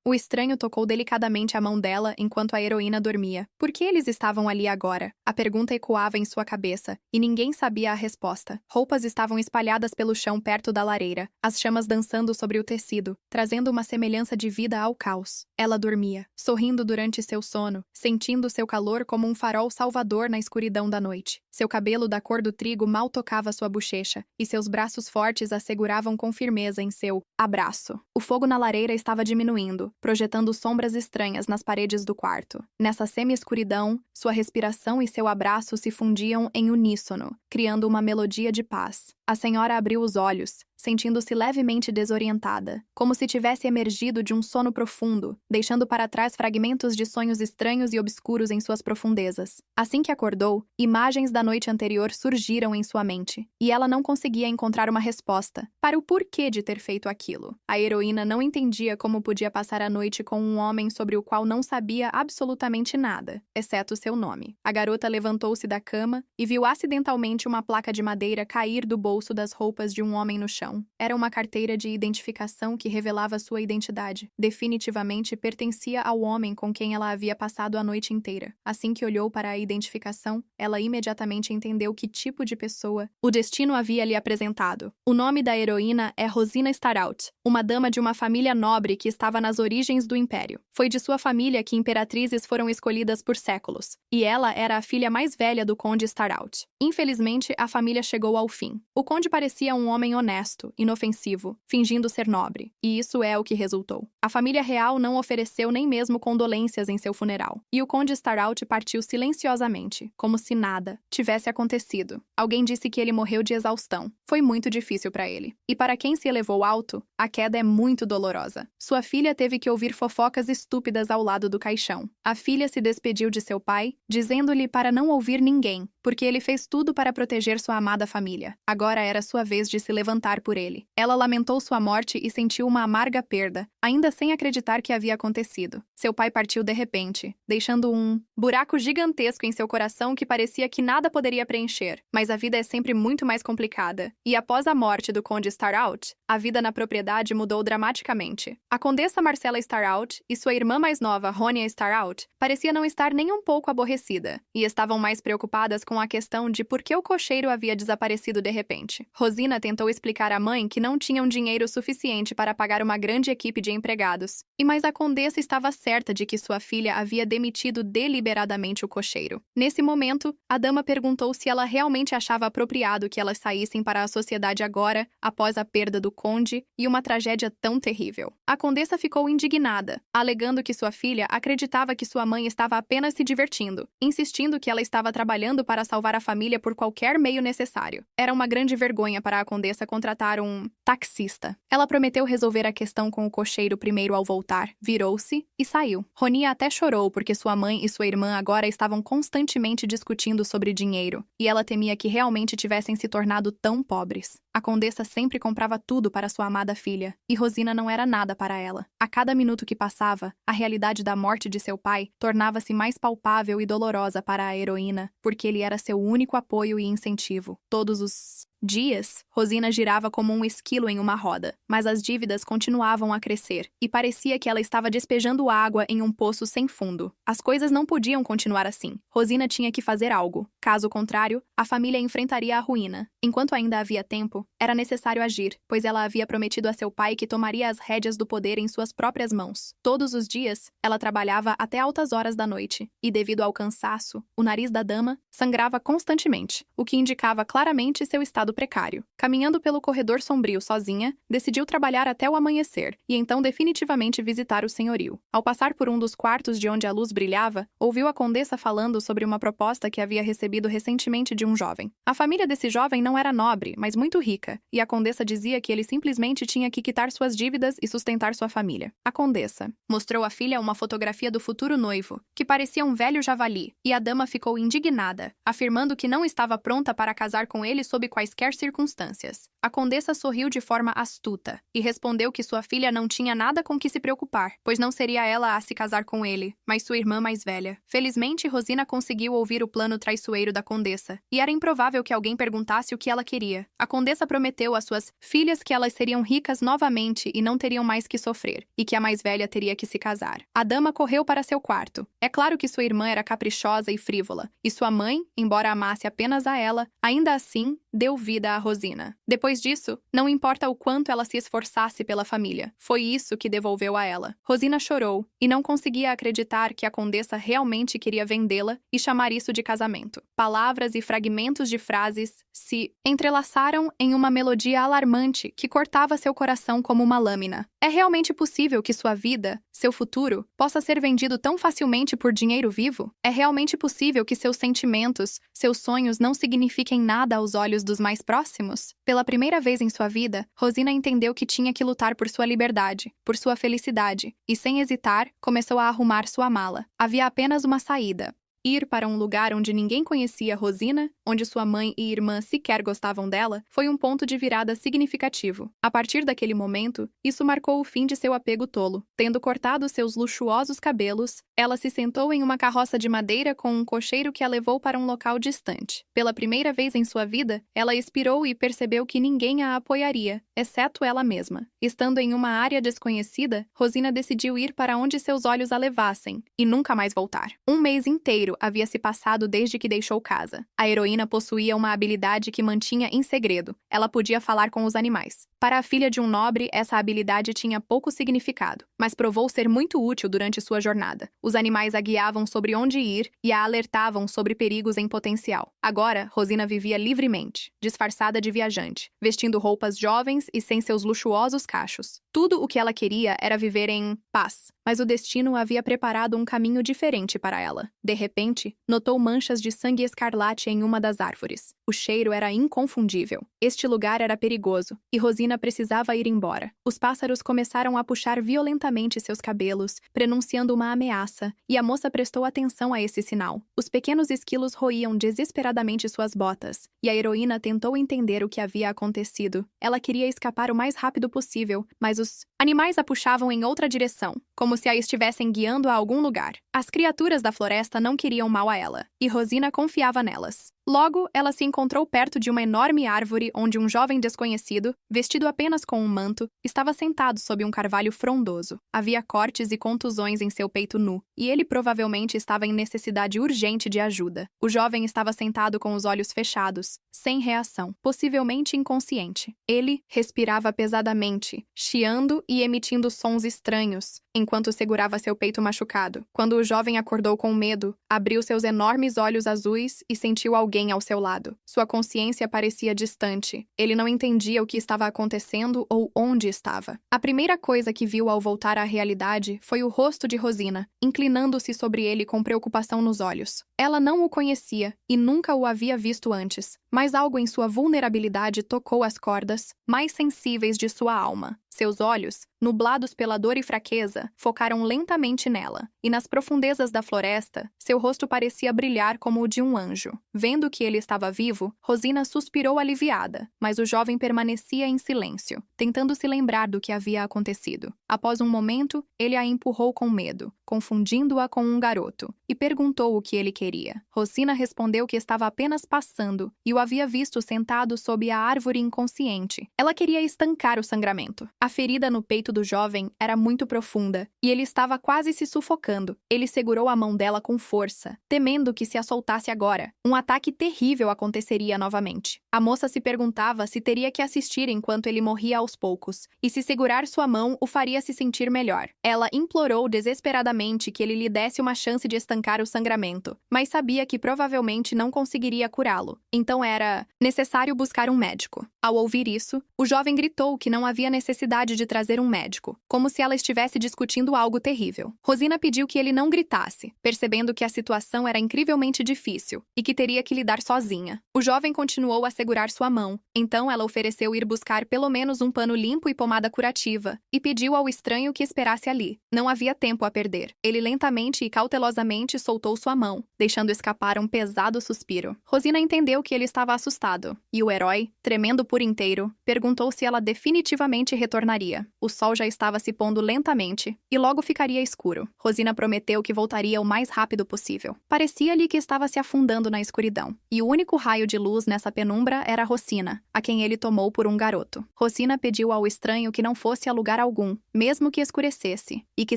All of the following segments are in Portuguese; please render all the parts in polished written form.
O estranho tocou delicadamente a mão dela enquanto a heroína dormia. Por que eles estavam ali agora? A pergunta ecoava em sua cabeça, e ninguém sabia a resposta. Roupas estavam espalhadas pelo chão perto da lareira, as chamas dançando sobre o tecido, trazendo uma semelhança de vida ao caos. Ela dormia, sorrindo durante seu sono, sentindo seu calor como um farol salvador na escuridão da noite. Seu cabelo da cor do trigo mal tocava sua bochecha, e seus braços fortes a seguravam com firmeza em seu abraço. O fogo na lareira estava diminuindo, projetando sombras estranhas nas paredes do quarto. Nessa semi-escuridão, sua respiração e seu abraço se fundiam em uníssono, criando uma melodia de paz. A senhora abriu os olhos, sentindo-se levemente desorientada, como se tivesse emergido de um sono profundo, deixando para trás fragmentos de sonhos estranhos e obscuros em suas profundezas. Assim que acordou, imagens da noite anterior surgiram em sua mente, e ela não conseguia encontrar uma resposta para o porquê de ter feito aquilo. A heroína não entendia como podia passar a noite com um homem sobre o qual não sabia absolutamente nada, exceto seu nome. A garota levantou-se da cama e viu acidentalmente uma placa de madeira cair do bolso das roupas de um homem no chão. Era uma carteira de identificação que revelava sua identidade. Definitivamente pertencia ao homem com quem ela havia passado a noite inteira. Assim que olhou para a identificação, ela imediatamente entendeu que tipo de pessoa o destino havia lhe apresentado. O nome da heroína é Rosina Starraut, uma dama de uma família nobre que estava nas origens do Império. Foi de sua família que imperatrizes foram escolhidas por séculos, e ela era a filha mais velha do conde Starraut. Infelizmente, a família chegou ao fim. O conde parecia um homem honesto, inofensivo, fingindo ser nobre, e isso é o que resultou. A família real não ofereceu nem mesmo condolências em seu funeral, e o conde Starraut partiu silenciosamente, como se nada tivesse acontecido. Alguém disse que ele morreu de exaustão. Foi muito difícil para ele. E para quem se elevou alto, a queda é muito dolorosa. Sua filha teve que ouvir fofocas estúpidas ao lado do caixão. A filha se despediu de seu pai, dizendo-lhe para não ouvir ninguém, porque ele fez tudo para proteger sua amada família. Agora era sua vez de se levantar por ele. Ela lamentou sua morte e sentiu uma amarga perda, ainda sem acreditar que havia acontecido. Seu pai partiu de repente, deixando um buraco gigantesco em seu coração que parecia que nada poderia preencher. Mas a vida é sempre muito mais complicada, e após a morte do conde Starraut, a vida na propriedade mudou dramaticamente. A condessa Marcella Starraut e sua irmã mais nova, Ronia Starraut, parecia não estar nem um pouco aborrecida, e estavam mais preocupadas com a questão de por que o cocheiro havia desaparecido de repente. Rosina tentou explicar à mãe que não tinham dinheiro suficiente para pagar uma grande equipe de empregados, mas a condessa estava certa de que sua filha havia demitido deliberadamente o cocheiro. Nesse momento, a dama perguntou se ela realmente achava apropriado que elas saíssem para a sociedade agora, após a perda do conde e uma tragédia tão terrível. A condessa ficou indignada, alegando que sua filha acreditava que sua mãe estava apenas se divertindo, insistindo que ela estava trabalhando para salvar a família por qualquer meio necessário. Era uma grande vergonha para a condessa contratar um taxista. Ela prometeu resolver a questão com o cocheiro primeiro ao voltar, virou-se e saiu. Ronia até chorou porque sua mãe e sua irmã agora estavam constantemente discutindo sobre dinheiro, e ela temia que realmente tivessem se tornado tão pobres. A condessa sempre comprava tudo para sua amada filha, e Rosina não era nada para ela. A cada minuto que passava, a realidade da morte de seu pai tornava-se mais palpável e dolorosa para a heroína, porque ele era seu único apoio e incentivo. Todos os dias, Rosina girava como um esquilo em uma roda, mas as dívidas continuavam a crescer, e parecia que ela estava despejando água em um poço sem fundo. As coisas não podiam continuar assim. Rosina tinha que fazer algo. Caso contrário, a família enfrentaria a ruína. Enquanto ainda havia tempo, era necessário agir, pois ela havia prometido a seu pai que tomaria as rédeas do poder em suas próprias mãos. Todos os dias, ela trabalhava até altas horas da noite, e devido ao cansaço, o nariz da dama sangrava constantemente, o que indicava claramente seu estado precário. Caminhando pelo corredor sombrio sozinha, decidiu trabalhar até o amanhecer, e então definitivamente visitar o senhorio. Ao passar por um dos quartos de onde a luz brilhava, ouviu a condessa falando sobre uma proposta que havia recebido recentemente de um jovem. A família desse jovem não era nobre, mas muito rica, e a condessa dizia que ele simplesmente tinha que quitar suas dívidas e sustentar sua família. A condessa mostrou à filha uma fotografia do futuro noivo, que parecia um velho javali, e a dama ficou indignada, afirmando que não estava pronta para casar com ele sob quaisquer circunstâncias. A condessa sorriu de forma astuta e respondeu que sua filha não tinha nada com que se preocupar, pois não seria ela a se casar com ele, mas sua irmã mais velha. Felizmente, Rosina conseguiu ouvir o plano traiçoeiro da condessa, e era improvável que alguém perguntasse o que ela queria. A condessa moça prometeu às suas filhas que elas seriam ricas novamente e não teriam mais que sofrer, e que a mais velha teria que se casar. A dama correu para seu quarto. É claro que sua irmã era caprichosa e frívola, e sua mãe, embora amasse apenas a ela, ainda assim deu vida a Rosina. Depois disso, não importa o quanto ela se esforçasse pela família, foi isso que devolveu a ela. Rosina chorou e não conseguia acreditar que a condessa realmente queria vendê-la e chamar isso de casamento. Palavras e fragmentos de frases se entrelaçaram em uma melodia alarmante que cortava seu coração como uma lâmina. É realmente possível que sua vida, seu futuro, possa ser vendido tão facilmente por dinheiro vivo? É realmente possível que seus sentimentos, seus sonhos não signifiquem nada aos olhos dos mais próximos? Pela primeira vez em sua vida, Rosina entendeu que tinha que lutar por sua liberdade, por sua felicidade, e sem hesitar, começou a arrumar sua mala. Havia apenas uma saída. Ir para um lugar onde ninguém conhecia Rosina, onde sua mãe e irmã sequer gostavam dela, foi um ponto de virada significativo. A partir daquele momento, isso marcou o fim de seu apego tolo. Tendo cortado seus luxuosos cabelos, ela se sentou em uma carroça de madeira com um cocheiro que a levou para um local distante. Pela primeira vez em sua vida, ela expirou e percebeu que ninguém a apoiaria, exceto ela mesma. Estando em uma área desconhecida, Rosina decidiu ir para onde seus olhos a levassem, e nunca mais voltar. Um mês inteiro havia se passado desde que deixou casa. A heroína possuía uma habilidade que mantinha em segredo. Ela podia falar com os animais. Para a filha de um nobre, essa habilidade tinha pouco significado, mas provou ser muito útil durante sua jornada. Os animais a guiavam sobre onde ir e a alertavam sobre perigos em potencial. Agora, Rosina vivia livremente, disfarçada de viajante, vestindo roupas jovens e sem seus luxuosos cachos. Tudo o que ela queria era viver em paz, mas o destino havia preparado um caminho diferente para ela. De repente, notou manchas de sangue escarlate em uma das árvores. O cheiro era inconfundível. Este lugar era perigoso, e Rosina precisava ir embora. Os pássaros começaram a puxar violentamente seus cabelos, prenunciando uma ameaça, e a moça prestou atenção a esse sinal. Os pequenos esquilos roíam desesperadamente suas botas, e a heroína tentou entender o que havia acontecido. Ela queria escapar o mais rápido possível, mas os animais a puxavam em outra direção, como se a estivessem guiando a algum lugar. As criaturas da floresta não queriam mal a ela, e Rosina confiava nelas. Logo, ela se encontrou perto de uma enorme árvore onde um jovem desconhecido, vestido apenas com um manto, estava sentado sob um carvalho frondoso. Havia cortes e contusões em seu peito nu, e ele provavelmente estava em necessidade urgente de ajuda. O jovem estava sentado com os olhos fechados, sem reação, possivelmente inconsciente. Ele respirava pesadamente, chiando e emitindo sons estranhos, enquanto segurava seu peito machucado. Quando o jovem acordou com medo, abriu seus enormes olhos azuis e sentiu alguém ao seu lado. Sua consciência parecia distante. Ele não entendia o que estava acontecendo ou onde estava. A primeira coisa que viu ao voltar à realidade foi o rosto de Rosina, inclinando-se sobre ele com preocupação nos olhos. Ela não o conhecia e nunca o havia visto antes, mas algo em sua vulnerabilidade tocou as cordas mais sensíveis de sua alma. Seus olhos, nublados pela dor e fraqueza, focaram lentamente nela, e nas profundezas da floresta, seu rosto parecia brilhar como o de um anjo. Vendo que ele estava vivo, Rosina suspirou aliviada, mas o jovem permanecia em silêncio, tentando se lembrar do que havia acontecido. Após um momento, ele a empurrou com medo, confundindo-a com um garoto, e perguntou o que ele queria. Rosina respondeu que estava apenas passando e o havia visto sentado sob a árvore inconsciente. Ela queria estancar o sangramento. A ferida no peito do jovem era muito profunda, e ele estava quase se sufocando. Ele segurou a mão dela com força, temendo que se a soltasse agora, um ataque terrível aconteceria novamente. A moça se perguntava se teria que assistir enquanto ele morria aos poucos, e se segurar sua mão o faria se sentir melhor. Ela implorou desesperadamente que ele lhe desse uma chance de estancar o sangramento, mas sabia que provavelmente não conseguiria curá-lo. Então era necessário buscar um médico. Ao ouvir isso, o jovem gritou que não havia necessidade de trazer um médico, como se ela estivesse discutindo algo terrível. Rosina pediu que ele não gritasse, percebendo que a situação era incrivelmente difícil e que teria que lidar sozinha. O jovem continuou a segurar sua mão, então ela ofereceu ir buscar pelo menos um pano limpo e pomada curativa, e pediu ao estranho que esperasse ali. Não havia tempo a perder. Ele lentamente e cautelosamente soltou sua mão, deixando escapar um pesado suspiro. Rosina entendeu que ele estava assustado, e o herói, tremendo por inteiro, perguntou se ela definitivamente retornaria. O sol sol já estava se pondo lentamente, e logo ficaria escuro. Rosina prometeu que voltaria o mais rápido possível. Parecia-lhe que estava se afundando na escuridão, e o único raio de luz nessa penumbra era Rosina, a quem ele tomou por um garoto. Rosina pediu ao estranho que não fosse a lugar algum, mesmo que escurecesse, e que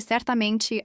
certamente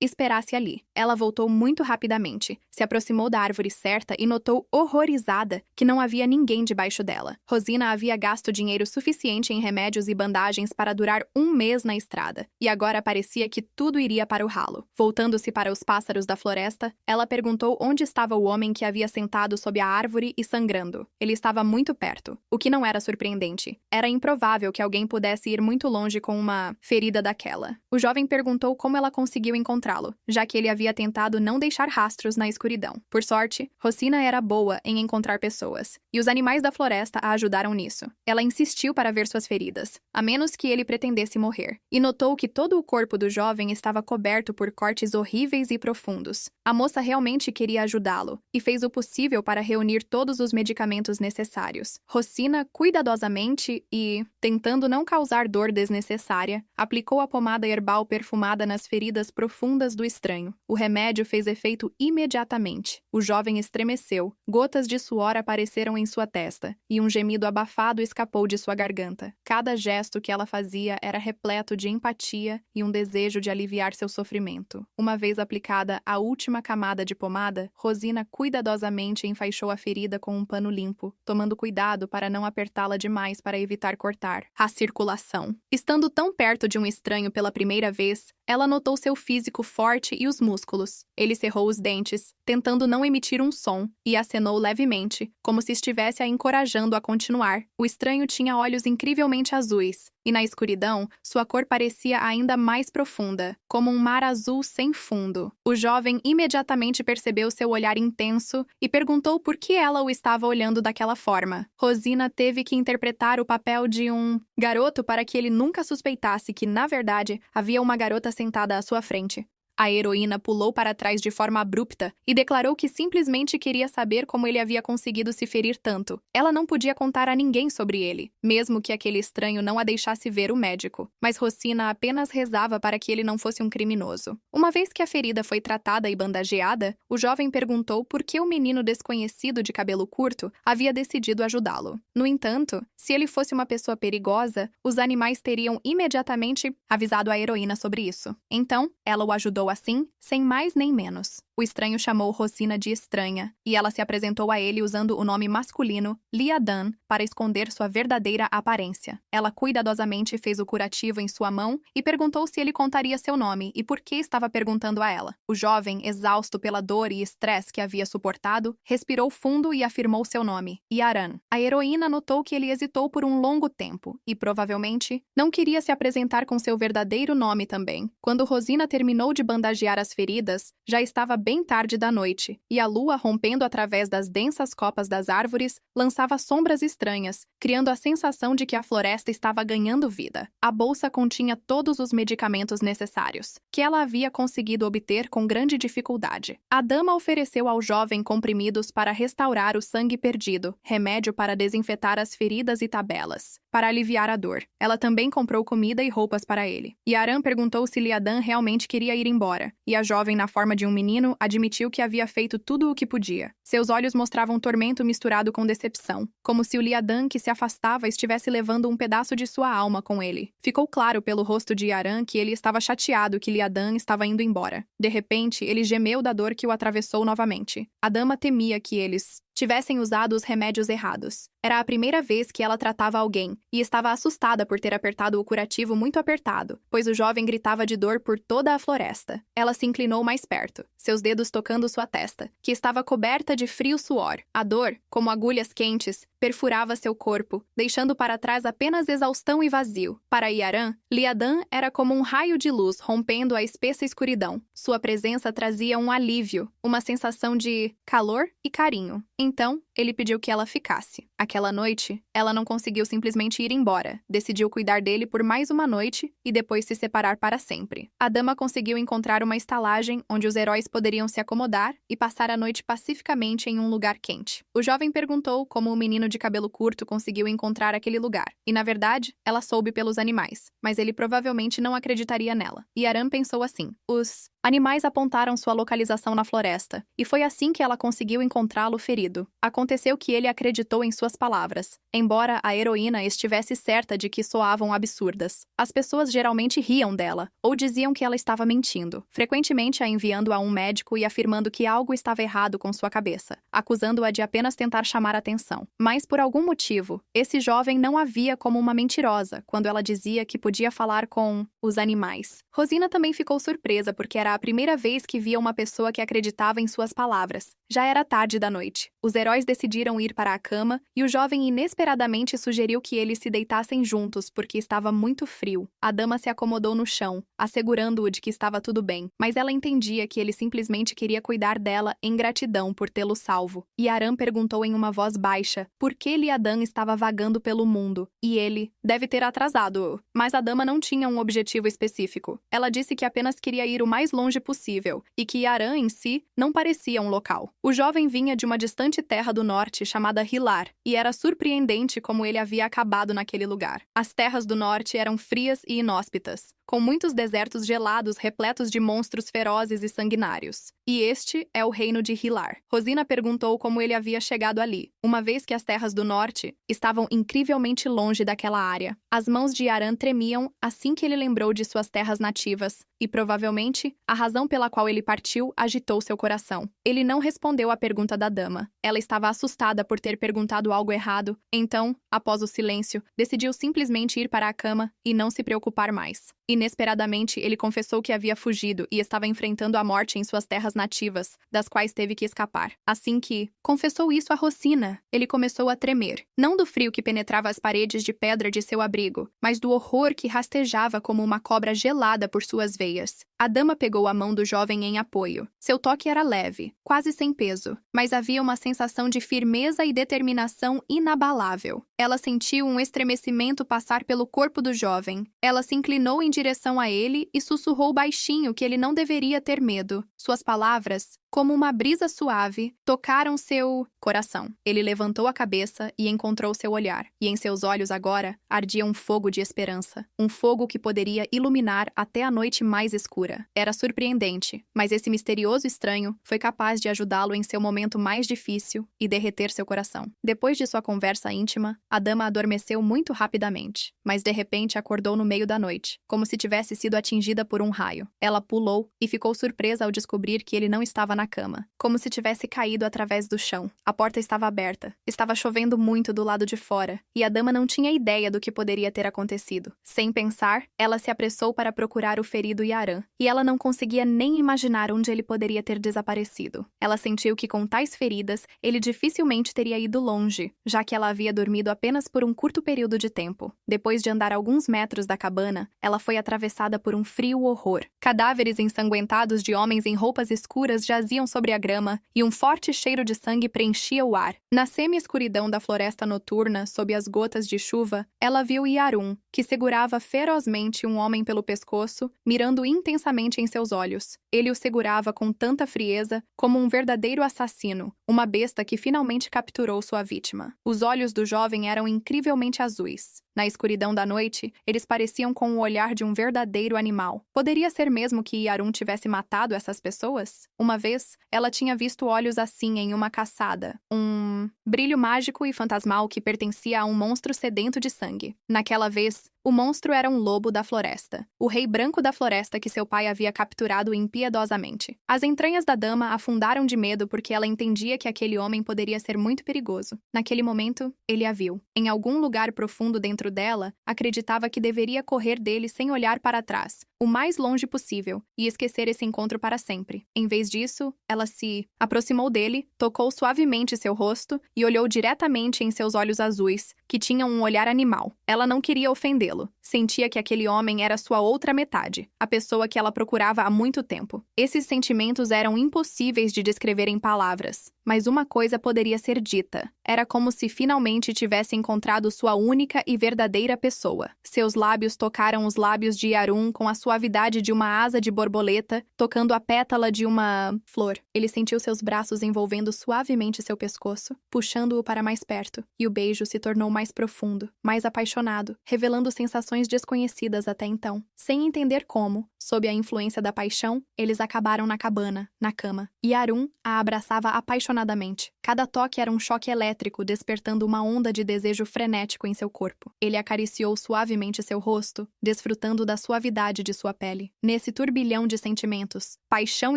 esperasse ali. Ela voltou muito rapidamente, se aproximou da árvore certa e notou horrorizada que não havia ninguém debaixo dela. Rosina havia gasto dinheiro suficiente em remédios e bandagens para durar um mês na estrada, e agora parecia que tudo iria para o ralo. Voltando-se para os pássaros da floresta, ela perguntou onde estava o homem que havia sentado sob a árvore e sangrando. Ele estava muito perto, o que não era surpreendente. Era improvável que alguém pudesse ir muito longe com uma ferida daquela. O jovem perguntou como ela conseguiu encontrá-lo, já que ele havia tentado não deixar rastros na escuridão. Por sorte, Rosina era boa em encontrar pessoas, e os animais da floresta a ajudaram nisso. Ela insistiu para ver suas feridas, a menos que ele pretendesse morrer, e notou que todo o corpo do jovem estava coberto por cortes horríveis e profundos. A moça realmente queria ajudá-lo, e fez o possível para reunir todos os medicamentos necessários. Rosina, cuidadosamente e, tentando não causar dor desnecessária, aplicou a pomada herbal perfumada nas feridas profundas do estranho. O remédio fez efeito imediatamente. O jovem estremeceu, gotas de suor apareceram em sua testa, e um gemido abafado escapou de sua garganta. Cada gesto que ela fazia era repleto de empatia e um desejo de aliviar seu sofrimento. Uma vez aplicada a última camada de pomada, Rosina cuidadosamente enfaixou a ferida com um pano limpo, tomando cuidado para não apertá-la demais para evitar cortar a circulação. Estando tão perto de um estranho pela primeira vez, ela notou seu físico forte e os músculos. Ele cerrou os dentes, tentando não emitir um som, e acenou levemente, como se estivesse a encorajando a continuar. O estranho tinha olhos incrivelmente azuis, e na escuridão, sua cor parecia ainda mais profunda, como um mar azul sem fundo. O jovem imediatamente percebeu seu olhar intenso e perguntou por que ela o estava olhando daquela forma. Rosina teve que interpretar o papel de um garoto para que ele nunca suspeitasse que, na verdade, havia uma garota sentada à sua frente. A heroína pulou para trás de forma abrupta e declarou que simplesmente queria saber como ele havia conseguido se ferir tanto. Ela não podia contar a ninguém sobre ele, mesmo que aquele estranho não a deixasse ver o médico. Mas Rosina apenas rezava para que ele não fosse um criminoso. Uma vez que a ferida foi tratada e bandageada, o jovem perguntou por que o menino desconhecido de cabelo curto havia decidido ajudá-lo. No entanto, se ele fosse uma pessoa perigosa, os animais teriam imediatamente avisado a heroína sobre isso. Então, ela o ajudou assim, sem mais nem menos. O estranho chamou Rosina de estranha, e ela se apresentou a ele usando o nome masculino Liadan para esconder sua verdadeira aparência. Ela cuidadosamente fez o curativo em sua mão e perguntou se ele contaria seu nome e por que estava perguntando a ela. O jovem, exausto pela dor e estresse que havia suportado, respirou fundo e afirmou seu nome, Yaran. A heroína notou que ele hesitou por um longo tempo e, provavelmente, não queria se apresentar com seu verdadeiro nome também. Quando Rosina terminou de bandagear as feridas, já estava bem tarde da noite, e a lua, rompendo através das densas copas das árvores, lançava sombras estranhas, criando a sensação de que a floresta estava ganhando vida. A bolsa continha todos os medicamentos necessários, que ela havia conseguido obter com grande dificuldade. A dama ofereceu ao jovem comprimidos para restaurar o sangue perdido, remédio para desinfetar as feridas e tabelas, para aliviar a dor. Ela também comprou comida e roupas para ele. Yaran perguntou se Liadan realmente queria ir embora, e a jovem, na forma de um menino, admitiu que havia feito tudo o que podia. Seus olhos mostravam tormento misturado com decepção, como se o Liadan que se afastava estivesse levando um pedaço de sua alma com ele. Ficou claro pelo rosto de Yaran que ele estava chateado que Liadan estava indo embora. De repente, ele gemeu da dor que o atravessou novamente. A dama temia que eles tivessem usado os remédios errados. Era a primeira vez que ela tratava alguém, e estava assustada por ter apertado o curativo muito apertado, pois o jovem gritava de dor por toda a floresta. Ela se inclinou mais perto, seus dedos tocando sua testa, que estava coberta de frio suor. A dor, como agulhas quentes, perfurava seu corpo, deixando para trás apenas exaustão e vazio. Para Yaran, Liadan era como um raio de luz rompendo a espessa escuridão. Sua presença trazia um alívio, uma sensação de calor e carinho. Então, ele pediu que ela ficasse. Aquela noite, ela não conseguiu simplesmente ir embora. Decidiu cuidar dele por mais uma noite e depois se separar para sempre. A dama conseguiu encontrar uma estalagem onde os heróis poderiam se acomodar e passar a noite pacificamente em um lugar quente. O jovem perguntou como o menino de cabelo curto conseguiu encontrar aquele lugar. E, na verdade, ela soube pelos animais. Mas ele provavelmente não acreditaria nela. E Aram pensou assim. Os animais apontaram sua localização na floresta. E foi assim que ela conseguiu encontrá-lo ferido. Aconteceu que ele acreditou em suas palavras. Embora a heroína estivesse certa de que soavam absurdas. As pessoas geralmente riam dela. Ou diziam que ela estava mentindo. Frequentemente a enviando a um médico e afirmando que algo estava errado com sua cabeça. Acusando-a de apenas tentar chamar atenção. Mas, por algum motivo, esse jovem não a via como uma mentirosa quando ela dizia que podia falar com os animais. Rosina também ficou surpresa porque era a primeira vez que via uma pessoa que acreditava em suas palavras. Já era tarde da noite. Os heróis decidiram ir para a cama e o jovem inesperadamente sugeriu que eles se deitassem juntos porque estava muito frio. A dama se acomodou no chão, assegurando-o de que estava tudo bem, mas ela entendia que ele simplesmente queria cuidar dela em gratidão por tê-lo salvo. E Aram perguntou em uma voz baixa por que Liadan estava vagando pelo mundo, e ele deve ter atrasado-o. Mas a dama não tinha um objetivo específico. Ela disse que apenas queria ir o mais longe possível, e que Aram em si não parecia um local. O jovem vinha de uma distante terra do norte chamada Hilar, e era surpreendente como ele havia acabado naquele lugar. As terras do norte eram frias e inóspitas, com muitos desertos gelados repletos de monstros ferozes e sanguinários. E este é o reino de Hilar. Rosina perguntou como ele havia chegado ali, uma vez que as terras do norte estavam incrivelmente longe daquela área. As mãos de Aram tremiam assim que ele lembrou de suas terras nativas, e provavelmente a razão pela qual ele partiu agitou seu coração. Ele não respondeu à pergunta da dama. Ela estava assustada por ter perguntado algo errado, então, após o silêncio, decidiu simplesmente ir para a cama e não se preocupar mais. Inesperadamente, ele confessou que havia fugido e estava enfrentando a morte em suas terras nativas, das quais teve que escapar. Assim que confessou isso a Rosina, ele começou a tremer. Não do frio que penetrava as paredes de pedra de seu abrigo, mas do horror que rastejava como uma cobra gelada por suas veias. A dama pegou a mão do jovem em apoio. Seu toque era leve, quase sem peso, mas havia uma sensação de firmeza e determinação inabalável. Ela sentiu um estremecimento passar pelo corpo do jovem. Ela se inclinou em direção a ele e sussurrou baixinho que ele não deveria ter medo. Suas palavras, como uma brisa suave, tocaram seu coração. Ele levantou a cabeça e encontrou seu olhar, e em seus olhos agora ardia um fogo de esperança, um fogo que poderia iluminar até a noite mais escura. Era surpreendente, mas esse misterioso estranho foi capaz de ajudá-lo em seu momento mais difícil e derreter seu coração. Depois de sua conversa íntima, a dama adormeceu muito rapidamente, mas de repente acordou no meio da noite, como se tivesse sido atingida por um raio. Ela pulou e ficou surpresa ao descobrir que ele não estava na cama, como se tivesse caído através do chão. A porta estava aberta. Estava chovendo muito do lado de fora, e a dama não tinha ideia do que poderia ter acontecido. Sem pensar, ela se apressou para procurar o ferido Aram, e ela não conseguia nem imaginar onde ele poderia ter desaparecido. Ela sentiu que com tais feridas, ele dificilmente teria ido longe, já que ela havia dormido apenas por um curto período de tempo. Depois de andar alguns metros da cabana, ela foi atravessada por um frio horror. Cadáveres ensanguentados de homens em roupas escuras jaziam sobre a grama, e um forte cheiro de sangue preenchia o ar. Na semi-escuridão da floresta noturna, sob as gotas de chuva, ela viu Yarum, que segurava ferozmente um homem pelo pescoço, mirando intensamente em seus olhos. Ele o segurava com tanta frieza como um verdadeiro assassino, uma besta que finalmente capturou sua vítima. Os olhos do jovem eram incrivelmente azuis. Na escuridão da noite, eles pareciam com o olhar de um verdadeiro animal. Poderia ser mesmo que Yarum tivesse matado essas pessoas? Uma vez, ela tinha visto olhos assim em uma caçada. Um brilho mágico e fantasmal que pertencia a um monstro sedento de sangue. Naquela vez, o monstro era um lobo da floresta, o rei branco da floresta que seu pai havia capturado impiedosamente. As entranhas da dama afundaram de medo porque ela entendia que aquele homem poderia ser muito perigoso. Naquele momento, ele a viu. Em algum lugar profundo dentro dela, acreditava que deveria correr dele sem olhar para trás, o mais longe possível, e esquecer esse encontro para sempre. Em vez disso, ela se aproximou dele, tocou suavemente seu rosto e olhou diretamente em seus olhos azuis, que tinham um olhar animal. Ela não queria ofendê-lo. Sentia que aquele homem era sua outra metade, a pessoa que ela procurava há muito tempo. Esses sentimentos eram impossíveis de descrever em palavras, mas uma coisa poderia ser dita. Era como se finalmente tivesse encontrado sua única e verdadeira pessoa. Seus lábios tocaram os lábios de Yarum com a sua suavidade de uma asa de borboleta tocando a pétala de uma flor. Ele sentiu seus braços envolvendo suavemente seu pescoço, puxando-o para mais perto, e o beijo se tornou mais profundo, mais apaixonado, revelando sensações desconhecidas até então. Sem entender como, sob a influência da paixão, eles acabaram na cabana, na cama. E Arun a abraçava apaixonadamente. Cada toque era um choque elétrico, despertando uma onda de desejo frenético em seu corpo. Ele acariciou suavemente seu rosto, desfrutando da suavidade de sua pele. Nesse turbilhão de sentimentos, paixão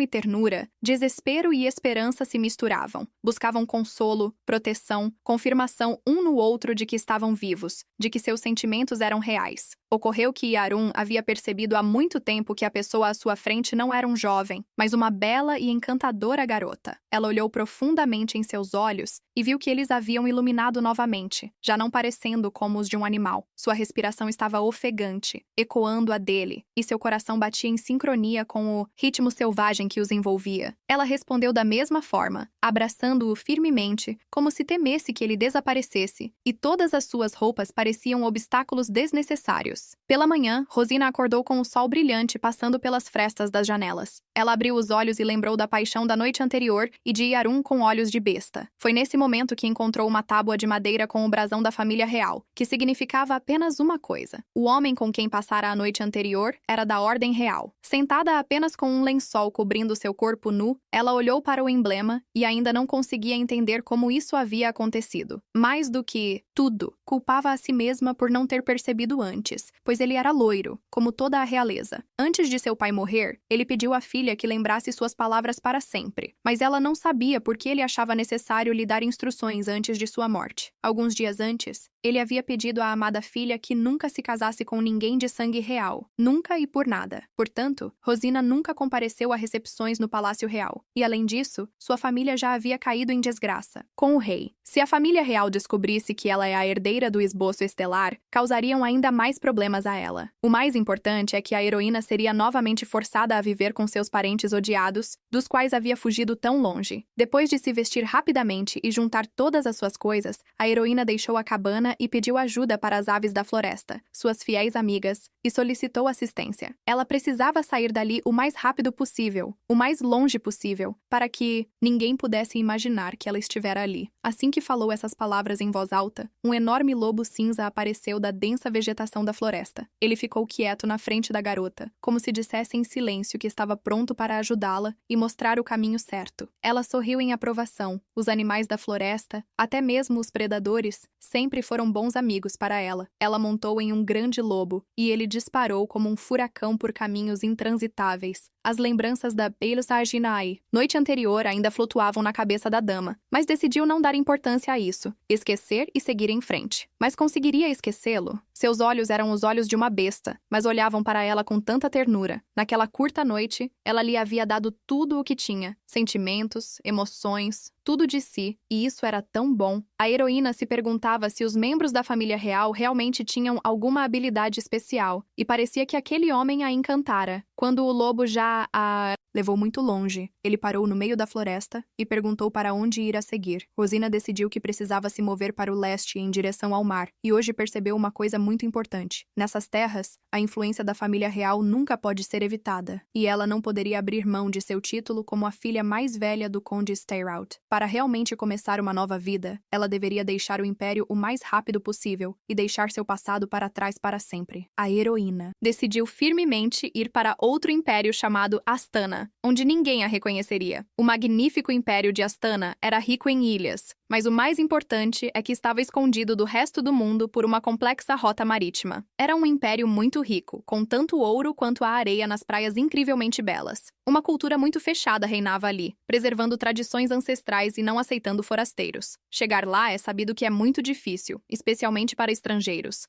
e ternura, desespero e esperança se misturavam. Buscavam consolo, proteção, confirmação um no outro de que estavam vivos, de que seus sentimentos eram reais. Ocorreu que Yarun havia percebido há muito tempo que a pessoa à sua frente não era um jovem, mas uma bela e encantadora garota. Ela olhou profundamente em seus olhos e viu que eles haviam iluminado novamente, já não parecendo como os de um animal. Sua respiração estava ofegante, ecoando a dele, e seu coração batia em sincronia com o ritmo selvagem que os envolvia. Ela respondeu da mesma forma, abraçando-o firmemente, como se temesse que ele desaparecesse, e todas as suas roupas pareciam obstáculos desnecessários. Pela manhã, Rosina acordou com o sol brilhante passando pelas frestas das janelas. Ela abriu os olhos e lembrou da paixão da noite anterior e de Yarun com olhos de besta. Foi nesse momento que encontrou uma tábua de madeira com o brasão da família real, que significava apenas uma coisa. O homem com quem passara a noite anterior era da Ordem Real. Sentada apenas com um lençol cobrindo seu corpo nu, ela olhou para o emblema e ainda não conseguia entender como isso havia acontecido. Mais do que tudo, culpava a si mesma por não ter percebido antes, pois ele era loiro, como toda a realeza. Antes de seu pai morrer, ele pediu à filha que lembrasse suas palavras para sempre, mas ela não sabia por que ele achava necessário lhe dar instruções antes de sua morte. Alguns dias antes, ele havia pedido à amada filha que nunca se casasse com ninguém de sangue real, nunca e por nada. Portanto, Rosina nunca compareceu a recepções no Palácio Real, e além disso, sua família já havia caído em desgraça, com o rei. Se a família real descobrisse que ela é a herdeira do esboço estelar, causariam ainda mais problemas a ela. O mais importante é que a heroína seria novamente forçada a viver com seus parentes odiados, dos quais havia fugido tão longe. Depois de se vestir rapidamente e juntar todas as suas coisas, a heroína deixou a cabana e pediu ajuda para as aves da floresta, suas fiéis amigas, e solicitou assistência. Ela precisava sair dali o mais rápido possível, o mais longe possível, para que ninguém pudesse imaginar que ela estivera ali. Assim que falou essas palavras em voz alta, um enorme lobo cinza apareceu da densa vegetação da floresta. Ele ficou quieto na frente da garota, como se dissesse em silêncio que estava pronto para ajudá-la e mostrar o caminho certo. Ela sorriu em aprovação. Os animais da floresta, até mesmo os predadores, sempre foram bons amigos para ela. Ela montou em um grande lobo, e ele disparou como um furacão por caminhos intransitáveis. As lembranças da Beilsarginai, noite anterior, ainda flutuavam na cabeça da dama, mas decidiu não dar importância a isso, esquecer e seguir em frente. Mas conseguiria esquecê-lo? Seus olhos eram os olhos de uma besta, mas olhavam para ela com tanta ternura. Naquela curta noite, ela lhe havia dado tudo o que tinha, sentimentos, emoções, tudo de si, e isso era tão bom. A heroína se perguntava se os membros da família real realmente tinham alguma habilidade especial, e parecia que aquele homem a encantara. Quando o lobo já a levou muito longe, ele parou no meio da floresta e perguntou para onde ir a seguir. Rosina decidiu que precisava se mover para o leste em direção ao mar, e hoje percebeu uma coisa muito importante. Nessas terras, a influência da família real nunca pode ser evitada, e ela não poderia abrir mão de seu título como a filha mais velha do conde Steyraut. Para realmente começar uma nova vida, ela deveria deixar o império o mais rápido possível e deixar seu passado para trás para sempre. A heroína decidiu firmemente ir para outro império chamado Astana, onde ninguém a reconheceria. O magnífico império de Astana era rico em ilhas, mas o mais importante é que estava escondido do resto do mundo por uma complexa rota marítima. Era um império muito rico, com tanto ouro quanto a areia nas praias incrivelmente belas. Uma cultura muito fechada reinava ali, preservando tradições ancestrais e não aceitando forasteiros. Chegar lá é sabido que é muito difícil, especialmente para estrangeiros.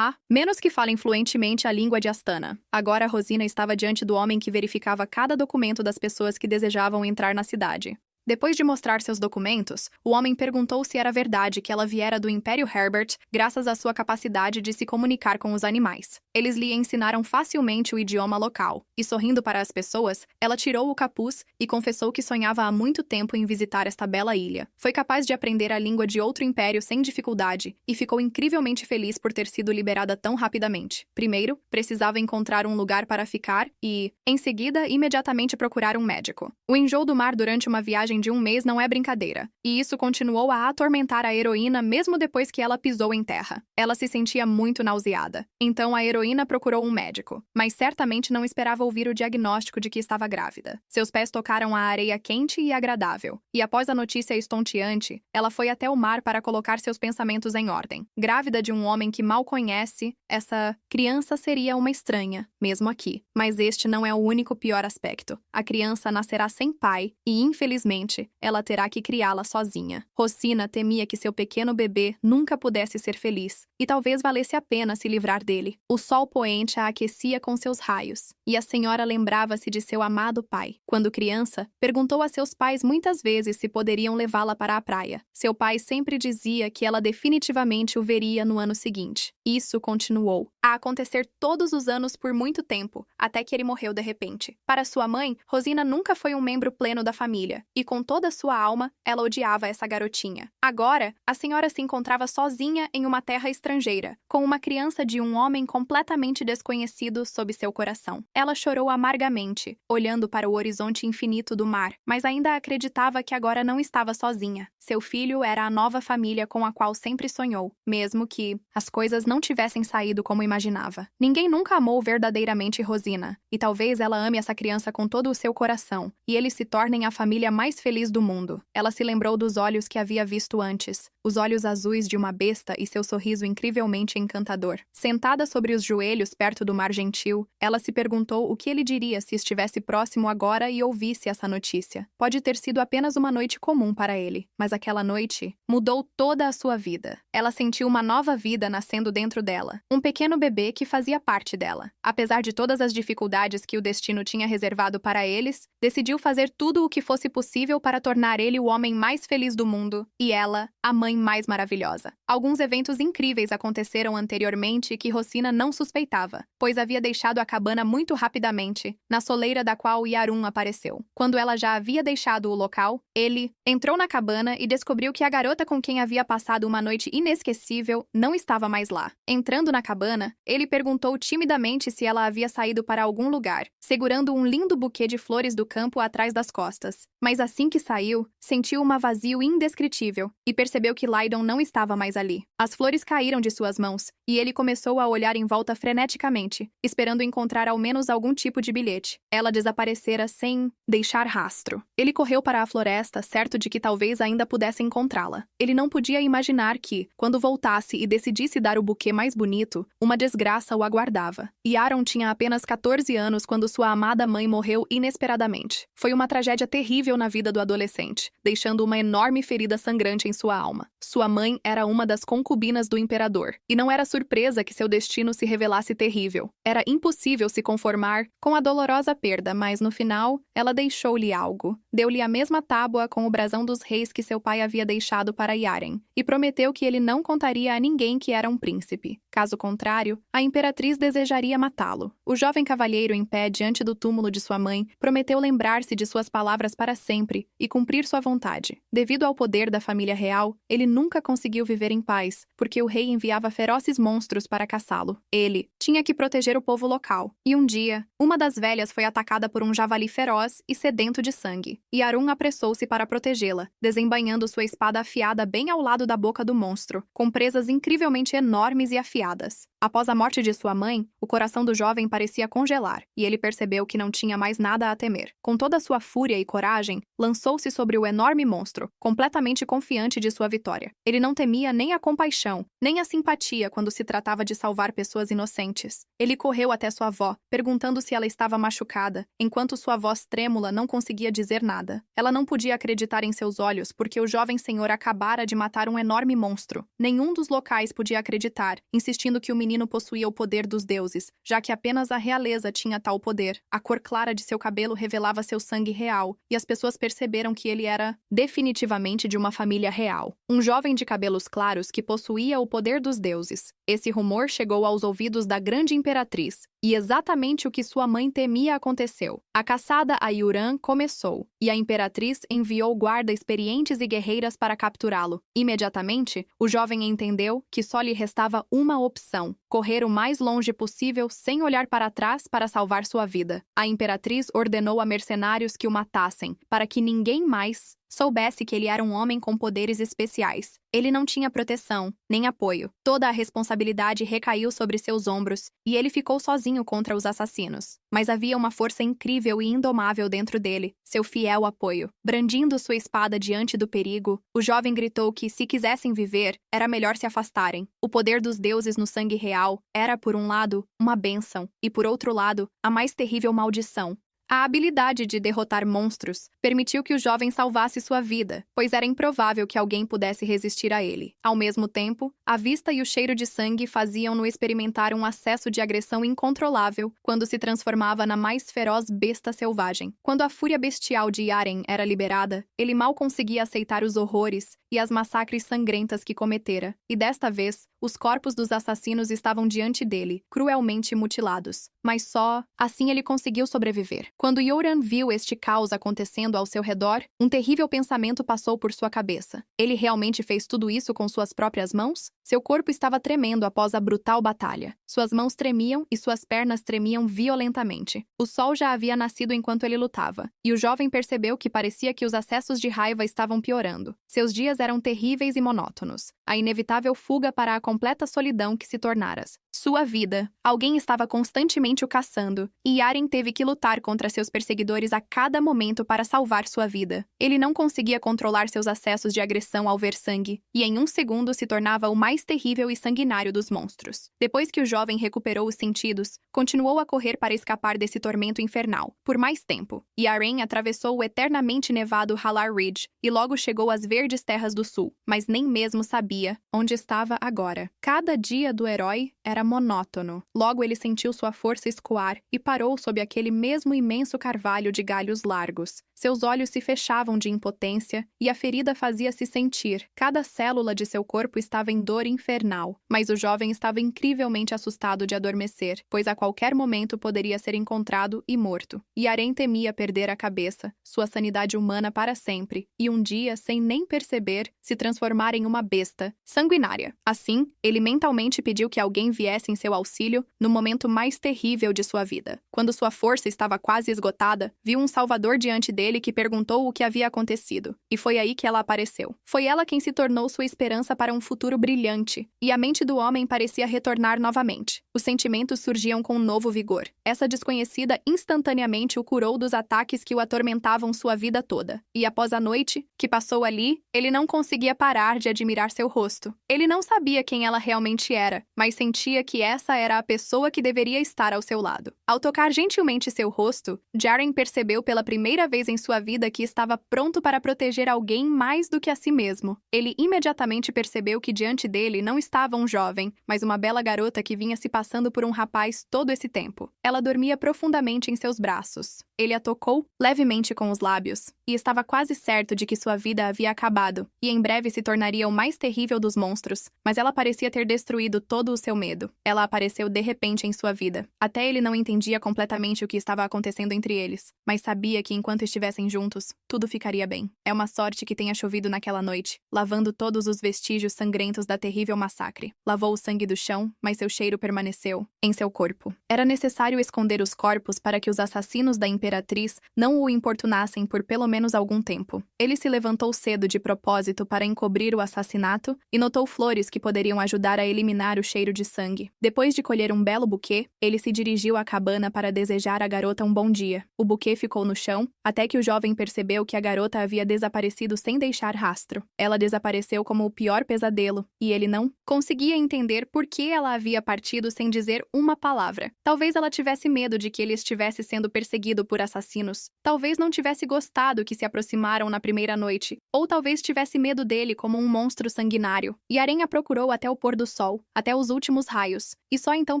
Menos que falem fluentemente a língua de Astana. Agora Rosina estava diante do homem que verificava cada documento das pessoas que desejavam entrar na cidade. Depois de mostrar seus documentos, o homem perguntou se era verdade que ela viera do Império Herbert graças à sua capacidade de se comunicar com os animais. Eles lhe ensinaram facilmente o idioma local, e sorrindo para as pessoas, ela tirou o capuz e confessou que sonhava há muito tempo em visitar esta bela ilha. Foi capaz de aprender a língua de outro império sem dificuldade, e ficou incrivelmente feliz por ter sido liberada tão rapidamente. Primeiro, precisava encontrar um lugar para ficar e, em seguida, imediatamente procurar um médico. O enjoo do mar durante uma viagem de um mês não é brincadeira, e isso continuou a atormentar a heroína mesmo depois que ela pisou em terra. Ela se sentia muito nauseada. Então a heroína procurou um médico, mas certamente não esperava ouvir o diagnóstico de que estava grávida. Seus pés tocaram a areia quente e agradável, e após a notícia estonteante, ela foi até o mar para colocar seus pensamentos em ordem. Grávida de um homem que mal conhece, essa criança seria uma estranha, mesmo aqui. Mas este não é o único pior aspecto. A criança nascerá sem pai e, infelizmente, ela terá que criá-la sozinha. Rosina temia que seu pequeno bebê nunca pudesse ser feliz, e talvez valesse a pena se livrar dele. O sol poente a aquecia com seus raios, e a senhora lembrava-se de seu amado pai. Quando criança, perguntou a seus pais muitas vezes se poderiam levá-la para a praia. Seu pai sempre dizia que ela definitivamente o veria no ano seguinte. Isso continuou a acontecer todos os anos por muito tempo, até que ele morreu de repente. Para sua mãe, Rosina nunca foi um membro pleno da família, e com toda sua alma, ela odiava essa garotinha. Agora, a senhora se encontrava sozinha em uma terra estrangeira, com uma criança de um homem completamente desconhecido sob seu coração. Ela chorou amargamente, olhando para o horizonte infinito do mar, mas ainda acreditava que agora não estava sozinha. Seu filho era a nova família com a qual sempre sonhou, mesmo que as coisas não tivessem saído como imaginava. Ninguém nunca amou verdadeiramente Rosina, e talvez ela ame essa criança com todo o seu coração, e eles se tornem a família mais feliz do mundo. Ela se lembrou dos olhos que havia visto antes, os olhos azuis de uma besta e seu sorriso incrivelmente encantador. Sentada sobre os joelhos perto do mar gentil, ela se perguntou o que ele diria se estivesse próximo agora e ouvisse essa notícia. Pode ter sido apenas uma noite comum para ele, mas aquela noite mudou toda a sua vida. Ela sentiu uma nova vida nascendo dentro dela, um pequeno bebê que fazia parte dela. Apesar de todas as dificuldades que o destino tinha reservado para eles, decidiu fazer tudo o que fosse possível para tornar ele o homem mais feliz do mundo, e ela, a mãe mais maravilhosa. Alguns eventos incríveis aconteceram anteriormente que Rosina não suspeitava, pois havia deixado a cabana muito rapidamente, na soleira da qual Yarun apareceu. Quando ela já havia deixado o local, ele entrou na cabana e descobriu que a garota com quem havia passado uma noite inesquecível não estava mais lá. Entrando na cabana, ele perguntou timidamente se ela havia saído para algum lugar, segurando um lindo buquê de flores do campo atrás das costas. Mas assim que saiu, sentiu um vazio indescritível e percebeu que Lydon não estava mais ali. As flores caíram de suas mãos e ele começou a olhar em volta freneticamente, esperando encontrar ao menos algum tipo de bilhete. Ela desaparecera sem deixar rastro. Ele correu para a floresta, certo de que talvez ainda pudesse encontrá-la. Ele não podia imaginar que, quando voltasse e decidisse dar o buquê mais bonito, uma desgraça o aguardava. Yaron tinha apenas 14 anos quando sua amada mãe morreu inesperadamente. Foi uma tragédia terrível na vida do adolescente, deixando uma enorme ferida sangrante em sua alma. Sua mãe era uma das concubinas do imperador, e não era surpresa que seu destino se revelasse terrível. Era impossível se conformar com a dolorosa perda, mas no final, ela deixou-lhe algo. Deu-lhe a mesma tábua com o brasão dos reis que seu pai havia deixado para Yaren, e prometeu que ele não contaria a ninguém que era um príncipe. Caso contrário, a imperatriz desejaria matá-lo. O jovem cavalheiro em pé diante do túmulo de sua mãe prometeu lembrar-se de suas palavras para sempre e cumprir sua vontade. Devido ao poder da família real, ele nunca conseguiu viver em paz, porque o rei enviava ferozes monstros para caçá-lo. Ele tinha que proteger o povo local. E um dia, uma das velhas foi atacada por um javali feroz e sedento de sangue. Yarun apressou-se para protegê-la, desembainhando sua espada afiada bem ao lado da boca do monstro, com presas incrivelmente enormes e afiadas. Após a morte de sua mãe, o coração do jovem parecia congelar, e ele percebeu que não tinha mais nada a temer. Com toda a sua fúria e coragem, lançou-se sobre o enorme monstro, completamente confiante de sua vitória. Ele não temia nem a compaixão, nem a simpatia quando se tratava de salvar pessoas inocentes. Ele correu até sua avó, perguntando se ela estava machucada, enquanto sua voz trêmula não conseguia dizer nada. Ela não podia acreditar em seus olhos, porque o jovem senhor acabara de matar um enorme monstro. Nenhum dos locais podia acreditar, insistindo que o menino possuía o poder dos deuses, já que apenas a realeza tinha tal poder. A cor clara de seu cabelo revelava seu sangue real, e as pessoas percebiam perceberam que ele era definitivamente de uma família real. Um jovem de cabelos claros que possuía o poder dos deuses. Esse rumor chegou aos ouvidos da grande imperatriz, e exatamente o que sua mãe temia aconteceu. A caçada a Yuran começou, e a imperatriz enviou guardas experientes e guerreiras para capturá-lo. Imediatamente, o jovem entendeu que só lhe restava uma opção: correr o mais longe possível sem olhar para trás para salvar sua vida. A imperatriz ordenou a mercenários que o matassem, para que ninguém mais soubesse que ele era um homem com poderes especiais. Ele não tinha proteção, nem apoio. Toda a responsabilidade recaiu sobre seus ombros, e ele ficou sozinho contra os assassinos. Mas havia uma força incrível e indomável dentro dele, seu fiel apoio. Brandindo sua espada diante do perigo, o jovem gritou que, se quisessem viver, era melhor se afastarem. O poder dos deuses no sangue real era, por um lado, uma bênção, e por outro lado, a mais terrível maldição. A habilidade de derrotar monstros permitiu que o jovem salvasse sua vida, pois era improvável que alguém pudesse resistir a ele. Ao mesmo tempo, a vista e o cheiro de sangue faziam-no experimentar um acesso de agressão incontrolável quando se transformava na mais feroz besta selvagem. Quando a fúria bestial de Yaren era liberada, ele mal conseguia aceitar os horrores e as massacres sangrentas que cometera, e desta vez, os corpos dos assassinos estavam diante dele, cruelmente mutilados. Mas só assim ele conseguiu sobreviver. Quando Yoran viu este caos acontecendo ao seu redor, um terrível pensamento passou por sua cabeça. Ele realmente fez tudo isso com suas próprias mãos? Seu corpo estava tremendo após a brutal batalha. Suas mãos tremiam e suas pernas tremiam violentamente. O sol já havia nascido enquanto ele lutava, e o jovem percebeu que parecia que os acessos de raiva estavam piorando. Seus dias eram terríveis e monótonos. A inevitável fuga para a completa solidão que se tornaras. Sua vida. Alguém estava constantemente o caçando, e Yaren teve que lutar contra seus perseguidores a cada momento para salvar sua vida. Ele não conseguia controlar seus acessos de agressão ao ver sangue, e em um segundo se tornava o mais terrível e sanguinário dos monstros. Depois que o jovem recuperou os sentidos, continuou a correr para escapar desse tormento infernal, por mais tempo. Yaren atravessou o eternamente nevado Halar Ridge, e logo chegou às verdes terras do sul, mas nem mesmo sabia onde estava agora. Cada dia do herói era monótono. Logo ele sentiu sua força escoar e parou sob aquele mesmo imenso carvalho de galhos largos. Seus olhos se fechavam de impotência e a ferida fazia-se sentir. Cada célula de seu corpo estava em dor infernal, mas o jovem estava incrivelmente assustado de adormecer, pois a qualquer momento poderia ser encontrado e morto. Yaren temia perder a cabeça, sua sanidade humana para sempre, e um dia, sem nem perceber, se transformar em uma besta sanguinária. Assim, ele mentalmente pediu que alguém viesse em seu auxílio no momento mais terrível de sua vida. Quando sua força estava quase esgotada, viu um salvador diante dele que perguntou o que havia acontecido, e foi aí que ela apareceu. Foi ela quem se tornou sua esperança para um futuro brilhante, e a mente do homem parecia retornar novamente. Os sentimentos surgiam com um novo vigor. Essa desconhecida instantaneamente o curou dos ataques que o atormentavam sua vida toda. E após a noite que passou ali, ele não conseguia parar de admirar seu rosto. Ele não sabia quem ela realmente era, mas sentia que essa era a pessoa que deveria estar ao seu lado. Ao tocar gentilmente seu rosto, Yaren percebeu pela primeira vez em sua vida que estava pronto para proteger alguém mais do que a si mesmo. Ele imediatamente percebeu que diante dele não estava um jovem, mas uma bela garota que vinha se passando por um rapaz todo esse tempo. Ela dormia profundamente em seus braços. Ele a tocou levemente com os lábios, e estava quase certo de que sua vida havia acabado, e em breve se tornaria o mais terrível dos monstros, mas ela parecia ter destruído todo o seu medo. Ela apareceu de repente em sua vida. Até ele não entendia completamente o que estava acontecendo entre eles, mas sabia que enquanto estivessem juntos, tudo ficaria bem. É uma sorte que tenha chovido naquela noite, lavando todos os vestígios sangrentos da terrível massacre. Lavou o sangue do chão, mas seu cheiro permaneceu em seu corpo. Era necessário esconder os corpos para que os assassinos da imperatriz não o importunassem por pelo menos algum tempo. Ele se levantou cedo de propósito para encobrir o assassinato e notou flores que poderiam ajudar a eliminar o cheiro de sangue. Depois de colher um belo buquê, ele se dirigiu à cabana para desejar à garota um bom dia. O buquê ficou no chão, até que o jovem percebeu que a garota havia desaparecido sem deixar rastro. Ela desapareceu como o pior pesadelo, e ele não conseguia entender por que ela havia partido sem dizer uma palavra. Talvez ela tivesse medo de que ele estivesse sendo perseguido por assassinos. Talvez não tivesse gostado que se aproximaram na primeira noite. Ou talvez tivesse medo dele como um monstro sanguinário. Yaren a procurou até o pôr do sol, até os últimos raios, e só então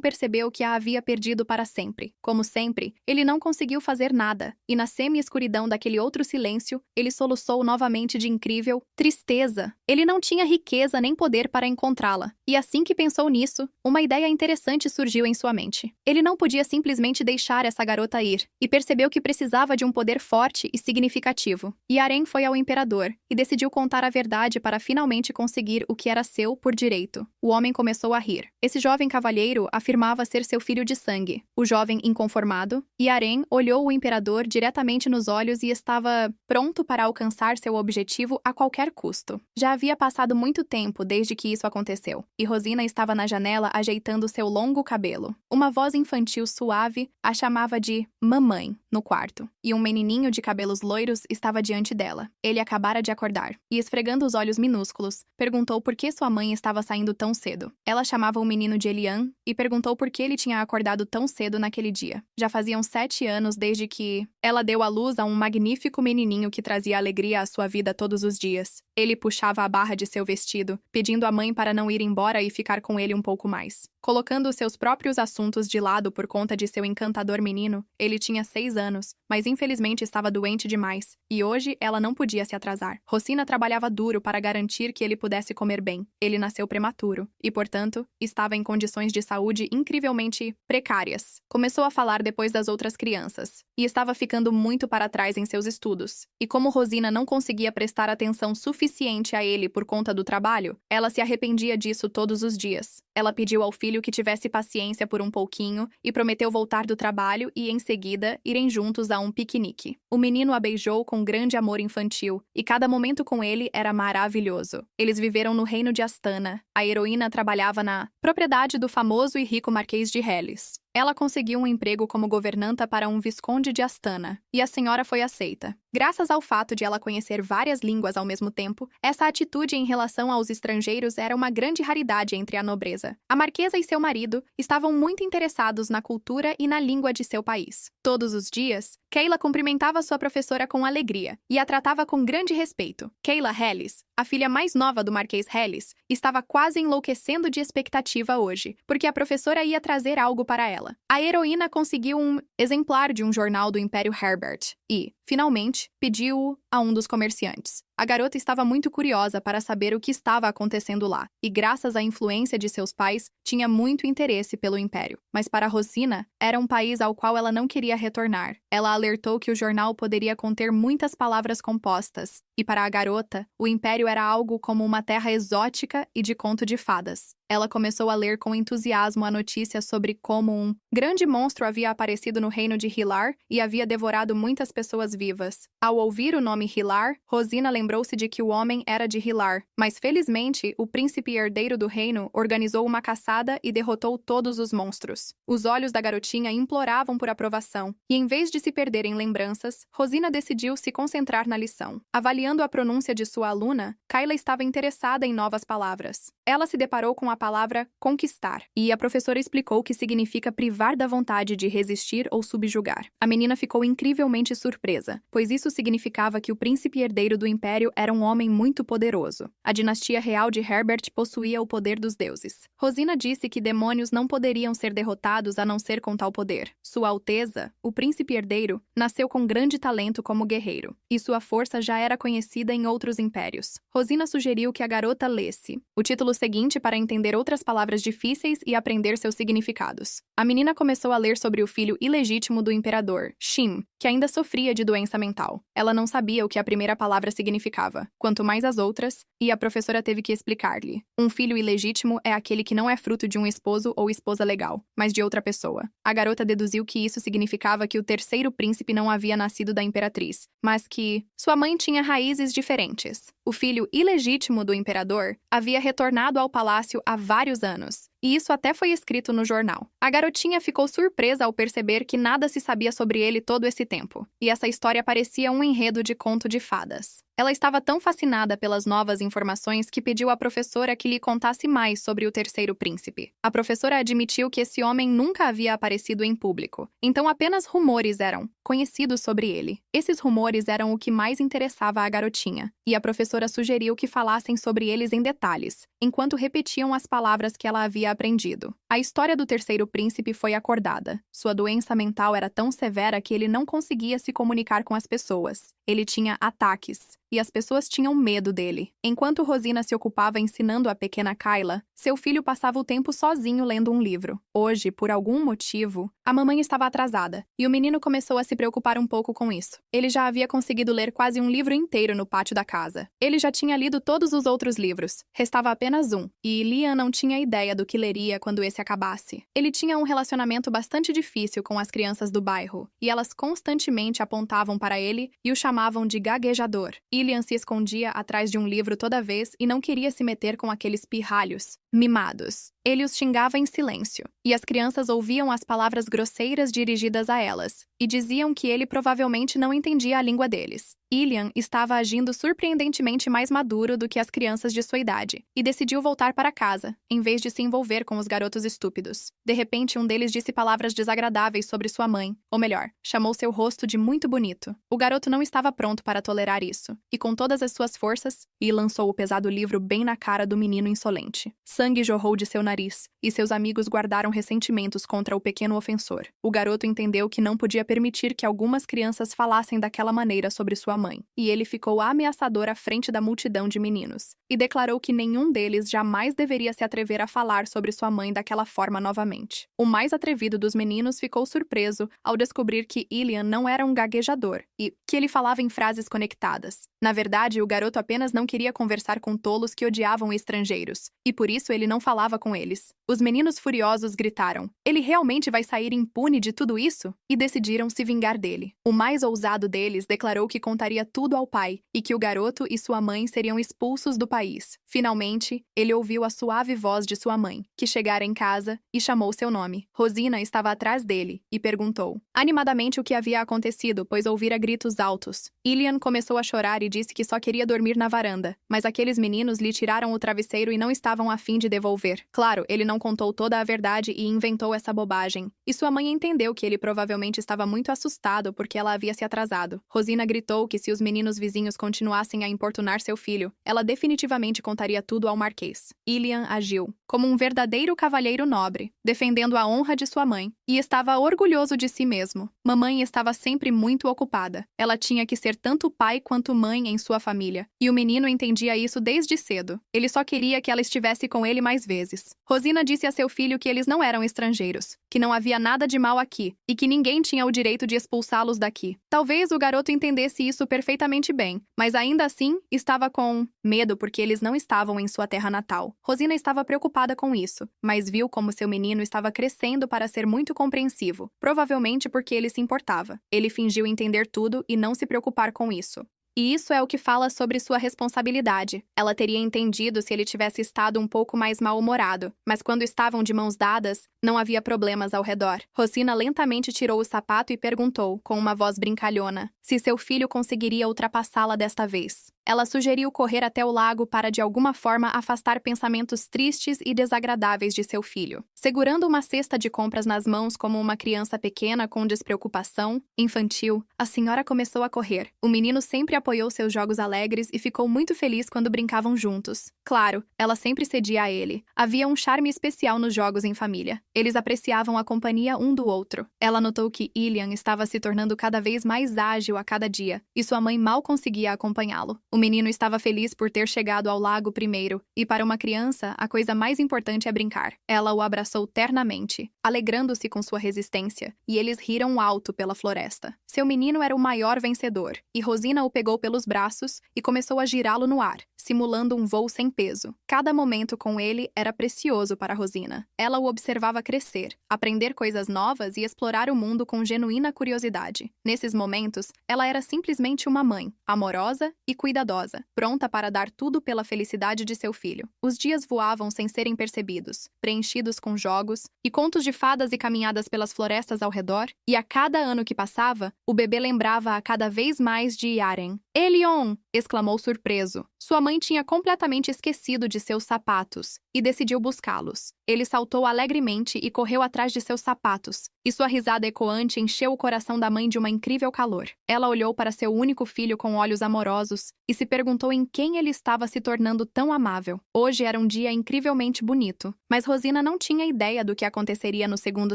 percebeu que a havia perdido perdido para sempre. Como sempre, ele não conseguiu fazer nada, e na semi-escuridão daquele outro silêncio, ele soluçou novamente de incrível tristeza. Ele não tinha riqueza nem poder para encontrá-la, e assim que pensou nisso, uma ideia interessante surgiu em sua mente. Ele não podia simplesmente deixar essa garota ir, e percebeu que precisava de um poder forte e significativo. Yaren foi ao imperador, e decidiu contar a verdade para finalmente conseguir o que era seu por direito. O homem começou a rir. Esse jovem cavalheiro afirmava ser seu filho de sangue. O jovem inconformado, Yaren olhou o imperador diretamente nos olhos e estava pronto para alcançar seu objetivo a qualquer custo. Já havia passado muito tempo desde que isso aconteceu, e Rosina estava na janela ajeitando seu longo cabelo. Uma voz infantil suave a chamava de mamãe no quarto, e um menininho de cabelos loiros estava diante dela. Ele acabara de acordar, e esfregando os olhos minúsculos, perguntou por que sua mãe estava saindo tão cedo. Ela chamava o menino de Elian e perguntou por que ele tinha acordado tão cedo naquele dia. Já faziam 7 anos desde que ela deu à luz a um magnífico menininho que trazia alegria à sua vida todos os dias. Ele puxava a barra de seu vestido, pedindo à mãe para não ir embora e ficar com ele um pouco mais. Colocando seus próprios assuntos de lado por conta de seu encantador menino, ele tinha 6 anos, mas infelizmente estava doente demais, e hoje ela não podia se atrasar. Rosina trabalhava duro para garantir que ele pudesse comer bem. Ele nasceu prematuro, e, portanto, estava em condições de saúde incrivelmente precárias. Começou a falar depois das outras crianças, e estava ficando muito para trás em seus estudos. E como Rosina não conseguia prestar atenção suficiente a ele por conta do trabalho, ela se arrependia disso todos os dias. Ela pediu ao filho que tivesse paciência por um pouquinho e prometeu voltar do trabalho e, em seguida, irem juntos a um piquenique. O menino a beijou com grande amor infantil, e cada momento com ele era maravilhoso. Eles viveram no reino de Astana. A heroína trabalhava na propriedade do famoso e rico Marquês de Helles. Ela conseguiu um emprego como governanta para um visconde de Astana, e a senhora foi aceita. Graças ao fato de ela conhecer várias línguas ao mesmo tempo, essa atitude em relação aos estrangeiros era uma grande raridade entre a nobreza. A marquesa e seu marido estavam muito interessados na cultura e na língua de seu país. Todos os dias, Keila cumprimentava sua professora com alegria e a tratava com grande respeito. Keila Helles, a filha mais nova do Marquês Helles, estava quase enlouquecendo de expectativa hoje, porque a professora ia trazer algo para ela. A heroína conseguiu um exemplar de um jornal do Império Herbert e, finalmente, pediu-o a um dos comerciantes. A garota estava muito curiosa para saber o que estava acontecendo lá, e graças à influência de seus pais, tinha muito interesse pelo Império. Mas para Rosina, era um país ao qual ela não queria retornar. Ela alertou que o jornal poderia conter muitas palavras compostas, e para a garota, o Império era algo como uma terra exótica e de conto de fadas. Ela começou a ler com entusiasmo a notícia sobre como um grande monstro havia aparecido no reino de Hilar e havia devorado muitas pessoas vivas. Ao ouvir o nome Hilar, Rosina lembrou-se de que o homem era de Hilar, mas felizmente o príncipe herdeiro do reino organizou uma caçada e derrotou todos os monstros. Os olhos da garotinha imploravam por aprovação, e em vez de se perder em lembranças, Rosina decidiu se concentrar na lição. Avaliando a pronúncia de sua aluna, Keila estava interessada em novas palavras. Ela se deparou com a palavra conquistar, e a professora explicou que significa privar da vontade de resistir ou subjugar. A menina ficou incrivelmente surpresa, pois isso significava que o príncipe herdeiro do império era um homem muito poderoso. A dinastia real de Herbert possuía o poder dos deuses. Rosina disse que demônios não poderiam ser derrotados a não ser com tal poder. Sua Alteza, o príncipe herdeiro, nasceu com grande talento como guerreiro, e sua força já era conhecida em outros impérios. Rosina sugeriu que a garota lesse o título seguinte para entender outras palavras difíceis e aprender seus significados. A menina começou a ler sobre o filho ilegítimo do imperador, Shim, que ainda sofria de doença mental. Ela não sabia o que a primeira palavra significava, quanto mais as outras, e a professora teve que explicar-lhe. Um filho ilegítimo é aquele que não é fruto de um esposo ou esposa legal, mas de outra pessoa. A garota deduziu que isso significava que o terceiro príncipe não havia nascido da imperatriz, mas que sua mãe tinha raízes diferentes. O filho ilegítimo do imperador havia retornado ao palácio há vários anos, e isso até foi escrito no jornal. A garotinha ficou surpresa ao perceber que nada se sabia sobre ele todo esse tempo, e essa história parecia um enredo de conto de fadas. Ela estava tão fascinada pelas novas informações que pediu à professora que lhe contasse mais sobre o terceiro príncipe. A professora admitiu que esse homem nunca havia aparecido em público, então apenas rumores eram conhecidos sobre ele. Esses rumores eram o que mais interessava a garotinha, e a professora sugeriu que falassem sobre eles em detalhes, enquanto repetiam as palavras que ela havia aprendido. A história do terceiro príncipe foi acordada. Sua doença mental era tão severa que ele não conseguia se comunicar com as pessoas. Ele tinha ataques, e as pessoas tinham medo dele. Enquanto Rosina se ocupava ensinando a pequena Kyla, seu filho passava o tempo sozinho lendo um livro. Hoje, por algum motivo, a mamãe estava atrasada, e o menino começou a se preocupar um pouco com isso. Ele já havia conseguido ler quase um livro inteiro no pátio da casa. Ele já tinha lido todos os outros livros. Restava apenas um, e Liam não tinha ideia do que leria quando esse acabasse. Ele tinha um relacionamento bastante difícil com as crianças do bairro, e elas constantemente apontavam para ele e o chamavam de gaguejador. Liam se escondia atrás de um livro toda vez e não queria se meter com aqueles pirralhos mimados. Ele os xingava em silêncio, e as crianças ouviam as palavras grosseiras dirigidas a elas, e diziam que ele provavelmente não entendia a língua deles. Liam estava agindo surpreendentemente mais maduro do que as crianças de sua idade, e decidiu voltar para casa, em vez de se envolver com os garotos estúpidos. De repente, um deles disse palavras desagradáveis sobre sua mãe, ou melhor, chamou seu rosto de muito bonito. O garoto não estava pronto para tolerar isso, e com todas as suas forças, lançou o pesado livro bem na cara do menino insolente. Sangue jorrou de seu nariz, e seus amigos guardaram ressentimentos contra o pequeno ofensor. O garoto entendeu que não podia permitir que algumas crianças falassem daquela maneira sobre sua mãe, e ele ficou ameaçador à frente da multidão de meninos, e declarou que nenhum deles jamais deveria se atrever a falar sobre sua mãe daquela forma novamente. O mais atrevido dos meninos ficou surpreso ao descobrir que Liam não era um gaguejador, e que ele falava em frases conectadas. Na verdade, o garoto apenas não queria conversar com tolos que odiavam estrangeiros, e por isso ele não falava com eles. Os meninos furiosos gritaram: "Ele realmente vai sair impune de tudo isso?" E decidiram se vingar dele. O mais ousado deles declarou que contaria tudo ao pai, e que o garoto e sua mãe seriam expulsos do país. Finalmente, ele ouviu a suave voz de sua mãe, que chegara em casa, e chamou seu nome. Rosina estava atrás dele, e perguntou animadamente o que havia acontecido, pois ouvira gritos altos. Liam começou a chorar e disse que só queria dormir na varanda, mas aqueles meninos lhe tiraram o travesseiro e não estavam a fim de devolver. Claro, ele não contou toda a verdade e inventou essa bobagem. E sua mãe entendeu que ele provavelmente estava muito assustado porque ela havia se atrasado. Rosina gritou que se os meninos vizinhos continuassem a importunar seu filho, ela definitivamente contaria tudo ao marquês. Liam agiu como um verdadeiro cavalheiro nobre, defendendo a honra de sua mãe, e estava orgulhoso de si mesmo. Mamãe estava sempre muito ocupada. Ela tinha que ser tanto pai quanto mãe em sua família, e o menino entendia isso desde cedo. Ele só queria que ela estivesse com ele mais vezes. Rosina disse a seu filho que eles não eram estrangeiros, que não havia nada de mal aqui, e que ninguém tinha o direito de expulsá-los daqui. Talvez o garoto entendesse isso perfeitamente bem, mas ainda assim estava com medo porque eles não estavam em sua terra natal. Rosina estava preocupada com isso, mas viu como seu menino estava crescendo para ser muito compreensivo, provavelmente porque ele se importava. Ele fingiu entender tudo e não se preocupar com isso. E isso é o que fala sobre sua responsabilidade. Ela teria entendido se ele tivesse estado um pouco mais mal-humorado, mas quando estavam de mãos dadas, não havia problemas ao redor. Rosina lentamente tirou o sapato e perguntou, com uma voz brincalhona, se seu filho conseguiria ultrapassá-la desta vez. Ela sugeriu correr até o lago para de alguma forma afastar pensamentos tristes e desagradáveis de seu filho. Segurando uma cesta de compras nas mãos como uma criança pequena com despreocupação infantil, a senhora começou a correr. O menino sempre apoiou seus jogos alegres e ficou muito feliz quando brincavam juntos. Claro, ela sempre cedia a ele. Havia um charme especial nos jogos em família. Eles apreciavam a companhia um do outro. Ela notou que Liam estava se tornando cada vez mais ágil a cada dia, e sua mãe mal conseguia acompanhá-lo. O menino estava feliz por ter chegado ao lago primeiro, e para uma criança, a coisa mais importante é brincar. Ela o abraçou ternamente, alegrando-se com sua resistência, e eles riram alto pela floresta. Seu menino era o maior vencedor, e Rosina o pegou pelos braços e começou a girá-lo no ar, simulando um voo sem peso. Cada momento com ele era precioso para Rosina. Ela o observava crescer, aprender coisas novas e explorar o mundo com genuína curiosidade. Nesses momentos, ela era simplesmente uma mãe, amorosa e cuidadosa cuidadosa, pronta para dar tudo pela felicidade de seu filho. Os dias voavam sem serem percebidos, preenchidos com jogos e contos de fadas e caminhadas pelas florestas ao redor, e a cada ano que passava, o bebê lembrava a cada vez mais de Yaren. "Elion!" exclamou surpreso. Sua mãe tinha completamente esquecido de seus sapatos e decidiu buscá-los. Ele saltou alegremente e correu atrás de seus sapatos, e sua risada ecoante encheu o coração da mãe de uma incrível calor. Ela olhou para seu único filho com olhos amorosos e se perguntou em quem ele estava se tornando tão amável. Hoje era um dia incrivelmente bonito, mas Rosina não tinha ideia do que aconteceria no segundo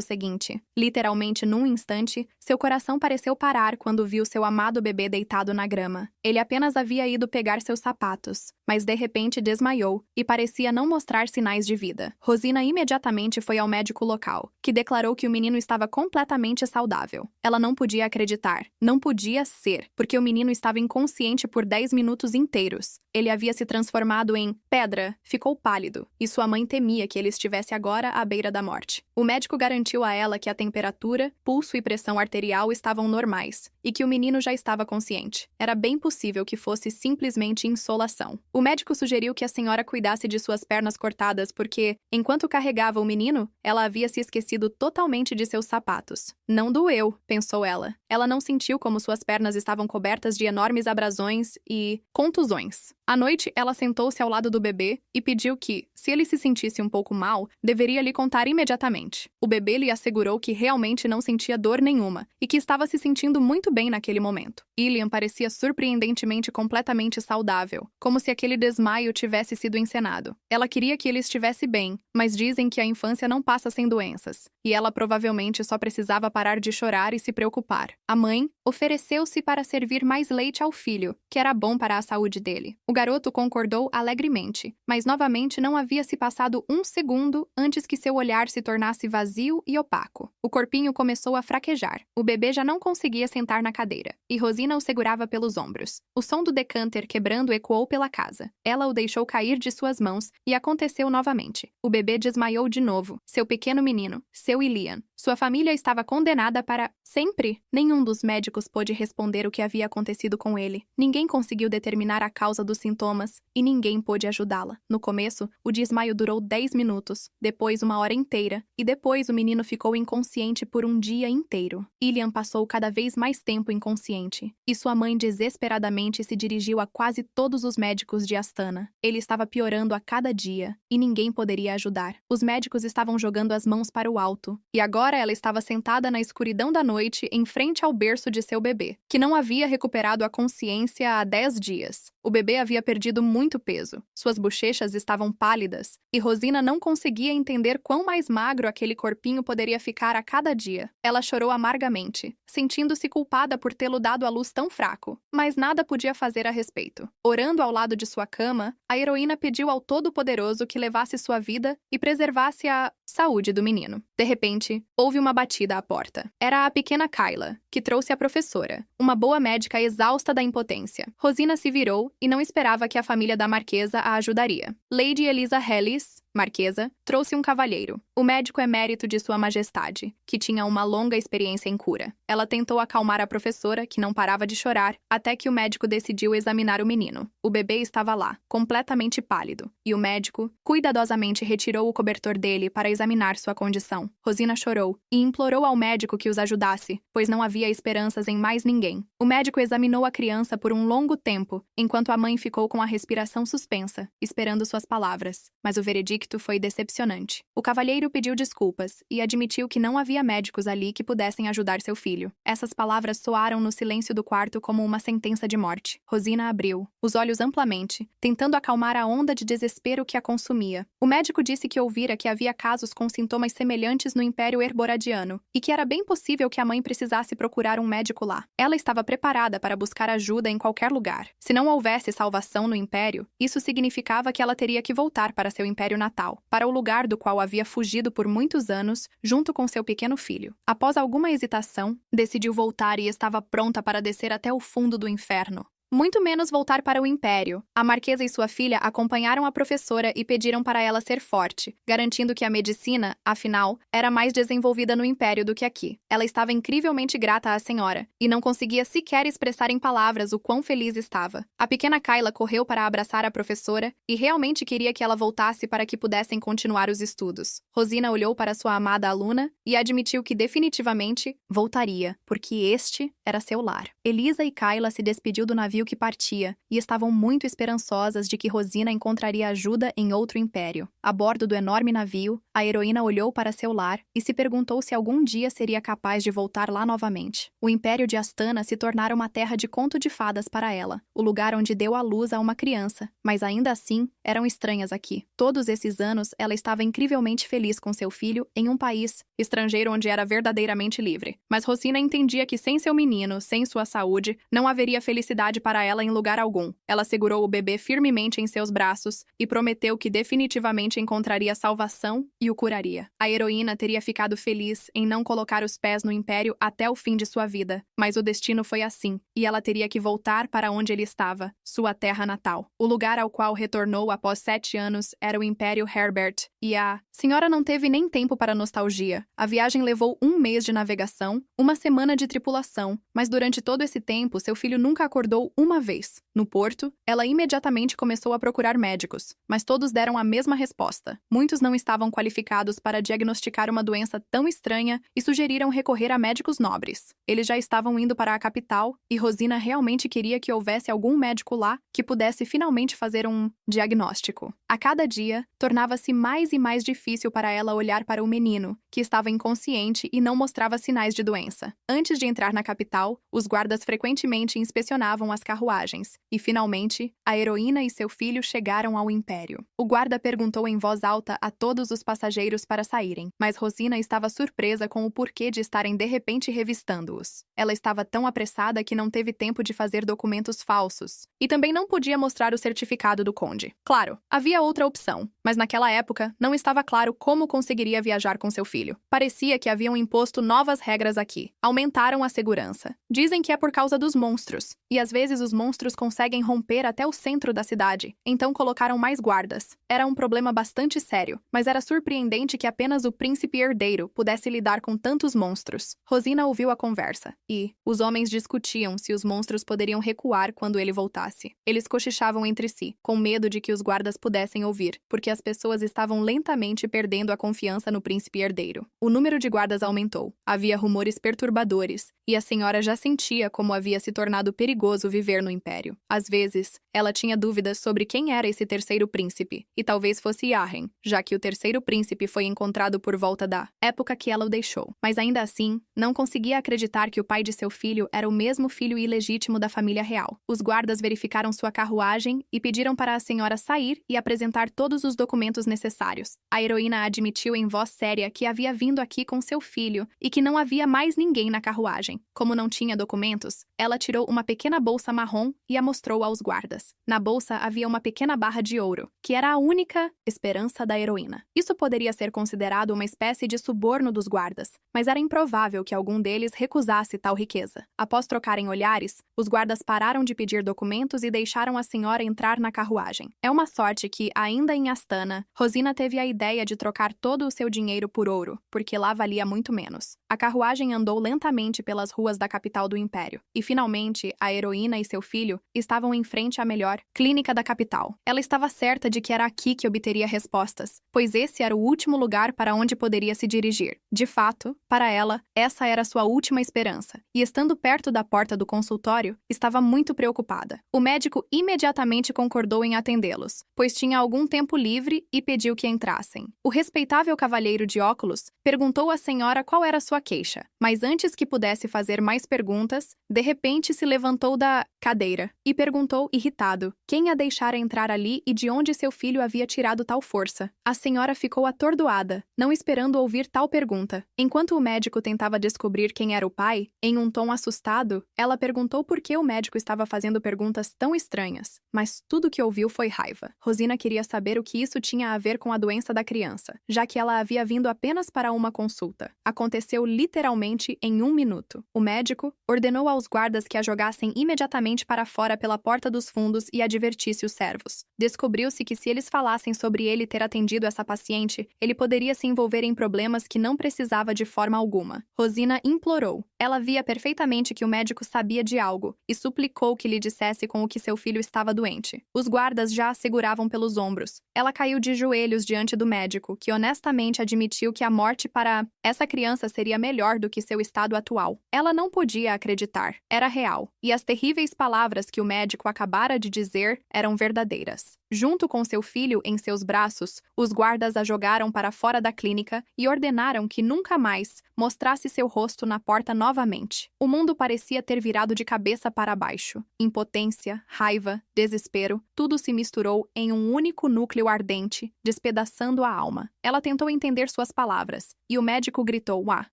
seguinte. Literalmente, num instante, seu coração pareceu parar quando viu seu amado bebê deitado na grama. Ele apenas havia ido pegar seus sapatos, mas de repente desmaiou e parecia não mostrar sinais de vida. Rosina imediatamente foi ao médico local, que declarou que o menino estava completamente saudável. Ela não podia acreditar, não podia ser, porque o menino estava inconsciente por 10 minutos inteiros. Ele havia se transformado em pedra, ficou pálido, e sua mãe temia que ele estivesse agora à beira da morte. O médico garantiu a ela que a temperatura, pulso e pressão arterial estavam normais, e que o menino já estava consciente. Era bem possível que fosse simplesmente insolação. O médico sugeriu que a senhora cuidasse de suas pernas cortadas porque, enquanto carregava o menino, ela havia se esquecido totalmente de seus sapatos. Não doeu, pensou ela. Ela não sentiu como suas pernas estavam cobertas de enormes abrasões e contusões. À noite, ela sentou-se ao lado do bebê e pediu que, se ele se sentisse um pouco mal, deveria lhe contar imediatamente. O bebê lhe assegurou que realmente não sentia dor nenhuma e que estava se sentindo muito bem naquele momento. Ilian parecia surpreendentemente completamente saudável, como se aquele desmaio tivesse sido encenado. Ela queria que ele estivesse bem, mas dizem que a infância não passa sem doenças, e ela provavelmente só precisava parar de chorar e se preocupar. A mãe ofereceu-se para servir mais leite ao filho, que era bom para a saúde dele. O garoto concordou alegremente, mas novamente não havia se passado um segundo antes que seu olhar se tornasse vazio e opaco. O corpinho começou a fraquejar. O bebê já não conseguia sentar na cadeira, e Rosina o segurava pelos ombros. O som do decanter quebrando ecoou pela casa. Ela o deixou cair de suas mãos e aconteceu novamente. O bebê desmaiou de novo. Seu pequeno menino, seu Ilian. Sua família estava condenada para sempre. Nenhum dos médicos pôde responder o que havia acontecido com ele. Ninguém conseguiu determinar a causa dos sintomas e ninguém pôde ajudá-la. No começo, o desmaio durou 10 minutos, depois 1 hora inteira, e depois o menino ficou inconsciente por um dia inteiro. Ilian passou cada vez mais tempo inconsciente, e sua mãe desesperadamente se dirigiu a quase todos os médicos de Astana. Ele estava piorando a cada dia, e ninguém poderia ajudar. Os médicos estavam jogando as mãos para o alto, e agora ela estava sentada na escuridão da noite em frente ao berço de seu bebê, que não havia recuperado a consciência há 10 dias. O bebê havia perdido muito peso, suas bochechas estavam pálidas, e Rosina não conseguia entender quão mais magro aquele corpinho poderia ficar a cada dia. Ela chorou amargamente, sentindo-se culpada por tê-lo dado à luz tão fraco, mas nada podia fazer a respeito. Orando ao lado de sua cama, a heroína pediu ao Todo-Poderoso que levasse sua vida e preservasse a saúde do menino. De repente, houve uma batida à porta. Era a pequena Kyla, que trouxe a professora, uma boa médica exausta da impotência. Rosina se virou e não esperava que a família da Marquesa a ajudaria. Lady Elisa Hellis, Marquesa, trouxe um cavalheiro. O médico emérito de Sua Majestade, que tinha uma longa experiência em cura. Ela tentou acalmar a professora, que não parava de chorar, até que o médico decidiu examinar o menino. O bebê estava lá, completamente pálido, e o médico cuidadosamente retirou o cobertor dele para examinar sua condição. Rosina chorou e implorou ao médico que os ajudasse, pois não havia esperanças em mais ninguém. O médico examinou a criança por um longo tempo, enquanto a mãe ficou com a respiração suspensa, esperando suas palavras. Mas o veredicto foi decepcionante. O cavalheiro pediu desculpas e admitiu que não havia médicos ali que pudessem ajudar seu filho. Essas palavras soaram no silêncio do quarto como uma sentença de morte. Rosina abriu os olhos amplamente, tentando acalmar a onda de desespero que a consumia. O médico disse que ouvira que havia casos com sintomas semelhantes no Império Herboradiano e que era bem possível que a mãe precisasse procurar um médico lá. Ela estava preparada para buscar ajuda em qualquer lugar. Se não houvesse salvação no Império, isso significava que ela teria que voltar para seu Império natal, para o lugar do qual havia fugido por muitos anos, junto com seu pequeno filho. Após alguma hesitação, decidiu voltar e estava pronta para descer até o fundo do inferno. muito menos voltar para o império. A marquesa e sua filha acompanharam a professora e pediram para ela ser forte, garantindo que a medicina, afinal, era mais desenvolvida no império do que aqui. Ela estava incrivelmente grata à senhora, e não conseguia sequer expressar em palavras o quão feliz estava. A pequena Kyla correu para abraçar a professora e realmente queria que ela voltasse para que pudessem continuar os estudos. Rosina olhou para sua amada aluna e admitiu que definitivamente voltaria, porque este era seu lar. Elisa e Kyla se despediu do navio que partia e estavam muito esperançosas de que Rosina encontraria ajuda em outro império. A bordo do enorme navio, a heroína olhou para seu lar e se perguntou se algum dia seria capaz de voltar lá novamente. O império de Astana se tornara uma terra de conto de fadas para ela, o lugar onde deu à luz a uma criança, mas ainda assim eram estranhas aqui. Todos esses anos ela estava incrivelmente feliz com seu filho em um país estrangeiro onde era verdadeiramente livre. Mas Rosina entendia que sem seu menino, sem sua saúde, não haveria felicidade para ela em lugar algum. Ela segurou o bebê firmemente em seus braços e prometeu que definitivamente encontraria salvação e o curaria. A heroína teria ficado feliz em não colocar os pés no império até o fim de sua vida, mas o destino foi assim, e ela teria que voltar para onde ele estava, sua terra natal. O lugar ao qual retornou após 7 anos era o Império Herbert, e a senhora não teve nem tempo para nostalgia. A viagem levou 1 mês de navegação, 1 semana de tripulação, mas durante todo esse tempo seu filho nunca acordou uma vez. No porto, ela imediatamente começou a procurar médicos, mas todos deram a mesma resposta. Muitos não estavam qualificados para diagnosticar uma doença tão estranha e sugeriram recorrer a médicos nobres. Eles já estavam indo para a capital e Rosina realmente queria que houvesse algum médico lá que pudesse finalmente fazer um diagnóstico. A cada dia, tornava-se mais e mais difícil para ela olhar para o menino, que estava inconsciente e não mostrava sinais de doença. Antes de entrar na capital, os guardas frequentemente inspecionavam as carruagens, e finalmente, a heroína e seu filho chegaram ao império. O guarda perguntou em voz alta a todos os passageiros para saírem, mas Rosina estava surpresa com o porquê de estarem de repente revistando-os. Ela estava tão apressada que não teve tempo de fazer documentos falsos, e também não podia mostrar o certificado do conde. Claro, havia outra opção, mas naquela época não estava claro como conseguiria viajar com seu filho. Parecia que haviam imposto novas regras aqui. Aumentaram a segurança. Dizem que é por causa dos monstros, e às vezes os monstros conseguem romper até o centro da cidade, então colocaram mais guardas. Era um problema bastante sério, mas era surpreendente que apenas o príncipe herdeiro pudesse lidar com tantos monstros. Rosina ouviu a conversa, e os homens discutiam se os monstros poderiam recuar quando ele voltasse. Eles cochichavam entre si, com medo de que os guardas pudessem ouvir, porque as pessoas estavam lentamente perdendo a confiança no príncipe herdeiro. O número de guardas aumentou. Havia rumores perturbadores, e a senhora já sentia como havia se tornado perigoso viver no império. Às vezes, ela tinha dúvidas sobre quem era esse terceiro príncipe, e talvez fosse Yaren, já que o terceiro príncipe foi encontrado por volta da época que ela o deixou. Mas ainda assim, não conseguia acreditar que o pai de seu filho era o mesmo filho ilegítimo da família real. Os guardas verificaram sua carruagem e pediram para a senhora sair e apresentar todos os documentos necessários. A heroína admitiu em voz séria que havia vindo aqui com seu filho e que não havia mais ninguém na carruagem. Como não tinha documentos, ela tirou uma pequena bolsa marrom e a mostrou aos guardas. Na bolsa havia uma pequena barra de ouro, que era a única esperança da heroína. Isso poderia ser considerado uma espécie de suborno dos guardas, mas era improvável que algum deles recusasse tal riqueza. Após trocarem olhares, os guardas pararam de pedir documentos e deixaram a senhora entrar na carruagem. É uma sorte que, ainda em Astana, Rosina teve a ideia de trocar todo o seu dinheiro por ouro, porque lá valia muito menos. A carruagem andou lentamente pelas ruas da capital do império, e finalmente a heroína e seu filho estavam em frente à melhor clínica da capital. Ela estava certa de que era aqui que obteria respostas, pois esse era o último lugar para onde poderia se dirigir. De fato, para ela, essa era sua última esperança, e estando perto da porta do consultório, estava muito preocupada. O médico imediatamente concordou em atendê-los, pois tinha algum tempo livre e pediu que entrassem. O respeitável cavalheiro de óculos perguntou à senhora qual era sua queixa, mas antes que pudesse fazer mais perguntas, de repente se levantou da cadeira e perguntou irritado quem a deixara entrar ali e de onde seu filho havia tirado tal força. A senhora ficou atordoada, não esperando ouvir tal pergunta. Enquanto o médico tentava descobrir quem era o pai, em um tom assustado, ela perguntou por que o médico estava fazendo perguntas tão estranhas, mas tudo que ouviu foi raiva. Rosina queria saber o que isso tinha a ver com a doença da criança, já que ela havia vindo apenas para uma consulta. Aconteceu literalmente em 1 minuto. O médico ordenou aos guardas que a jogassem imediatamente para fora pela porta dos fundos e advertisse os servos. Descobriu-se que se eles falassem sobre ele ter atendido essa paciente, ele poderia se envolver em problemas que não precisava de forma alguma. Rosina implorou. Ela via perfeitamente que o médico sabia de algo e suplicou que lhe dissesse com o que seu filho estava doente. Os guardas já a seguravam pelos ombros. Ela caiu de joelhos diante do médico, que honestamente admitiu que a morte para essa criança seria melhor do que seu estado atual. Ela não podia acreditar. Era real. E as terríveis palavras que o médico acabara de dizer eram verdadeiras. Junto com seu filho em seus braços, os guardas a jogaram para fora da clínica e ordenaram que nunca mais mostrasse seu rosto na porta novamente. O mundo parecia ter virado de cabeça para baixo. Impotência, raiva, desespero, tudo se misturou em um único núcleo ardente, despedaçando a alma. Ela tentou entender suas palavras, e o médico gritou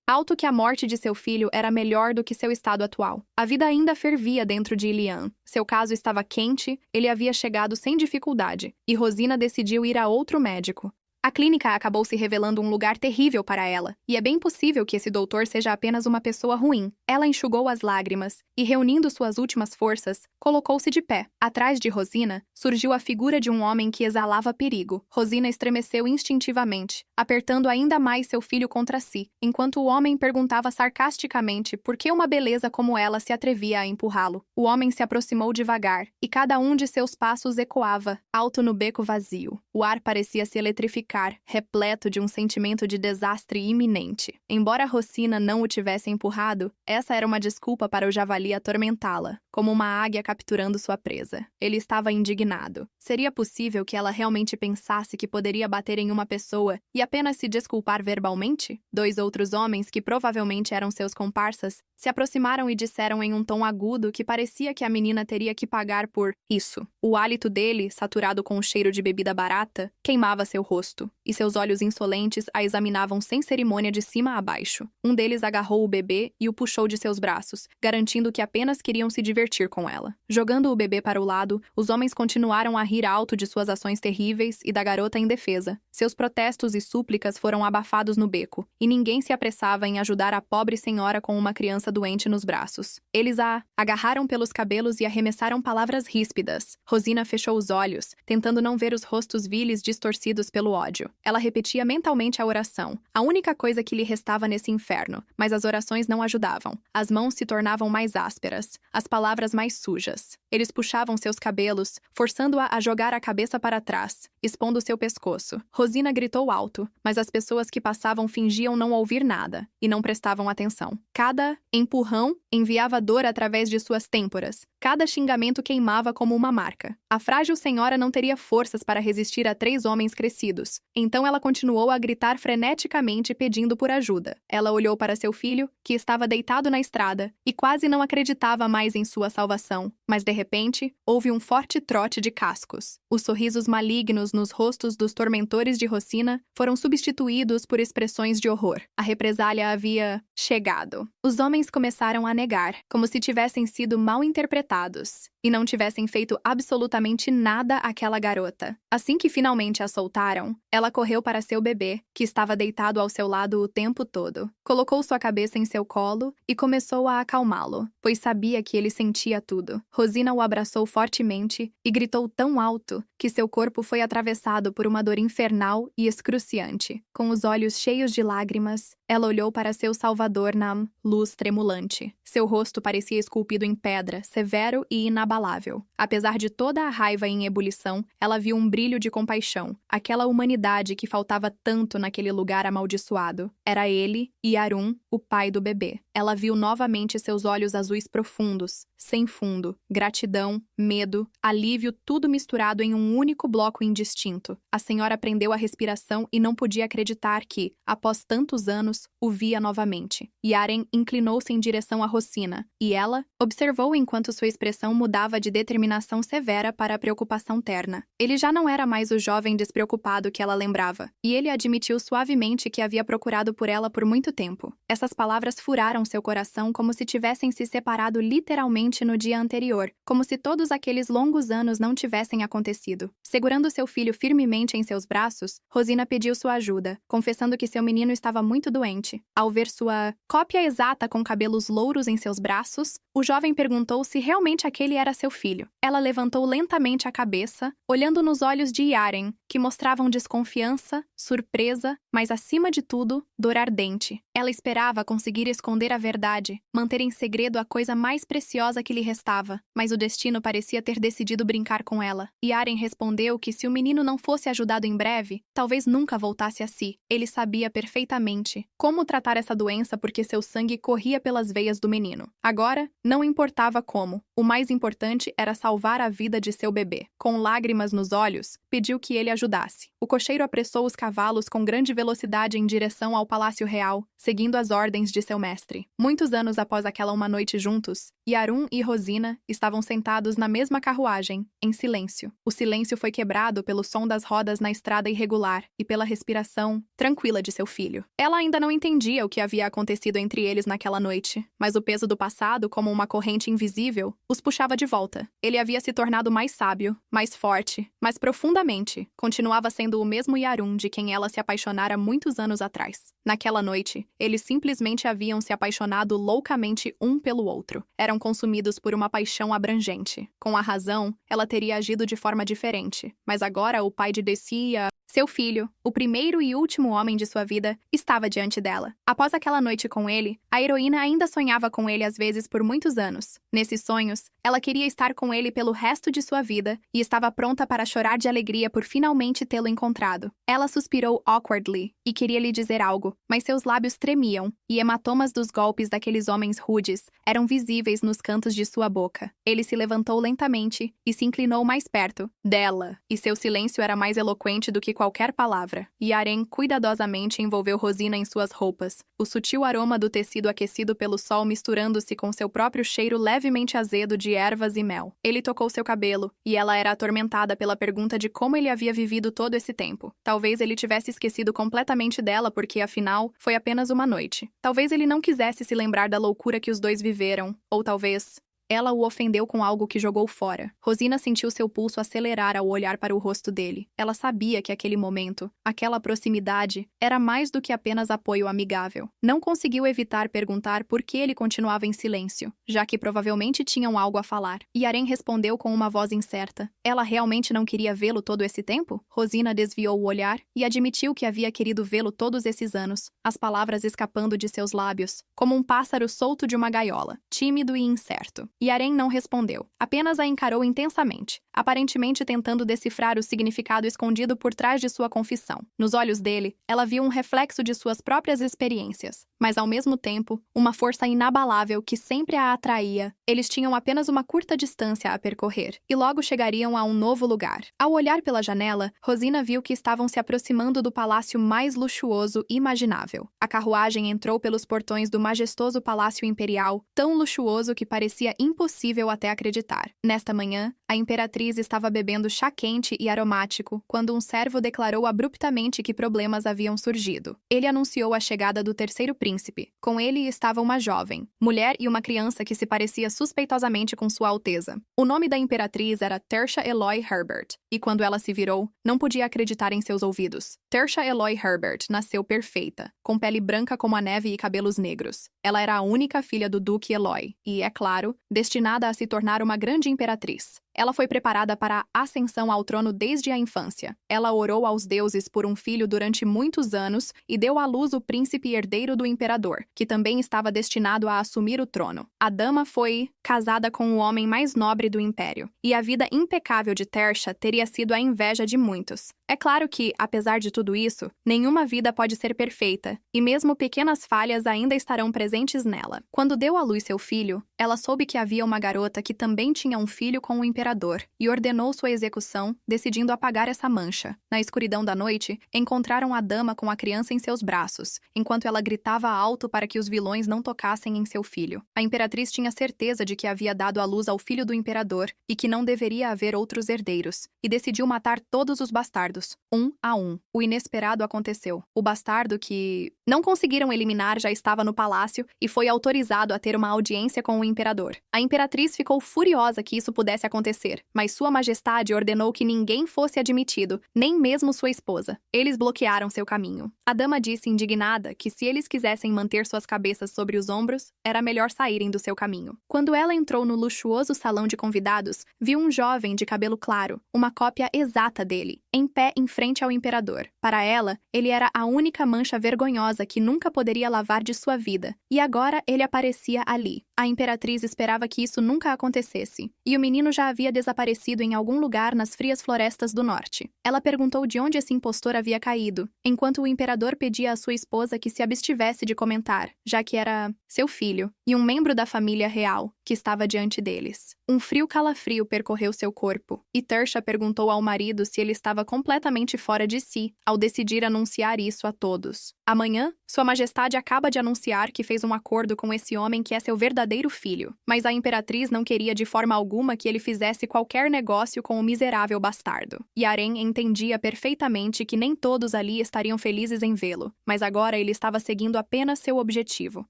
alto que a morte de seu filho era melhor do que seu estado atual. A vida ainda fervia dentro de Ilian. Seu caso estava quente, ele havia chegado sem dificuldade, e Rosina decidiu ir a outro médico. A clínica acabou se revelando um lugar terrível para ela, e é bem possível que esse doutor seja apenas uma pessoa ruim. Ela enxugou as lágrimas e, reunindo suas últimas forças, colocou-se de pé. Atrás de Rosina, surgiu a figura de um homem que exalava perigo. Rosina estremeceu instintivamente, apertando ainda mais seu filho contra si, enquanto o homem perguntava sarcasticamente por que uma beleza como ela se atrevia a empurrá-lo. O homem se aproximou devagar, e cada um de seus passos ecoava, alto no beco vazio. O ar parecia se eletrificar, repleto de um sentimento de desastre iminente. Embora Rosina não o tivesse empurrado, essa era uma desculpa para o javali atormentá-la, como uma águia capturando sua presa. Ele estava indignado. Seria possível que ela realmente pensasse que poderia bater em uma pessoa e apenas se desculpar verbalmente? 2 outros homens, que provavelmente eram seus comparsas, se aproximaram e disseram em um tom agudo que parecia que a menina teria que pagar por isso. O hálito dele, saturado com o cheiro de bebida barata, queimava seu rosto, e seus olhos insolentes a examinavam sem cerimônia de cima a baixo. Um deles agarrou o bebê e o puxou de seus braços, garantindo que apenas queriam se divertir com ela. Jogando o bebê para o lado, os homens continuaram a rir alto de suas ações terríveis e da garota indefesa. Seus protestos e súplicas foram abafados no beco, e ninguém se apressava em ajudar a pobre senhora com uma criança doente nos braços. Eles a agarraram pelos cabelos e arremessaram palavras ríspidas. Rosina fechou os olhos, tentando não ver os rostos viles distorcidos pelo ódio. Ela repetia mentalmente a oração, a única coisa que lhe restava nesse inferno, mas as orações não ajudavam. As mãos se tornavam mais ásperas, as palavras mais sujas. Eles puxavam seus cabelos, forçando-a a jogar a cabeça para trás, expondo seu pescoço. Rosina gritou alto, mas as pessoas que passavam fingiam não ouvir nada e não prestavam atenção. Cada empurrão enviava dor através de suas têmporas. Cada xingamento queimava como uma marca. A frágil senhora não teria forças para resistir a 3 homens crescidos. Então ela continuou a gritar freneticamente pedindo por ajuda. Ela olhou para seu filho, que estava deitado na estrada, e quase não acreditava mais em sua salvação. Mas de repente, houve um forte trote de cascos. Os sorrisos malignos nos rostos dos tormentores de Rosina foram substituídos por expressões de horror. A represália havia chegado. Os homens começaram a negar, como se tivessem sido mal interpretados, e não tivessem feito absolutamente nada àquela garota. Assim que finalmente a soltaram, ela correu para seu bebê, que estava deitado ao seu lado o tempo todo. Colocou sua cabeça em seu colo e começou a acalmá-lo, pois sabia que ele sentia tudo. Rosina o abraçou fortemente e gritou tão alto que seu corpo foi atravessado por uma dor infernal e excruciante. Com os olhos cheios de lágrimas, ela olhou para seu salvador na luz tremulante. Seu rosto parecia esculpido em pedra, severo e inabalável. Apesar de toda a raiva em ebulição, ela viu um brilho de compaixão, aquela humanidade que faltava tanto naquele lugar amaldiçoado. Era ele e Arun, o pai do bebê. Ela viu novamente seus olhos azuis profundos, sem fundo, gratidão, medo, alívio, tudo misturado em um único bloco indistinto. A senhora prendeu a respiração e não podia acreditar que, após tantos anos, olhos, o via novamente. Yaren inclinou-se em direção a Rosina, e ela observou enquanto sua expressão mudava de determinação severa para a preocupação terna. Ele já não era mais o jovem despreocupado que ela lembrava, e ele admitiu suavemente que havia procurado por ela por muito tempo. Essas palavras furaram seu coração como se tivessem se separado literalmente no dia anterior, como se todos aqueles longos anos não tivessem acontecido. Segurando seu filho firmemente em seus braços, Rosina pediu sua ajuda, confessando que seu menino estava muito doente. Ao ver sua cópia exata com cabelos louros em seus braços, o jovem perguntou se realmente aquele era seu filho. Ela levantou lentamente a cabeça, olhando nos olhos de Yaren, que mostravam desconfiança, surpresa, mas acima de tudo, dor ardente. Ela esperava conseguir esconder a verdade, manter em segredo a coisa mais preciosa que lhe restava, mas o destino parecia ter decidido brincar com ela. Yaren respondeu que se o menino não fosse ajudado em breve, talvez nunca voltasse a si. Ele sabia perfeitamente como tratar essa doença porque seu sangue corria pelas veias do menino. Agora, não importava como. O mais importante era salvar a vida de seu bebê. Com lágrimas nos olhos, pediu que ele ajudasse. O cocheiro apressou os cavalos com grande velocidade em direção ao Palácio Real, seguindo as ordens de seu mestre. Muitos anos após aquela uma noite juntos, Yarun e Rosina estavam sentados na mesma carruagem, em silêncio. O silêncio foi quebrado pelo som das rodas na estrada irregular e pela respiração tranquila de seu filho. Ela ainda não entendia o que havia acontecido entre eles naquela noite, mas o peso do passado, como uma corrente invisível, os puxava de volta. Ele havia se tornado mais sábio, mais forte, mas profundamente continuava sendo o mesmo Yarun de quem ela se apaixonara muitos anos atrás. Naquela noite, eles simplesmente haviam se apaixonado loucamente um pelo outro. Eram consumidos por uma paixão abrangente. Com a razão, ela teria agido de forma diferente, mas agora o pai de Dessia, seu filho, o primeiro e último homem de sua vida, estava diante dela. Após aquela noite com ele, a heroína ainda sonhava com ele às vezes por muitos anos. Nesses sonhos, ela queria estar com ele pelo resto de sua vida e estava pronta para chorar de alegria por finalmente tê-lo encontrado. Ela suspirou awkwardly e queria lhe dizer algo, mas seus lábios tremiam e hematomas dos golpes daqueles homens rudes eram visíveis nos cantos de sua boca. Ele se levantou lentamente e se inclinou mais perto dela, e seu silêncio era mais eloquente do que qualquer palavra. Yaren cuidadosamente envolveu Rosina em suas roupas, o sutil aroma do tecido aquecido pelo sol misturando-se com seu próprio cheiro levemente azedo de ervas e mel. Ele tocou seu cabelo, e ela era atormentada pela pergunta de como ele havia vivido todo esse tempo. Talvez ele tivesse esquecido completamente dela porque, afinal, foi apenas uma noite. Talvez ele não quisesse se lembrar da loucura que os dois viveram, ou talvez ela o ofendeu com algo que jogou fora. Rosina sentiu seu pulso acelerar ao olhar para o rosto dele. Ela sabia que aquele momento, aquela proximidade, era mais do que apenas apoio amigável. Não conseguiu evitar perguntar por que ele continuava em silêncio, já que provavelmente tinham algo a falar. Yaren respondeu com uma voz incerta. Ela realmente não queria vê-lo todo esse tempo? Rosina desviou o olhar e admitiu que havia querido vê-lo todos esses anos, as palavras escapando de seus lábios, como um pássaro solto de uma gaiola, tímido e incerto. Yaren não respondeu, apenas a encarou intensamente, aparentemente tentando decifrar o significado escondido por trás de sua confissão. Nos olhos dele, ela viu um reflexo de suas próprias experiências, mas ao mesmo tempo, uma força inabalável que sempre a atraía. Eles tinham apenas uma curta distância a percorrer, e logo chegariam a um novo lugar. Ao olhar pela janela, Rosina viu que estavam se aproximando do palácio mais luxuoso imaginável. A carruagem entrou pelos portões do majestoso palácio imperial, tão luxuoso que parecia impossível até acreditar. Nesta manhã, a imperatriz estava bebendo chá quente e aromático quando um servo declarou abruptamente que problemas haviam surgido. Ele anunciou a chegada do terceiro príncipe. Com ele estava uma jovem, mulher e uma criança que se parecia suspeitosamente com Sua Alteza. O nome da imperatriz era Tersha Eloy Herbert, e quando ela se virou, não podia acreditar em seus ouvidos. Tersha Eloy Herbert nasceu perfeita, com pele branca como a neve e cabelos negros. Ela era a única filha do Duque Eloy e, é claro, destinada a se tornar uma grande imperatriz. Ela foi preparada para a ascensão ao trono desde a infância. Ela orou aos deuses por um filho durante muitos anos e deu à luz o príncipe herdeiro do imperador, que também estava destinado a assumir o trono. A dama foi casada com o homem mais nobre do império, e a vida impecável de Tersha teria sido a inveja de muitos. É claro que, apesar de tudo isso, nenhuma vida pode ser perfeita, e mesmo pequenas falhas ainda estarão presentes nela. Quando deu à luz seu filho, ela soube que havia uma garota que também tinha um filho com o imperador. imperador e ordenou sua execução, decidindo apagar essa mancha. Na escuridão da noite, encontraram a dama com a criança em seus braços, enquanto ela gritava alto para que os vilões não tocassem em seu filho. A imperatriz tinha certeza de que havia dado à luz ao filho do imperador e que não deveria haver outros herdeiros, e decidiu matar todos os bastardos, um a um. O inesperado aconteceu. O bastardo que não conseguiram eliminar já estava no palácio e foi autorizado a ter uma audiência com o imperador. A imperatriz ficou furiosa que isso pudesse acontecer, mas Sua Majestade ordenou que ninguém fosse admitido, nem mesmo sua esposa. Eles bloquearam seu caminho. A dama disse indignada que se eles quisessem manter suas cabeças sobre os ombros, era melhor saírem do seu caminho. Quando ela entrou no luxuoso salão de convidados, viu um jovem de cabelo claro, uma cópia exata dele, em pé em frente ao imperador. Para ela, ele era a única mancha vergonhosa que nunca poderia lavar de sua vida, e agora ele aparecia ali. A imperatriz esperava que isso nunca acontecesse, e o menino já havia desaparecido em algum lugar nas frias florestas do norte. Ela perguntou de onde esse impostor havia caído, enquanto o imperador pedia à sua esposa que se abstivesse de comentar, já que era seu filho e um membro da família real que estava diante deles. Um frio calafrio percorreu seu corpo, e Tersha perguntou ao marido se ele estava completamente fora de si ao decidir anunciar isso a todos. Amanhã, Sua Majestade acaba de anunciar que fez um acordo com esse homem que é seu verdadeiro filho, mas a imperatriz não queria de forma alguma que ele fizesse qualquer negócio com o miserável bastardo. Yaren entendia perfeitamente que nem todos ali estariam felizes em vê-lo, mas agora ele estava seguindo apenas seu objetivo.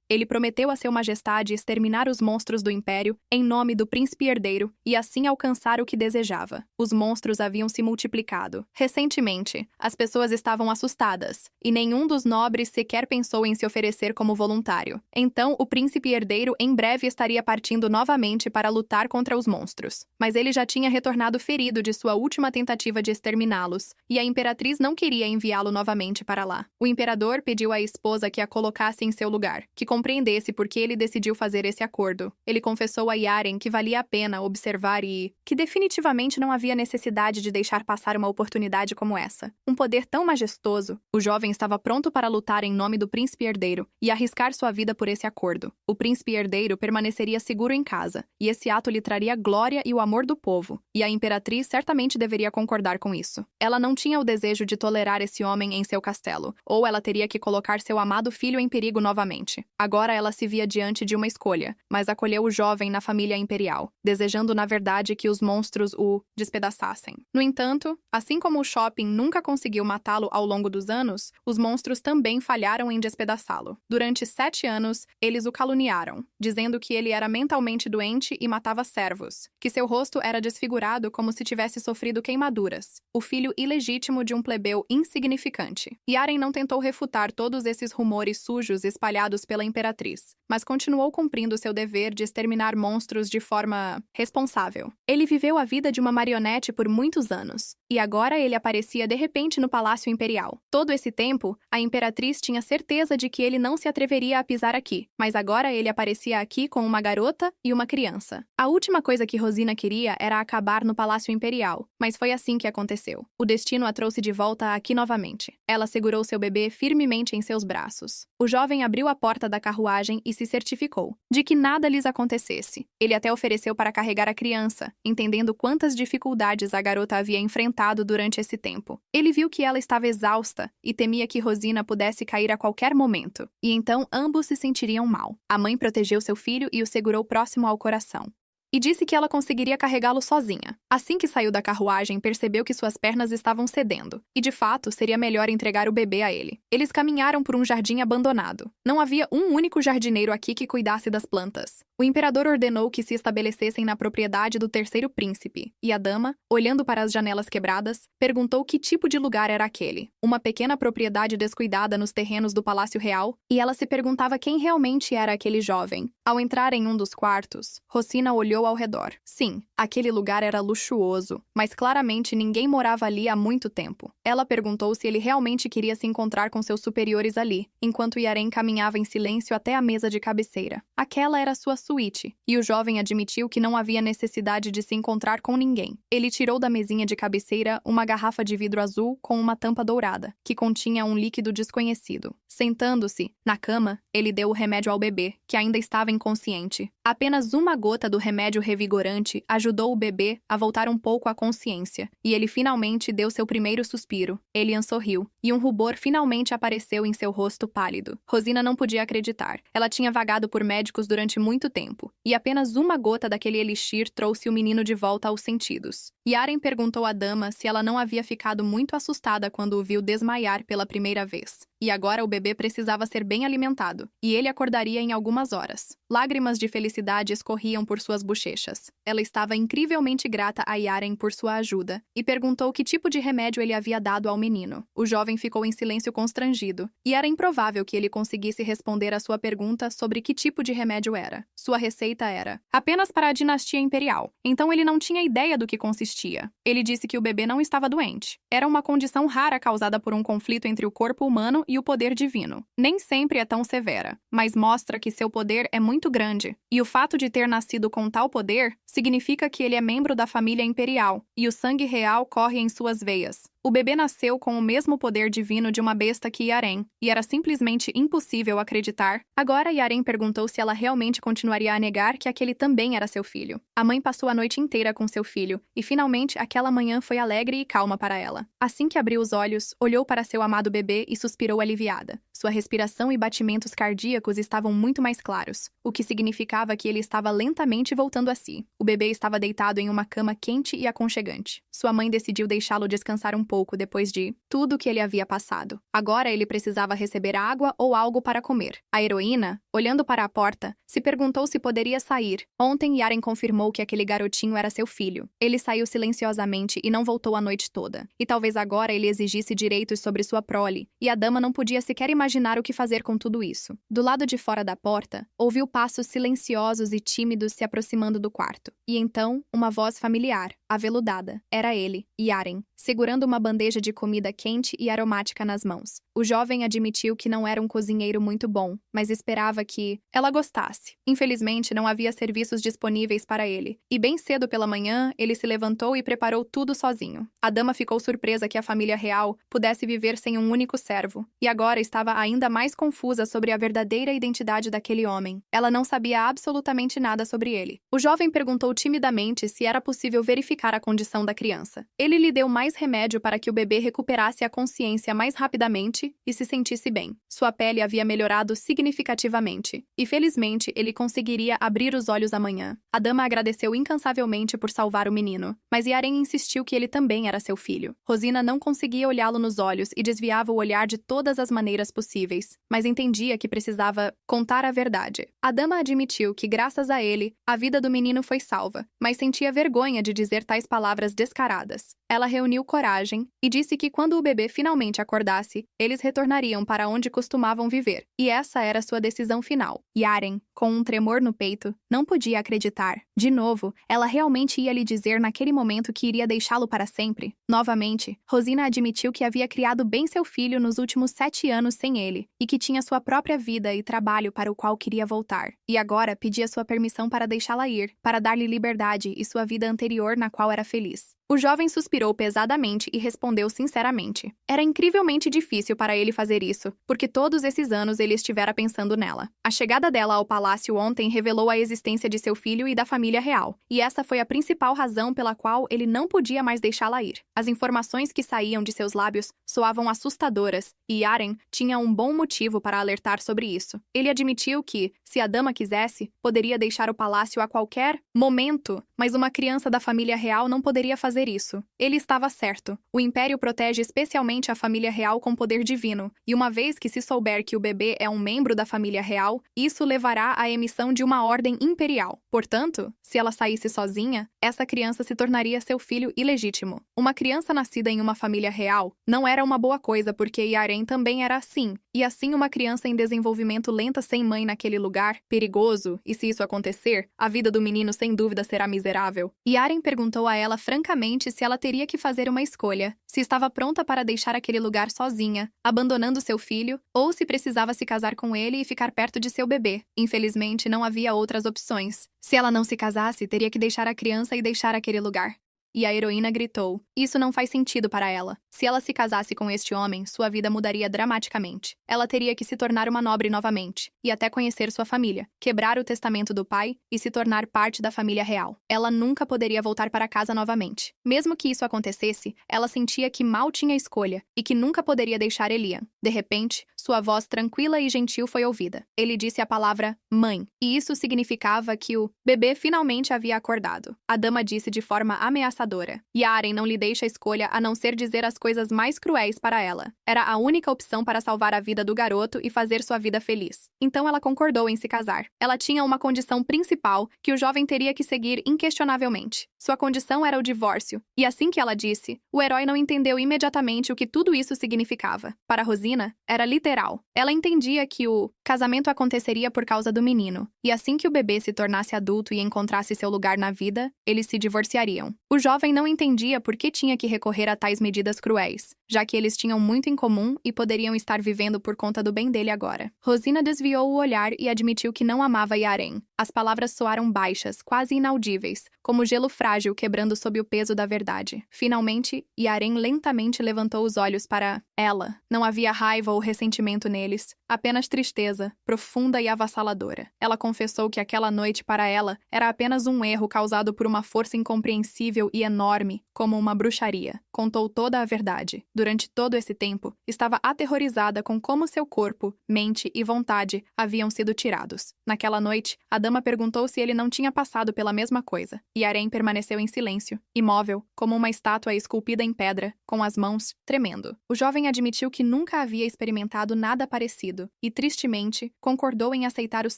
Ele prometeu a Sua Majestade exterminar os monstros do Império em nome do príncipe herdeiro e assim alcançar o que desejava. Os monstros haviam se multiplicado. Recentemente, as pessoas estavam assustadas, e nenhum dos nobres sequer pensou em se oferecer como voluntário. Então, o príncipe herdeiro em breve estaria partindo novamente para lutar contra os monstros. Mas ele já tinha retornado ferido de sua última tentativa de exterminá-los, e a imperatriz não queria enviá-lo novamente para lá. O imperador pediu à esposa que a colocasse em seu lugar, que compreendesse por que ele decidiu fazer esse acordo. Ele confessou a Yaren que valia a pena observar e que definitivamente não havia necessidade de deixar passar uma oportunidade como essa. Um poder tão majestoso. O jovem estava pronto para lutar em nome do príncipe herdeiro e arriscar sua vida por esse acordo. O príncipe herdeiro permaneceria seguro em casa, e esse ato lhe traria glória e o amor do povo, e a imperatriz certamente deveria concordar com isso. Ela não tinha o desejo de tolerar esse homem em seu castelo, ou ela teria que colocar seu amado filho em perigo novamente. Agora ela se via diante de uma escolha, mas acolheu o jovem na família imperial, desejando na verdade que os monstros o despedaçassem. No entanto, assim como o shopping nunca conseguiu matá-lo ao longo dos anos, os monstros também falharam em despedaçá-lo. Durante 7 anos, eles o caluniaram, dizendo que ele era mentalmente doente e matava servos, que seu rosto era desfigurado como se tivesse sofrido queimaduras, o filho ilegítimo de um plebeu insignificante. Yaren não tentou refutar todos esses rumores sujos espalhados pela imperatriz, mas continuou cumprindo seu dever de exterminar monstros de forma responsável. Ele viveu a vida de uma marionete por muitos anos, e agora ele aparecia de repente no Palácio Imperial. Todo esse tempo, a imperatriz tinha certeza de que ele não se atreveria a pisar aqui, mas agora ele aparecia aqui com uma garota e uma criança. A última coisa que Rosina queria era acabar no Palácio Imperial, mas foi assim que aconteceu. O destino a trouxe de volta aqui novamente. Ela segurou seu bebê firmemente em seus braços. O jovem abriu a porta da carruagem e se certificou de que nada lhes acontecesse. Ele até ofereceu para carregar a criança, entendendo quantas dificuldades a garota havia enfrentado durante esse tempo. Ele viu que ela estava exausta e temia que Rosina pudesse cair a qualquer momento, e então ambos se sentiriam mal. A mãe protegeu seu filho e o segurou próximo ao coração, e disse que ela conseguiria carregá-lo sozinha. Assim que saiu da carruagem, percebeu que suas pernas estavam cedendo, e de fato seria melhor entregar o bebê a ele. Eles caminharam por um jardim abandonado. Não havia um único jardineiro aqui que cuidasse das plantas. O imperador ordenou que se estabelecessem na propriedade do terceiro príncipe, e a dama, olhando para as janelas quebradas, perguntou que tipo de lugar era aquele. Uma pequena propriedade descuidada nos terrenos do Palácio Real, e ela se perguntava quem realmente era aquele jovem. Ao entrar em um dos quartos, Rosina olhou ao redor. Sim, aquele lugar era luxuoso, mas claramente ninguém morava ali há muito tempo. Ela perguntou se ele realmente queria se encontrar com seus superiores ali, enquanto Yaren caminhava em silêncio até a mesa de cabeceira. Aquela era sua suíte, e o jovem admitiu que não havia necessidade de se encontrar com ninguém. Ele tirou da mesinha de cabeceira uma garrafa de vidro azul com uma tampa dourada, que continha um líquido desconhecido. Sentando-se na cama, ele deu o remédio ao bebê, que ainda estava inconsciente. Apenas uma gota do remédio revigorante ajudou o bebê a voltar um pouco à consciência, e ele finalmente deu seu primeiro suspiro. Elian sorriu, e um rubor finalmente apareceu em seu rosto pálido. Rosina não podia acreditar. Ela tinha vagado por médicos durante muito tempo, e apenas uma gota daquele elixir trouxe o menino de volta aos sentidos. Yaren perguntou à dama se ela não havia ficado muito assustada quando o viu desmaiar pela primeira vez. E agora o bebê precisava ser bem alimentado, e ele acordaria em algumas horas. Lágrimas de felicidade escorriam por suas bochechas. Ela estava incrivelmente grata a Yaren por sua ajuda, e perguntou que tipo de remédio ele havia dado ao menino. O jovem ficou em silêncio constrangido, e era improvável que ele conseguisse responder à sua pergunta sobre que tipo de remédio era. Sua receita era apenas para a dinastia imperial, então ele não tinha ideia do que consistia. Ele disse que o bebê não estava doente. Era uma condição rara causada por um conflito entre o corpo humano e o poder divino. Nem sempre é tão severa, mas mostra que seu poder é muito grande, e o fato de ter nascido com tal poder significa que ele é membro da família imperial, e o sangue real corre em suas veias. O bebê nasceu com o mesmo poder divino de uma besta que Yaren, e era simplesmente impossível acreditar. Agora Yaren perguntou se ela realmente continuaria a negar que aquele também era seu filho. A mãe passou a noite inteira com seu filho, e finalmente aquela manhã foi alegre e calma para ela. Assim que abriu os olhos, olhou para seu amado bebê e suspirou aliviada. Sua respiração e batimentos cardíacos estavam muito mais claros, o que significava que ele estava lentamente voltando a si. O bebê estava deitado em uma cama quente e aconchegante. Sua mãe decidiu deixá-lo descansar um pouco depois de tudo que ele havia passado. Agora ele precisava receber água ou algo para comer. A heroína, olhando para a porta, se perguntou se poderia sair. Ontem Yaren confirmou que aquele garotinho era seu filho. Ele saiu silenciosamente e não voltou a noite toda. E talvez agora ele exigisse direitos sobre sua prole, e a dama não podia sequer imaginar o que fazer com tudo isso. Do lado de fora da porta, ouviu passos silenciosos e tímidos se aproximando do quarto. E então, uma voz familiar, aveludada. Era ele, Yaren, segurando uma bandeja de comida quente e aromática nas mãos. O jovem admitiu que não era um cozinheiro muito bom, mas esperava que ela gostasse. Infelizmente, não havia serviços disponíveis para ele, e bem cedo pela manhã, ele se levantou e preparou tudo sozinho. A dama ficou surpresa que a família real pudesse viver sem um único servo, e agora estava ainda mais confusa sobre a verdadeira identidade daquele homem. Ela não sabia absolutamente nada sobre ele. O jovem perguntou timidamente se era possível verificar a condição da criança. Ele lhe deu mais remédio para que o bebê recuperasse a consciência mais rapidamente e se sentisse bem. Sua pele havia melhorado significativamente, e felizmente ele conseguiria abrir os olhos amanhã. A dama agradeceu incansavelmente por salvar o menino, mas Yaren insistiu que ele também era seu filho. Rosina não conseguia olhá-lo nos olhos e desviava o olhar de todas as maneiras possíveis, mas entendia que precisava contar a verdade. A dama admitiu que, graças a ele, a vida do menino foi salva, mas sentia vergonha de dizer tais palavras descaradas. Ela reuniu coragem e disse que quando o bebê finalmente acordasse, eles retornariam para onde costumavam viver. E essa era sua decisão final. Yaren, com um tremor no peito, não podia acreditar. De novo, ela realmente ia lhe dizer naquele momento que iria deixá-lo para sempre. Novamente, Rosina admitiu que havia criado bem seu filho nos últimos 7 anos sem ele, e que tinha sua própria vida e trabalho para o qual queria voltar. E agora pedia sua permissão para deixá-la ir, para dar-lhe liberdade e sua vida anterior na qual era feliz. O jovem suspirou pesadamente e respondeu sinceramente. Era incrivelmente difícil para ele fazer isso, porque todos esses anos ele estivera pensando nela. A chegada dela ao palácio ontem revelou a existência de seu filho e da família real, e essa foi a principal razão pela qual ele não podia mais deixá-la ir. As informações que saíam de seus lábios soavam assustadoras, e Yaren tinha um bom motivo para alertar sobre isso. Ele admitiu que, se a dama quisesse, poderia deixar o palácio a qualquer momento, mas uma criança da família real não poderia fazer isso. Ele estava certo. O Império protege especialmente a família real com poder divino, e uma vez que se souber que o bebê é um membro da família real, isso levará à emissão de uma ordem imperial. Portanto, se ela saísse sozinha, essa criança se tornaria seu filho ilegítimo. Uma criança nascida em uma família real não era uma boa coisa porque Yaren também era assim, E assim uma criança em desenvolvimento lenta sem mãe naquele lugar, perigoso, e se isso acontecer, a vida do menino sem dúvida será miserável. Yaren perguntou a ela francamente se ela teria que fazer uma escolha, se estava pronta para deixar aquele lugar sozinha, abandonando seu filho, ou se precisava se casar com ele e ficar perto de seu bebê. Infelizmente, não havia outras opções. Se ela não se casasse, teria que deixar a criança e deixar aquele lugar. E a heroína gritou. Isso não faz sentido para ela. Se ela se casasse com este homem, sua vida mudaria dramaticamente. Ela teria que se tornar uma nobre novamente, e até conhecer sua família, quebrar o testamento do pai e se tornar parte da família real. Ela nunca poderia voltar para casa novamente. Mesmo que isso acontecesse, ela sentia que mal tinha escolha e que nunca poderia deixar Elian. De repente, sua voz tranquila e gentil foi ouvida. Ele disse a palavra mãe, e isso significava que o bebê finalmente havia acordado. A dama disse de forma ameaçadora. Yaren não lhe deixa escolha a não ser dizer as coisas mais cruéis para ela. Era a única opção para salvar a vida do garoto e fazer sua vida feliz. Então ela concordou em se casar. Ela tinha uma condição principal que o jovem teria que seguir inquestionavelmente. Sua condição era o divórcio, e assim que ela disse, o herói não entendeu imediatamente o que tudo isso significava. Para Rosina, era literal. Ela entendia que o casamento aconteceria por causa do menino, e assim que o bebê se tornasse adulto e encontrasse seu lugar na vida, eles se divorciariam. O jovem não entendia por que tinha que recorrer a tais medidas cruéis, já que eles tinham muito em comum e poderiam estar vivendo por conta do bem dele agora. Rosina desviou o olhar e admitiu que não amava Yaren. As palavras soaram baixas, quase inaudíveis, como gelo frágil quebrando sob o peso da verdade. Finalmente, Yaren lentamente levantou os olhos para ela. Não havia raiva ou ressentimento neles, apenas tristeza, profunda e avassaladora. Ela confessou que aquela noite para ela era apenas um erro causado por uma força incompreensível e enorme, como uma bruxaria. Contou toda a verdade. Durante todo esse tempo, estava aterrorizada com como seu corpo, mente e vontade haviam sido tirados. Naquela noite, a dama perguntou se ele não tinha passado pela mesma coisa. Yaren permaneceu em silêncio, imóvel, como uma estátua esculpida em pedra, com as mãos tremendo. O jovem admitiu que nunca havia experimentado nada parecido e, tristemente, concordou em aceitar os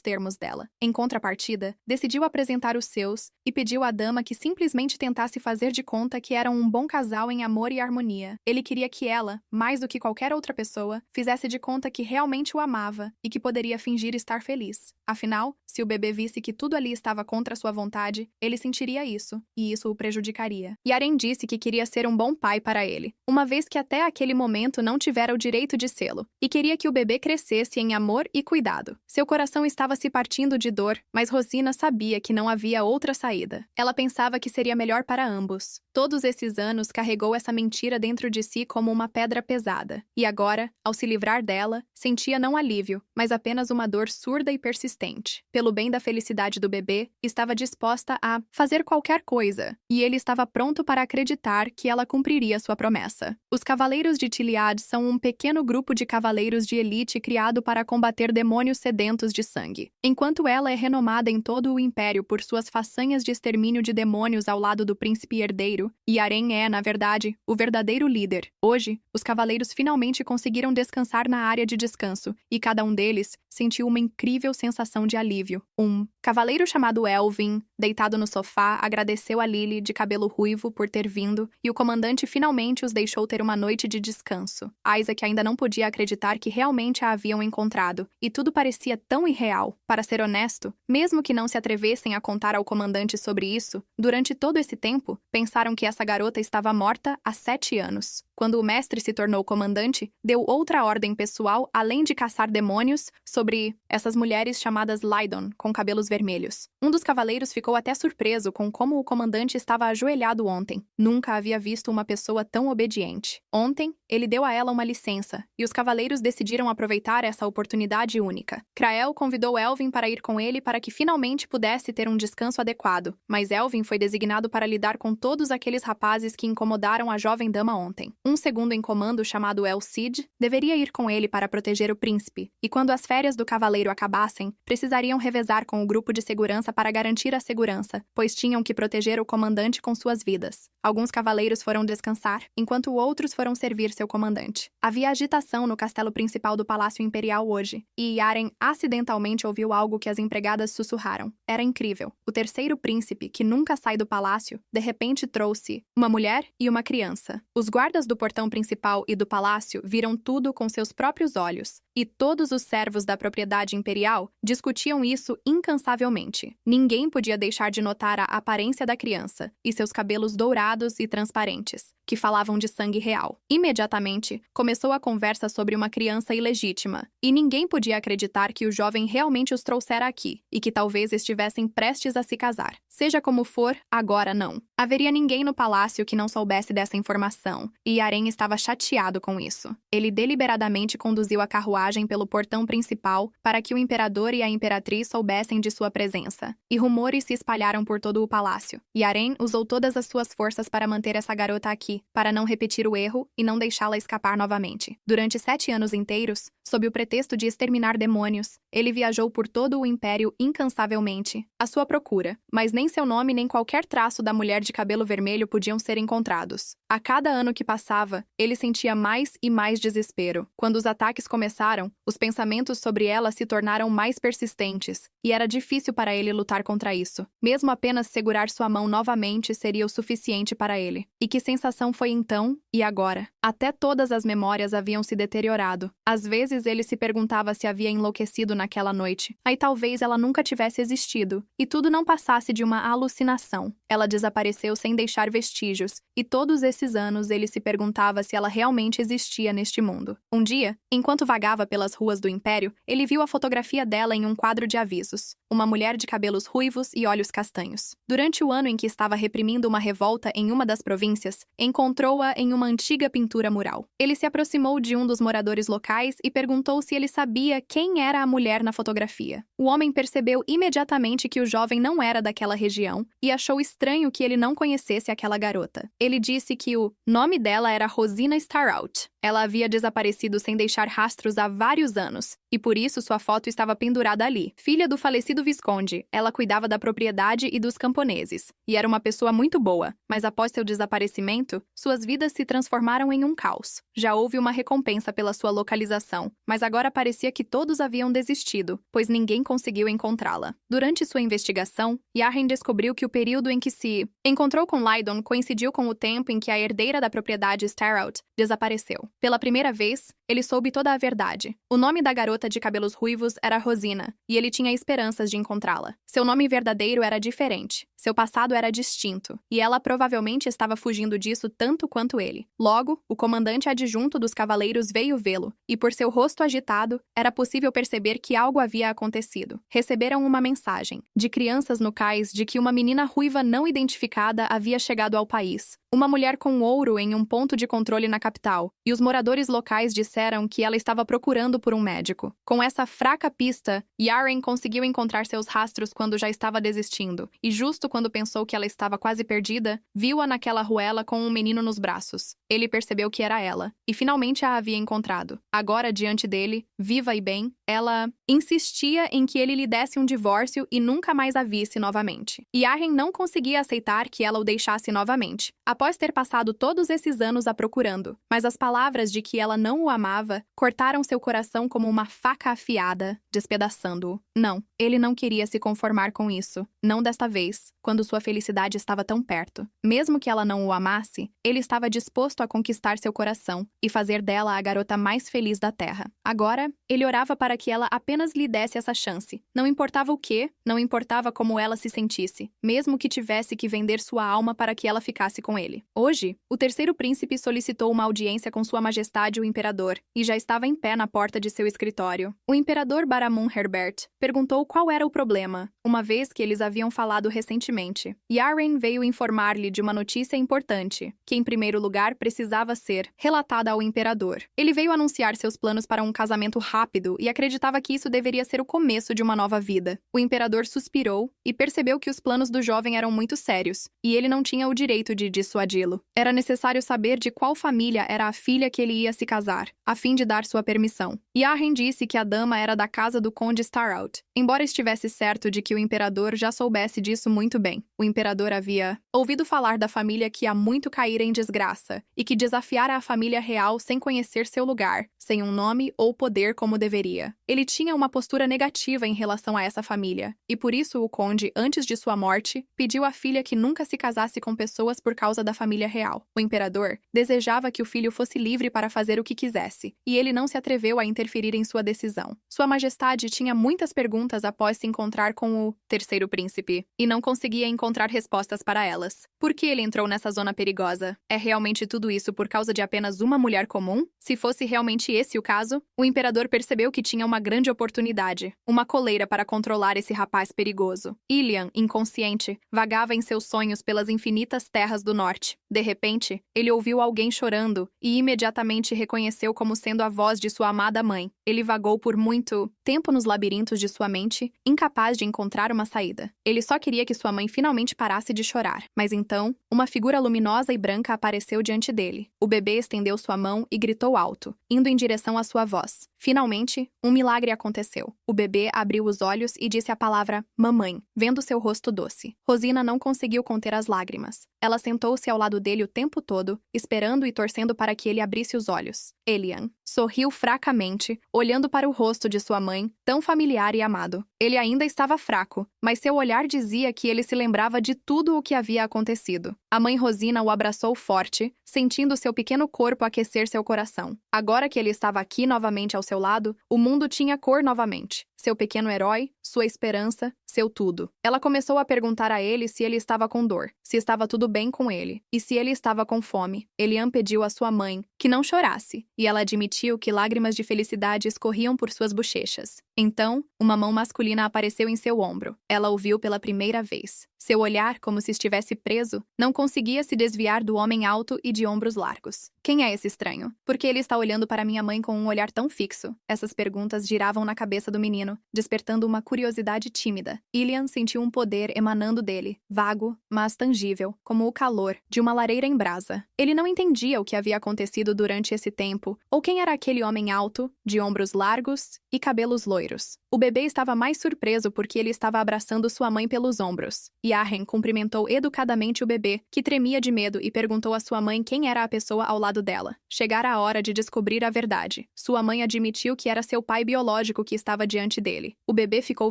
termos dela. Em contrapartida, decidiu apresentar os seus e pediu à dama que simplesmente tentasse fazer de conta que eram um bom casal em amor e harmonia. Ele queria que ela, mais do que qualquer outra pessoa, fizesse de conta que realmente o amava e que poderia fingir estar feliz. Afinal, se o bebê visse que tudo ali estava contra sua vontade, ele sentiria isso, e isso o prejudicaria. Yaren disse que queria ser um bom pai para ele, uma vez que até aquele momento não tivera o direito de sê-lo, e queria que o bebê crescesse em amor e cuidado. Seu coração estava se partindo de dor, mas Rosina sabia que não havia outra saída. Ela pensava que seria melhor para ambos. Todos esses anos carregou essa mentira dentro de si como uma pedra pesada, e agora, ao se livrar dela, sentia não alívio, mas apenas uma dor surda e persistente. Pelo bem da felicidade do bebê, estava disposta a fazer qualquer coisa, e ele estava pronto para acreditar que ela cumpriria sua promessa. Os Cavaleiros de Tiliad são um pequeno grupo de cavaleiros de elite criado para combater demônios sedentos de sangue. Enquanto ela é renomada em todo o Império por suas façanhas de extermínio de demônios ao lado do príncipe herdeiro, Yaren é, na verdade, o verdadeiro líder. Hoje, os cavaleiros finalmente conseguiram descansar na área de descanso, e cada um deles sentiu uma incrível sensação de alívio. Um cavaleiro chamado Elvin, deitado no sofá, agradeceu a Lily, de cabelo ruivo, por ter vindo, e o comandante finalmente os deixou ter uma noite de descanso. Isaac ainda não podia acreditar que realmente a haviam encontrado, e tudo parecia tão irreal. Para ser honesto, mesmo que não se atrevessem a contar ao comandante sobre isso, durante todo esse tempo, pensaram que essa garota estava morta há 7 anos. Quando o mestre se tornou comandante, deu outra ordem pessoal, além de caçar demônios, sobre essas mulheres chamadas Lydon, com cabelos vermelhos. Um dos cavaleiros ficou até surpreso com como o comandante estava ajoelhado ontem. Nunca havia visto uma pessoa tão obediente. Ontem, ele deu a ela uma licença, e os cavaleiros decidiram aproveitar essa oportunidade única. Krael convidou Elvin para ir com ele para que finalmente pudesse ter um descanso adequado, mas Elvin foi designado para lidar com todos aqueles rapazes que incomodaram a jovem dama ontem. Um segundo em comando chamado El Cid deveria ir com ele para proteger o príncipe, e quando as férias do cavaleiro acabassem, precisariam revezar com o grupo de segurança para garantir a segurança, pois tinham que proteger o comandante com suas vidas. Alguns cavaleiros foram descansar, enquanto outros foram servir seu comandante. Havia agitação no castelo principal do Palácio Imperial hoje, e Yaren acidentalmente ouviu algo que as empregadas sussurraram. Era incrível. O terceiro príncipe, que nunca sai do palácio, de repente trouxe uma mulher e uma criança. Os guardas do portão principal e do palácio viram tudo com seus próprios olhos, e todos os servos da propriedade imperial discutiam isso incansavelmente. Ninguém podia deixar de notar a aparência da criança e seus cabelos dourados e transparentes, que falavam de sangue real. Imediatamente, começou a conversa sobre uma criança ilegítima, e ninguém podia acreditar que o jovem realmente os trouxera aqui, e que talvez estivessem prestes a se casar. Seja como for, agora não. Haveria ninguém no palácio que não soubesse dessa informação, e Yaren estava chateado com isso. Ele deliberadamente conduziu a carruagem pelo portão principal para que o imperador e a imperatriz soubessem de sua presença, e rumores se espalharam por todo o palácio. Yaren usou todas as suas forças para manter essa garota aqui, para não repetir o erro e não deixá-la escapar novamente. Durante 7 anos inteiros, sob o pretexto de exterminar demônios, ele viajou por todo o império incansavelmente, à sua procura, mas nem seu nome nem qualquer traço da mulher de cabelo vermelho podiam ser encontrados. A cada ano que passava, ele sentia mais e mais desespero. Quando os ataques começaram, os pensamentos sobre ela se tornaram mais persistentes, e era difícil para ele lutar contra isso. Mesmo apenas segurar sua mão novamente seria o suficiente para ele. E que sensação foi então e agora? Até todas as memórias haviam se deteriorado. Às vezes ele se perguntava se havia enlouquecido naquela noite. Aí talvez ela nunca tivesse existido, e tudo não passasse de uma alucinação. Ela desapareceu sem deixar vestígios, e todos esses anos ele se perguntava se ela realmente existia neste mundo. Um dia, enquanto vagava pelas ruas do Império, ele viu a fotografia dela em um quadro de avisos. Uma mulher de cabelos ruivos e olhos castanhos. Durante o ano em que estava reprimindo uma revolta em uma das províncias, encontrou-a em uma antiga pintura mural. Ele se aproximou de um dos moradores locais e perguntou se ele sabia quem era a mulher na fotografia. O homem percebeu imediatamente que o jovem não era daquela região e achou estranho que ele não conhecesse aquela garota. Ele disse que o nome dela era Rosina Starrout. Ela havia desaparecido sem deixar rastros há vários anos, e por isso sua foto estava pendurada ali. Filha do falecido visconde, ela cuidava da propriedade e dos camponeses, e era uma pessoa muito boa, mas após seu desaparecimento, suas vidas se transformaram em um caos. Já houve uma recompensa pela sua localização, mas agora parecia que todos haviam desistido, pois ninguém conseguiu encontrá-la. Durante sua investigação, Yaren descobriu que o período em que se encontrou com Lydon coincidiu com o tempo em que a herdeira da propriedade Starrout desapareceu. Pela primeira vez, ele soube toda a verdade. O nome da garota de cabelos ruivos era Rosina, e ele tinha esperanças de encontrá-la. Seu nome verdadeiro era diferente. Seu passado era distinto, e ela provavelmente estava fugindo disso tanto quanto ele. Logo, o comandante adjunto dos cavaleiros veio vê-lo, e por seu rosto agitado, era possível perceber que algo havia acontecido. Receberam uma mensagem, de crianças no cais, de que uma menina ruiva não identificada havia chegado ao país. Uma mulher com ouro em um ponto de controle na capital, e os moradores locais disseram que ela estava procurando por um médico. Com essa fraca pista, Yaren conseguiu encontrar seus rastros quando já estava desistindo, e justo quando pensou que ela estava quase perdida, viu-a naquela ruela com um menino nos braços. Ele percebeu que era ela, e finalmente a havia encontrado. Agora, diante dele, viva e bem, ela insistia em que ele lhe desse um divórcio e nunca mais a visse novamente. Yaren não conseguia aceitar que ela o deixasse novamente, após ter passado todos esses anos a procurando, mas as palavras de que ela não o amava cortaram seu coração como uma faca afiada, despedaçando-o. Não, ele não queria se conformar com isso, não desta vez, quando sua felicidade estava tão perto. Mesmo que ela não o amasse, ele estava disposto a conquistar seu coração e fazer dela a garota mais feliz da Terra. Agora, ele orava para que ela apenas lhe desse essa chance. Não importava o quê, não importava como ela se sentisse, mesmo que tivesse que vender sua alma para que ela ficasse com ele. Hoje, o terceiro príncipe solicitou uma audiência com Sua Majestade o Imperador, e já estava em pé na porta de seu escritório. O Imperador Baramun Herbert perguntou qual era o problema, uma vez que eles haviam falado recentemente. Yaren veio informar-lhe de uma notícia importante, que em primeiro lugar precisava ser relatada ao Imperador. Ele veio anunciar seus planos para um casamento rápido e acreditava que isso deveria ser o começo de uma nova vida. O Imperador suspirou e percebeu que os planos do jovem eram muito sérios, e ele não tinha o direito de dissuadi-lo. Era necessário saber de qual família era a filha que ele ia se casar, a fim de dar sua permissão. Yaren disse que a dama era da casa do Conde Starrout, embora estivesse certo de que o imperador já soubesse disso muito bem. O imperador havia ouvido falar da família que há muito caíra em desgraça e que desafiara a família real sem conhecer seu lugar, sem um nome ou poder como deveria. Ele tinha uma postura negativa em relação a essa família, e por isso o conde, antes de sua morte, pediu à filha que nunca se casasse com pessoas por causa da família real. O imperador desejava que o filho fosse livre para fazer o que quisesse, e ele não se atreveu a interferir em sua decisão. Sua Majestade tinha muitas perguntas após se encontrar com o terceiro príncipe, e não conseguia encontrar respostas para elas. Por que ele entrou nessa zona perigosa? É realmente tudo isso por causa de apenas uma mulher comum? Se fosse realmente esse o caso, o imperador percebeu que tinha uma grande oportunidade, uma coleira para controlar esse rapaz perigoso. Ilian, inconsciente, vagava em seus sonhos pelas infinitas terras do norte. De repente, ele ouviu alguém chorando e imediatamente reconheceu como sendo a voz de sua amada mãe. Ele vagou por muito tempo nos labirintos de sua mente, incapaz de encontrar uma saída. Ele só queria que sua mãe finalmente parasse de chorar. Mas então, uma figura luminosa e branca apareceu diante dele. O bebê estendeu sua mão e gritou alto, indo em direção à sua voz. Finalmente, um milagre aconteceu. O bebê abriu os olhos e disse a palavra mamãe, vendo seu rosto doce. Rosina não conseguiu conter as lágrimas. Ela sentou-se ao lado dele o tempo todo, esperando e torcendo para que ele abrisse os olhos. Elian sorriu fracamente, olhando para o rosto de sua mãe, tão familiar e amado. Ele ainda estava fraco, mas seu olhar dizia que ele se lembrava de tudo o que havia acontecido. A mãe Rosina o abraçou forte, sentindo seu pequeno corpo aquecer seu coração. Agora que ele estava aqui novamente ao seu lado, o mundo tinha cor novamente. Seu pequeno herói, sua esperança, seu tudo. Ela começou a perguntar a ele se ele estava com dor, se estava tudo bem com ele, e se ele estava com fome. Elian pediu à sua mãe que não chorasse, e ela admitiu que lágrimas de felicidade escorriam por suas bochechas. Então, uma mão masculina apareceu em seu ombro. Ela o viu pela primeira vez. Seu olhar, como se estivesse preso, não conseguia se desviar do homem alto e de ombros largos. Quem é esse estranho? Por que ele está olhando para minha mãe com um olhar tão fixo? Essas perguntas giravam na cabeça do menino, despertando uma curiosidade tímida. Ilian sentiu um poder emanando dele, vago, mas tangível, como o calor de uma lareira em brasa. Ele não entendia o que havia acontecido durante esse tempo, ou quem era aquele homem alto, de ombros largos e cabelos loiros. O bebê estava mais surpreso porque ele estava abraçando sua mãe pelos ombros. Yaren cumprimentou educadamente o bebê, que tremia de medo, e perguntou à sua mãe quem era a pessoa ao lado dela. Chegara a hora de descobrir a verdade. Sua mãe admitiu que era seu pai biológico que estava diante dele. O bebê ficou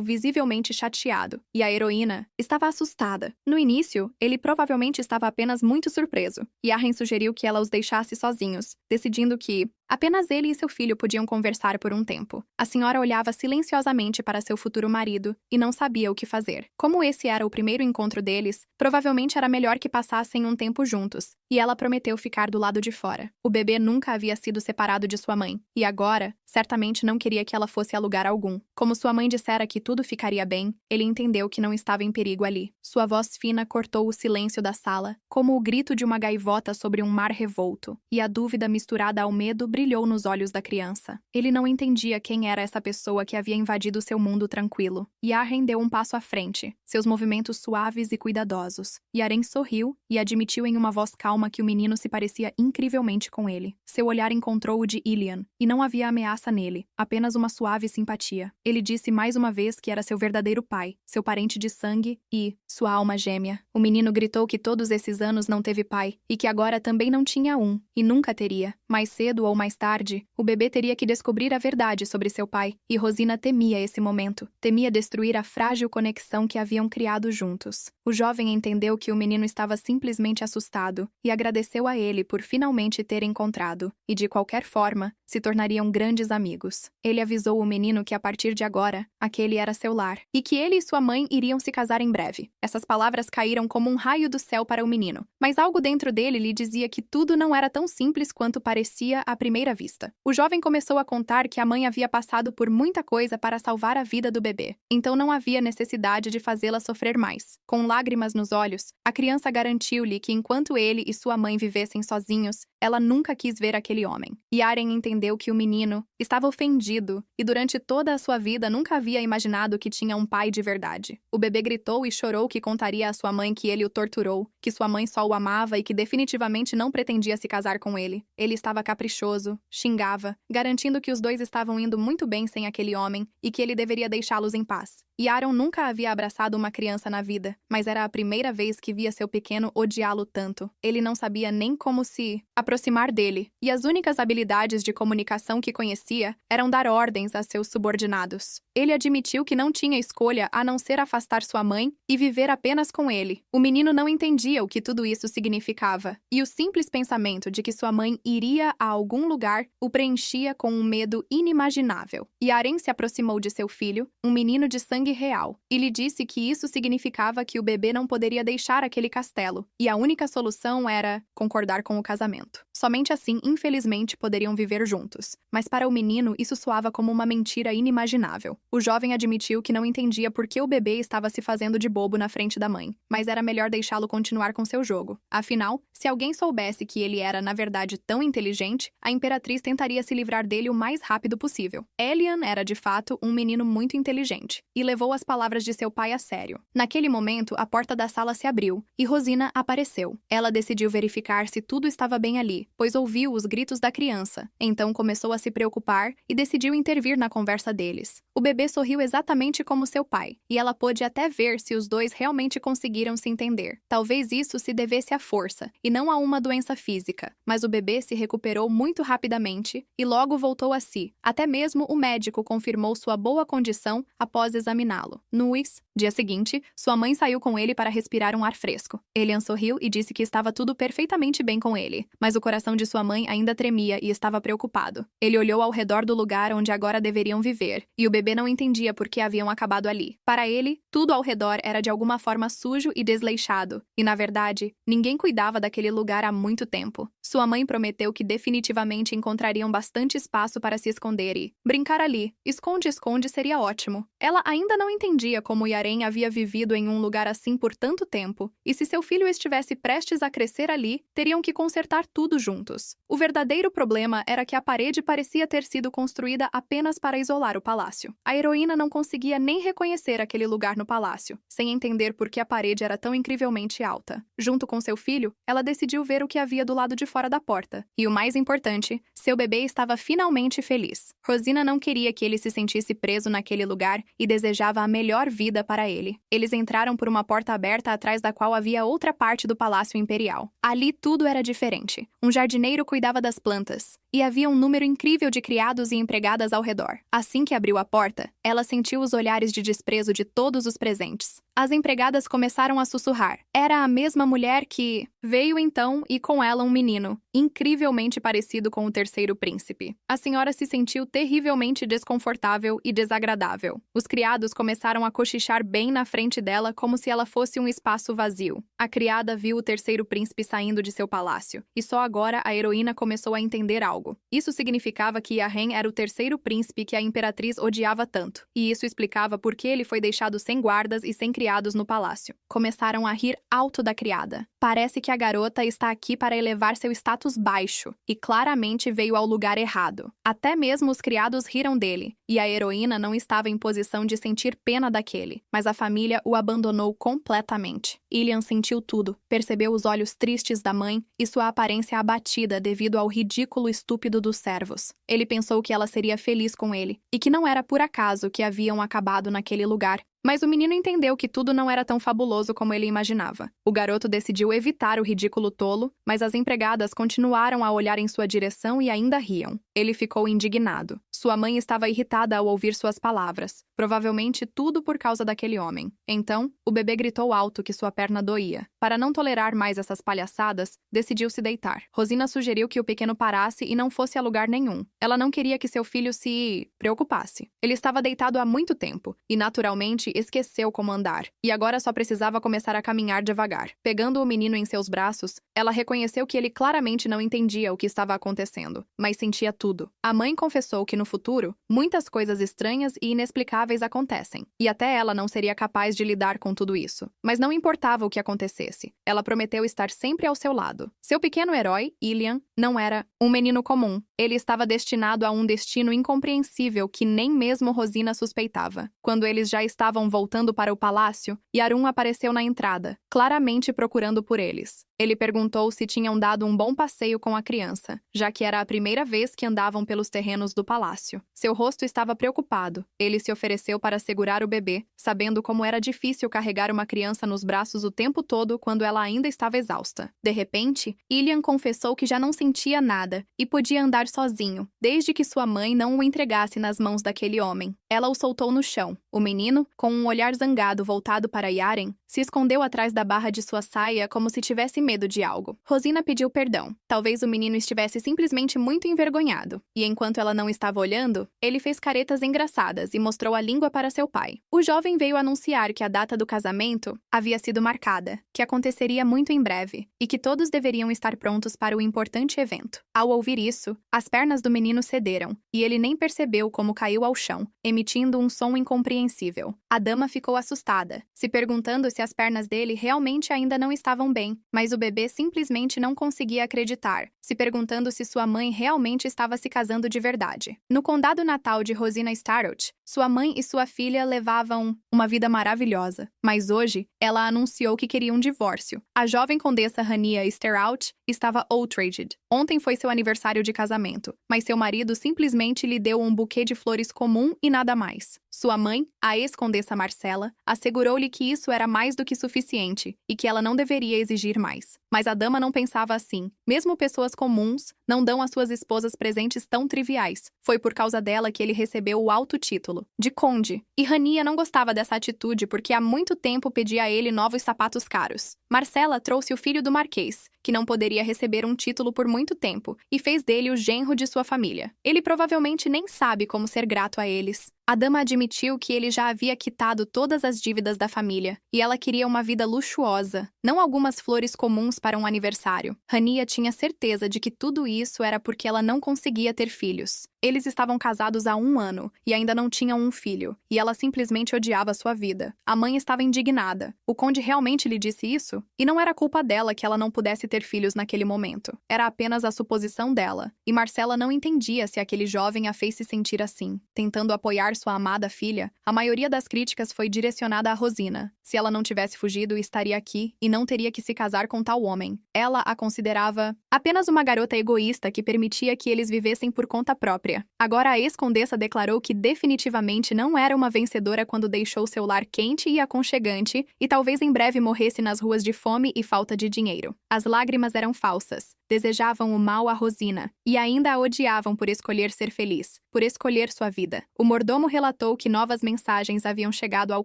visivelmente chateado, e a heroína estava assustada. No início, ele provavelmente estava apenas muito surpreso. Yaren sugeriu que ela os deixasse sozinhos, decidindo que apenas ele e seu filho podiam conversar por um tempo. A senhora olhava silenciosamente para seu futuro marido e não sabia o que fazer. Como esse era o primeiro encontro deles, provavelmente era melhor que passassem um tempo juntos, e ela prometeu ficar do lado de fora. O bebê nunca havia sido separado de sua mãe, e agora, certamente não queria que ela fosse a lugar algum. Como sua mãe dissera que tudo ficaria bem, ele entendeu que não estava em perigo ali. Sua voz fina cortou o silêncio da sala, como o grito de uma gaivota sobre um mar revolto, e a dúvida misturada ao medo brilhou nos olhos da criança. Ele não entendia quem era essa pessoa que havia invadido seu mundo tranquilo. Yaren deu um passo à frente, seus movimentos suaves e cuidadosos. Yaren sorriu e admitiu em uma voz calma que o menino se parecia incrivelmente com ele. Seu olhar encontrou o de Ilian, e não havia ameaça nele, apenas uma suave simpatia. Ele disse mais uma vez que era seu verdadeiro pai, seu parente de sangue e sua alma gêmea. O menino gritou que todos esses anos não teve pai, e que agora também não tinha um, e nunca teria. Mais cedo ou mais tarde, o bebê teria que descobrir a verdade sobre seu pai, e Rosina temia esse momento. Temia destruir a frágil conexão que haviam criado juntos. O jovem entendeu que o menino estava simplesmente assustado, e agradeceu a ele por finalmente ter encontrado, e de qualquer forma, se tornariam grandes amigos. Ele avisou o menino que a partir de agora, aquele era seu lar, e que ele e sua mãe iriam se casar em breve. Essas palavras caíram como um raio do céu para o menino, mas algo dentro dele lhe dizia que tudo não era tão simples quanto parecia à primeira vista. O jovem começou a contar que a mãe havia passado por muita coisa para salvar a vida do bebê, então não havia necessidade de fazê-la sofrer mais. Com lágrimas nos olhos, a criança garantiu-lhe que enquanto ele e sua mãe vivessem sozinhos, ela nunca quis ver aquele homem. Yaren entendeu que o menino estava ofendido e durante toda a sua vida nunca havia imaginado que tinha um pai de verdade. O bebê gritou e chorou que contaria à sua mãe que ele o torturou, que sua mãe só o amava e que definitivamente não pretendia se casar com ele. Ele estava caprichoso nervoso, xingava, garantindo que os dois estavam indo muito bem sem aquele homem e que ele deveria deixá-los em paz. E Aaron nunca havia abraçado uma criança na vida, mas era a primeira vez que via seu pequeno odiá-lo tanto. Ele não sabia nem como se aproximar dele, e as únicas habilidades de comunicação que conhecia eram dar ordens a seus subordinados. Ele admitiu que não tinha escolha a não ser afastar sua mãe e viver apenas com ele. O menino não entendia o que tudo isso significava, e o simples pensamento de que sua mãe iria a algum lugar o preenchia com um medo inimaginável. E Aren se aproximou de seu filho, um menino de sangue real, e lhe disse que isso significava que o bebê não poderia deixar aquele castelo, e a única solução era concordar com o casamento. Somente assim, infelizmente, poderiam viver juntos. Mas para o menino, isso soava como uma mentira inimaginável. O jovem admitiu que não entendia por que o bebê estava se fazendo de bobo na frente da mãe, mas era melhor deixá-lo continuar com seu jogo. Afinal, se alguém soubesse que ele era, na verdade, tão inteligente, a imperatriz tentaria se livrar dele o mais rápido possível. Elian era, de fato, um menino muito inteligente, e levou as palavras de seu pai a sério. Naquele momento, a porta da sala se abriu, e Rosina apareceu. Ela decidiu verificar se tudo estava bem ali, pois ouviu os gritos da criança. Então começou a se preocupar e decidiu intervir na conversa deles. O bebê sorriu exatamente como seu pai, e ela pôde até ver se os dois realmente conseguiram se entender. Talvez isso se devesse à força, e não a uma doença física, mas o bebê se recuperou muito rapidamente e logo voltou a si. Até mesmo o médico confirmou sua boa condição após examiná-lo. No dia seguinte, sua mãe saiu com ele para respirar um ar fresco. Elian sorriu e disse que estava tudo perfeitamente bem com ele, mas o coração de sua mãe ainda tremia e estava preocupado. Ele olhou ao redor do lugar onde agora deveriam viver, e o bebê não entendia por que haviam acabado ali. Para ele, tudo ao redor era de alguma forma sujo e desleixado, e na verdade, ninguém cuidava daquele lugar há muito tempo. Sua mãe prometeu que definitivamente encontrariam bastante espaço para se esconder e brincar ali. Esconde-esconde seria ótimo. Ela ainda não entendia como Yaren havia vivido em um lugar assim por tanto tempo, e se seu filho estivesse prestes a crescer ali, teriam que consertar tudo juntos. O verdadeiro problema era que a parede parecia ter sido construída apenas para isolar o palácio. A heroína não conseguia nem reconhecer aquele lugar no palácio, sem entender por que a parede era tão incrivelmente alta. Junto com seu filho, ela decidiu ver o que havia do lado de fora da porta. E o mais importante, seu bebê estava finalmente feliz. Rosina não queria que ele se sentisse preso naquele lugar e desejava a melhor vida para ele. Eles entraram por uma porta aberta atrás da qual havia outra parte do Palácio Imperial. Ali tudo era diferente. Um jardineiro cuidava das plantas, e havia um número incrível de criados e empregadas ao redor. Assim que abriu a porta, ela sentiu os olhares de desprezo de todos os presentes. As empregadas começaram a sussurrar. Era a mesma mulher que veio então e com ela um menino, incrivelmente parecido com o terceiro príncipe. A senhora se sentiu terrivelmente desconfortável e desagradável. Os criados começaram a cochichar bem na frente dela como se ela fosse um espaço vazio. A criada viu o terceiro príncipe saindo de seu palácio, e só agora a heroína começou a entender algo. Isso significava que Yaren era o terceiro príncipe que a imperatriz odiava tanto, e isso explicava por que ele foi deixado sem guardas e sem criados no palácio. Começaram a rir alto da criada. Parece que a garota está aqui para elevar seu status baixo, e claramente veio ao lugar errado. Até mesmo os criados riram dele, e a heroína não estava em posição de sentir pena daquele, mas a família o abandonou completamente. Ilian sentiu tudo, percebeu os olhos tristes da mãe e sua aparência abatida devido ao ridículo estúpido dos servos. Ele pensou que ela seria feliz com ele, e que não era por acaso que haviam acabado naquele lugar. Mas o menino entendeu que tudo não era tão fabuloso como ele imaginava. O garoto decidiu evitar o ridículo tolo, mas as empregadas continuaram a olhar em sua direção e ainda riam. Ele ficou indignado. Sua mãe estava irritada ao ouvir suas palavras. Provavelmente tudo por causa daquele homem. Então, o bebê gritou alto que sua perna doía. Para não tolerar mais essas palhaçadas, decidiu se deitar. Rosina sugeriu que o pequeno parasse e não fosse a lugar nenhum. Ela não queria que seu filho se preocupasse. Ele estava deitado há muito tempo, e naturalmente esqueceu como andar, e agora só precisava começar a caminhar devagar. Pegando o menino em seus braços, ela reconheceu que ele claramente não entendia o que estava acontecendo, mas sentia tudo. A mãe confessou que no futuro, muitas coisas estranhas e inexplicáveis acontecem, e até ela não seria capaz de lidar com tudo isso. Mas não importava o que acontecesse, ela prometeu estar sempre ao seu lado. Seu pequeno herói, Ilian, não era um menino comum. Ele estava destinado a um destino incompreensível que nem mesmo Rosina suspeitava. Quando eles já estavam estavam voltando para o palácio e Arun apareceu na entrada, claramente procurando por eles. Ele perguntou se tinham dado um bom passeio com a criança, já que era a primeira vez que andavam pelos terrenos do palácio. Seu rosto estava preocupado. Ele se ofereceu para segurar o bebê, sabendo como era difícil carregar uma criança nos braços o tempo todo quando ela ainda estava exausta. De repente, Ilian confessou que já não sentia nada e podia andar sozinho, desde que sua mãe não o entregasse nas mãos daquele homem. Ela o soltou no chão. O menino, com um olhar zangado voltado para Yaren, se escondeu atrás da barra de sua saia como se tivesse medo de algo. Rosina pediu perdão. Talvez o menino estivesse simplesmente muito envergonhado. E enquanto ela não estava olhando, ele fez caretas engraçadas e mostrou a língua para seu pai. O jovem veio anunciar que a data do casamento havia sido marcada, que aconteceria muito em breve e que todos deveriam estar prontos para o importante evento. Ao ouvir isso, as pernas do menino cederam e ele nem percebeu como caiu ao chão, emitindo um som incompreensível. A dama ficou assustada, se perguntando se as pernas dele realmente ainda não estavam bem, mas o bebê simplesmente não conseguia acreditar, se perguntando se sua mãe realmente estava se casando de verdade. No condado natal de Rosina Starrett, sua mãe e sua filha levavam uma vida maravilhosa, mas hoje ela anunciou que queria um divórcio. A jovem condessa Rania Starrett estava outraged. Ontem foi seu aniversário de casamento, mas seu marido simplesmente lhe deu um buquê de flores comum e nada mais. Sua mãe, a ex-condessa Marcela, assegurou-lhe que isso era mais do que suficiente e que ela não deveria exigir mais. Mas a dama não pensava assim. Mesmo pessoas comuns não dão às suas esposas presentes tão triviais. Foi por causa dela que ele recebeu o alto título de conde. E Rania não gostava dessa atitude porque há muito tempo pedia a ele novos sapatos caros. Marcela trouxe o filho do marquês, que não poderia receber um título por muito tempo, e fez dele o genro de sua família. Ele provavelmente nem sabe como ser grato a eles. A dama admitiu que ele já havia quitado todas as dívidas da família, e ela queria uma vida luxuosa, não algumas flores comuns para um aniversário. Rania tinha certeza de que tudo isso era porque ela não conseguia ter filhos. Eles estavam casados há 1 ano e ainda não tinham um filho, e ela simplesmente odiava sua vida. A mãe estava indignada. O conde realmente lhe disse isso? E não era culpa dela que ela não pudesse ter filhos naquele momento. Era apenas a suposição dela. E Marcela não entendia se aquele jovem a fez se sentir assim. Tentando apoiar sua amada filha, a maioria das críticas foi direcionada a Rosina. Se ela não tivesse fugido, estaria aqui e não teria que se casar com tal homem. Ela a considerava apenas uma garota egoísta que permitia que eles vivessem por conta própria. Agora a ex-condessa declarou que definitivamente não era uma vencedora quando deixou seu lar quente e aconchegante e talvez em breve morresse nas ruas de fome e falta de dinheiro. As lágrimas eram falsas. Desejavam o mal a Rosina e ainda a odiavam por escolher ser feliz, por escolher sua vida. O mordomo relatou que novas mensagens haviam chegado ao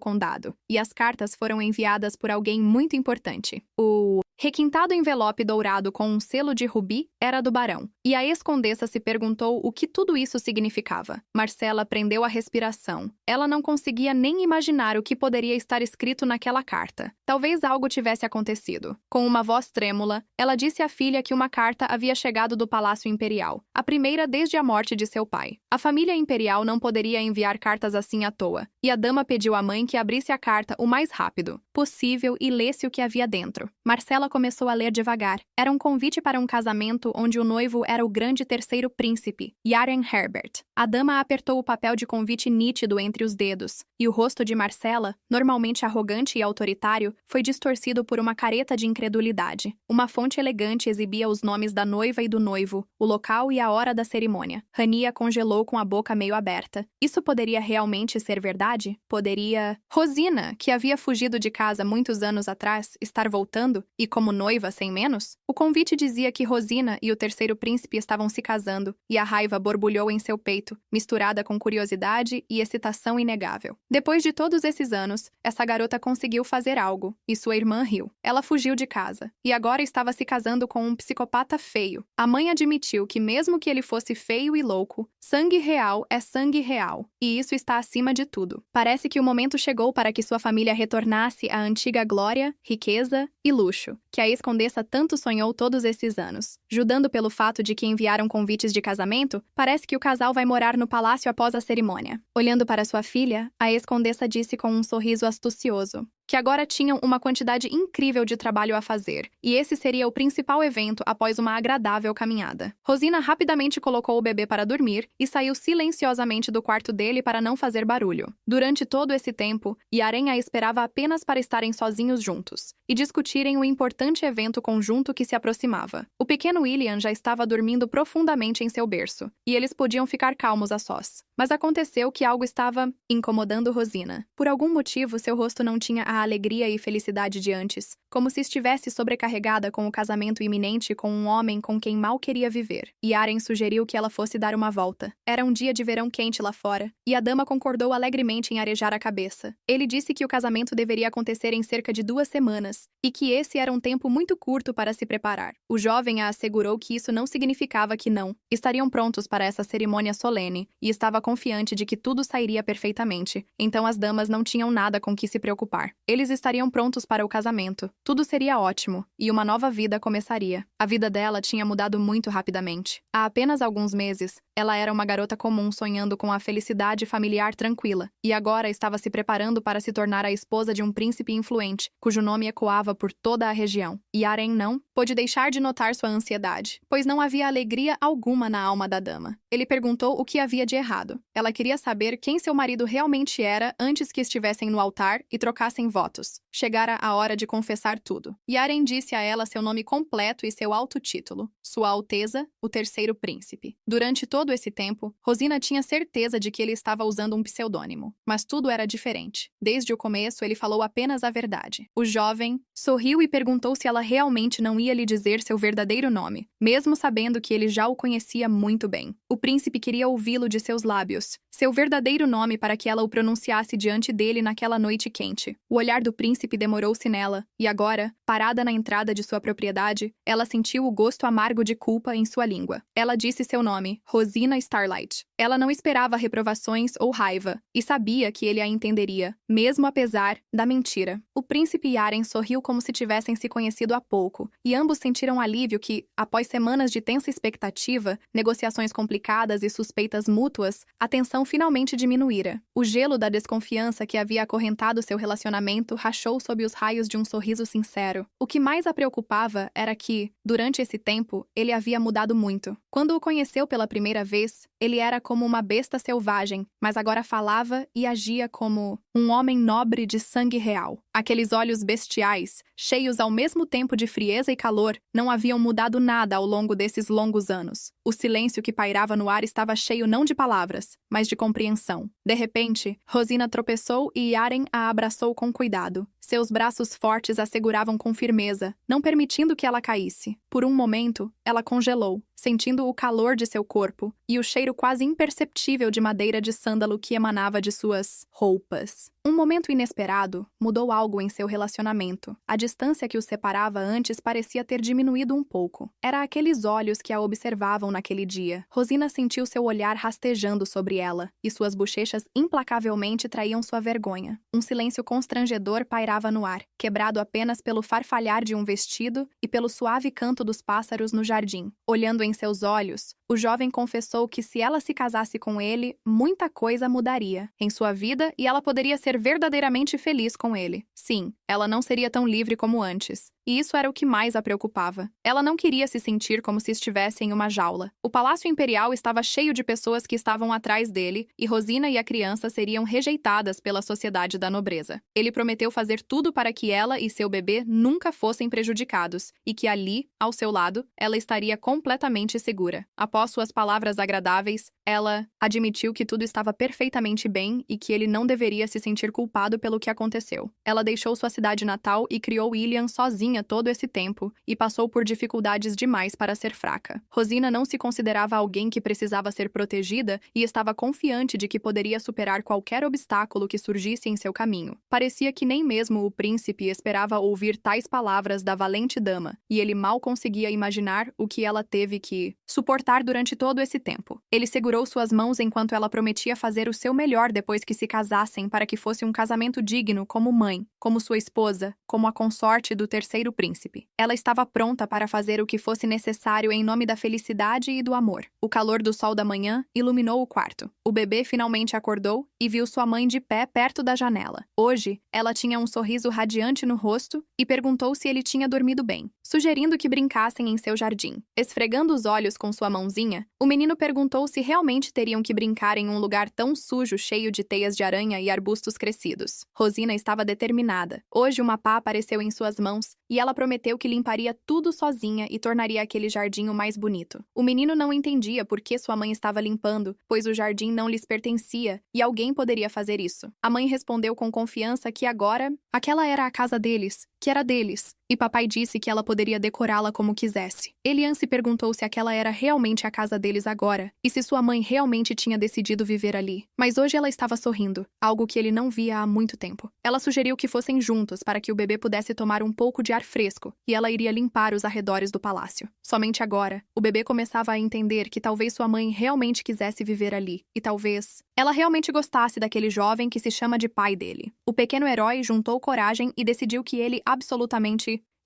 condado e as cartas foram enviadas por alguém muito importante. O requintado envelope dourado com um selo de rubi era do barão, e a ex-condessa se perguntou o que tudo isso significava. Marcela prendeu a respiração. Ela não conseguia nem imaginar o que poderia estar escrito naquela carta. Talvez algo tivesse acontecido. Com uma voz trêmula, ela disse à filha que uma carta havia chegado do Palácio Imperial, a primeira desde a morte de seu pai. A família imperial não poderia enviar cartas assim à toa, e a dama pediu à mãe que abrisse a carta o mais rápido possível e lesse o que havia dentro. Marcela começou a ler devagar. Era um convite para um casamento onde o noivo era o grande terceiro príncipe, Yaren Herbert. A dama apertou o papel de convite nítido entre os dedos, e o rosto de Marcela, normalmente arrogante e autoritário, foi distorcido por uma careta de incredulidade. Uma fonte elegante exibia os nomes da noiva e do noivo, o local e a hora da cerimônia. Rania congelou com a boca meio aberta. Isso poderia realmente ser verdade? Poderia... Rosina, que havia fugido de casa muitos anos atrás, estar voltando, e como noiva sem menos? O convite dizia que Rosina e o terceiro príncipe estavam se casando, e a raiva borbulhou em seu peito, misturada com curiosidade e excitação inegável. Depois de todos esses anos, essa garota conseguiu fazer algo, e sua irmã riu. Ela fugiu de casa, e agora estava se casando com um psicopata feio. A mãe admitiu que mesmo que ele fosse feio e louco, sangue real é sangue real, e isso está acima de tudo. Parece que o momento chegou para que sua família retornasse à antiga glória, riqueza e luxo, que a ex-condessa tanto sonhou todos esses anos. Julgando pelo fato de que enviaram convites de casamento, parece que o casal vai morar no palácio após a cerimônia. Olhando para sua filha, a ex-condessa disse com um sorriso astucioso: que agora tinham uma quantidade incrível de trabalho a fazer, e esse seria o principal evento após uma agradável caminhada. Rosina rapidamente colocou o bebê para dormir e saiu silenciosamente do quarto dele para não fazer barulho. Durante todo esse tempo, Yaren a esperava apenas para estarem sozinhos juntos e discutirem o importante evento conjunto que se aproximava. O pequeno William já estava dormindo profundamente em seu berço, e eles podiam ficar calmos a sós. Mas aconteceu que algo estava incomodando Rosina. Por algum motivo, seu rosto não tinha a alegria e felicidade de antes, como se estivesse sobrecarregada com o casamento iminente com um homem com quem mal queria viver. Yaren sugeriu que ela fosse dar uma volta. Era um dia de verão quente lá fora, e a dama concordou alegremente em arejar a cabeça. Ele disse que o casamento deveria acontecer em cerca de 2 semanas, e que esse era um tempo muito curto para se preparar. O jovem a assegurou que isso não significava que não estariam prontos para essa cerimônia solene, e estava confiante de que tudo sairia perfeitamente, então as damas não tinham nada com que se preocupar. Eles estariam prontos para o casamento. Tudo seria ótimo, e uma nova vida começaria. A vida dela tinha mudado muito rapidamente. Há apenas alguns meses, ela era uma garota comum sonhando com a felicidade familiar tranquila, e agora estava se preparando para se tornar a esposa de um príncipe influente, cujo nome ecoava por toda a região. Yaren não pôde deixar de notar sua ansiedade, pois não havia alegria alguma na alma da dama. Ele perguntou o que havia de errado. Ela queria saber quem seu marido realmente era antes que estivessem no altar e trocassem votos. Chegara a hora de confessar tudo. Yaren disse a ela seu nome completo e seu alto título: Sua Alteza, o Terceiro Príncipe. Durante todo esse tempo, Rosina tinha certeza de que ele estava usando um pseudônimo, mas tudo era diferente. Desde o começo, ele falou apenas a verdade. O jovem sorriu e perguntou se ela realmente não ia lhe dizer seu verdadeiro nome, mesmo sabendo que ele já o conhecia muito bem. O príncipe queria ouvi-lo de seus lábios, seu verdadeiro nome, para que ela o pronunciasse diante dele naquela noite quente. O olhar do príncipe demorou-se nela, e agora, parada na entrada de sua propriedade, ela sentiu o gosto amargo de culpa em sua língua. Ela disse seu nome, Rosina Starlight. Ela não esperava reprovações ou raiva, e sabia que ele a entenderia, mesmo apesar da mentira. O príncipe e Yaren sorriu como se tivessem se conhecido há pouco, e ambos sentiram alívio que, após semanas de tensa expectativa, negociações complicadas e suspeitas mútuas, a tensão finalmente diminuíra. O gelo da desconfiança que havia acorrentado seu relacionamento rachou sob os raios de um sorriso sincero. O que mais a preocupava era que, durante esse tempo, ele havia mudado muito. Quando o conheceu pela primeira vez, ele era como uma besta selvagem, mas agora falava e agia como um homem nobre de sangue real. Aqueles olhos bestiais, cheios ao mesmo tempo de frieza e calor, não haviam mudado nada ao longo desses longos anos. O silêncio que pairava no ar estava cheio não de palavras, mas de compreensão. De repente, Rosina tropeçou e Yaren a abraçou com cuidado. Seus braços fortes a seguravam com firmeza, não permitindo que ela caísse. Por um momento, ela congelou, sentindo o calor de seu corpo e o cheiro quase imperceptível de madeira de sândalo que emanava de suas roupas. Um momento inesperado mudou algo em seu relacionamento. A distância que os separava antes parecia ter diminuído um pouco. Era aqueles olhos que a observavam naquele dia. Rosina sentiu seu olhar rastejando sobre ela, e suas bochechas implacavelmente traíam sua vergonha. Um silêncio constrangedor pairava no ar, quebrado apenas pelo farfalhar de um vestido e pelo suave canto dos pássaros no jardim. Olhando em seus olhos, o jovem confessou que se ela se casasse com ele, muita coisa mudaria em sua vida e ela poderia ser verdadeiramente feliz com ele. Sim, ela não seria tão livre como antes. E isso era o que mais a preocupava. Ela não queria se sentir como se estivesse em uma jaula. O Palácio Imperial estava cheio de pessoas que estavam atrás dele, e Rosina e a criança seriam rejeitadas pela sociedade da nobreza. Ele prometeu fazer tudo para que ela e seu bebê nunca fossem prejudicados, e que ali, ao seu lado, ela estaria completamente segura. Após suas palavras agradáveis, ela admitiu que tudo estava perfeitamente bem e que ele não deveria se sentir culpado pelo que aconteceu. Ela deixou sua cidade natal e criou William sozinha todo esse tempo e passou por dificuldades demais para ser fraca. Rosina não se considerava alguém que precisava ser protegida e estava confiante de que poderia superar qualquer obstáculo que surgisse em seu caminho. Parecia que nem mesmo o príncipe esperava ouvir tais palavras da valente dama, e ele mal conseguia imaginar o que ela teve que suportar durante todo esse tempo. Ele segurou suas mãos enquanto ela prometia fazer o seu melhor depois que se casassem para que fosse um casamento digno como mãe, como sua esposa, como a consorte do terceiro o príncipe. Ela estava pronta para fazer o que fosse necessário em nome da felicidade e do amor. O calor do sol da manhã iluminou o quarto. O bebê finalmente acordou e viu sua mãe de pé perto da janela. Hoje, ela tinha um sorriso radiante no rosto e perguntou se ele tinha dormido bem, sugerindo que brincassem em seu jardim. Esfregando os olhos com sua mãozinha, o menino perguntou se realmente teriam que brincar em um lugar tão sujo, cheio de teias de aranha e arbustos crescidos. Rosina estava determinada. Hoje uma pá apareceu em suas mãos e ela prometeu que limparia tudo sozinha e tornaria aquele jardim o mais bonito. O menino não entendia por que sua mãe estava limpando, pois o jardim não lhes pertencia e alguém poderia fazer isso. A mãe respondeu com confiança que agora aquela era a casa deles, que era deles, e papai disse que ela poderia decorá-la como quisesse. Elian se perguntou se aquela era realmente a casa deles agora, e se sua mãe realmente tinha decidido viver ali. Mas hoje ela estava sorrindo, algo que ele não via há muito tempo. Ela sugeriu que fossem juntos para que o bebê pudesse tomar um pouco de ar fresco, e ela iria limpar os arredores do palácio. Somente agora, o bebê começava a entender que talvez sua mãe realmente quisesse viver ali, e talvez ela realmente gostasse daquele jovem que se chama de pai dele. O pequeno herói juntou coragem e decidiu que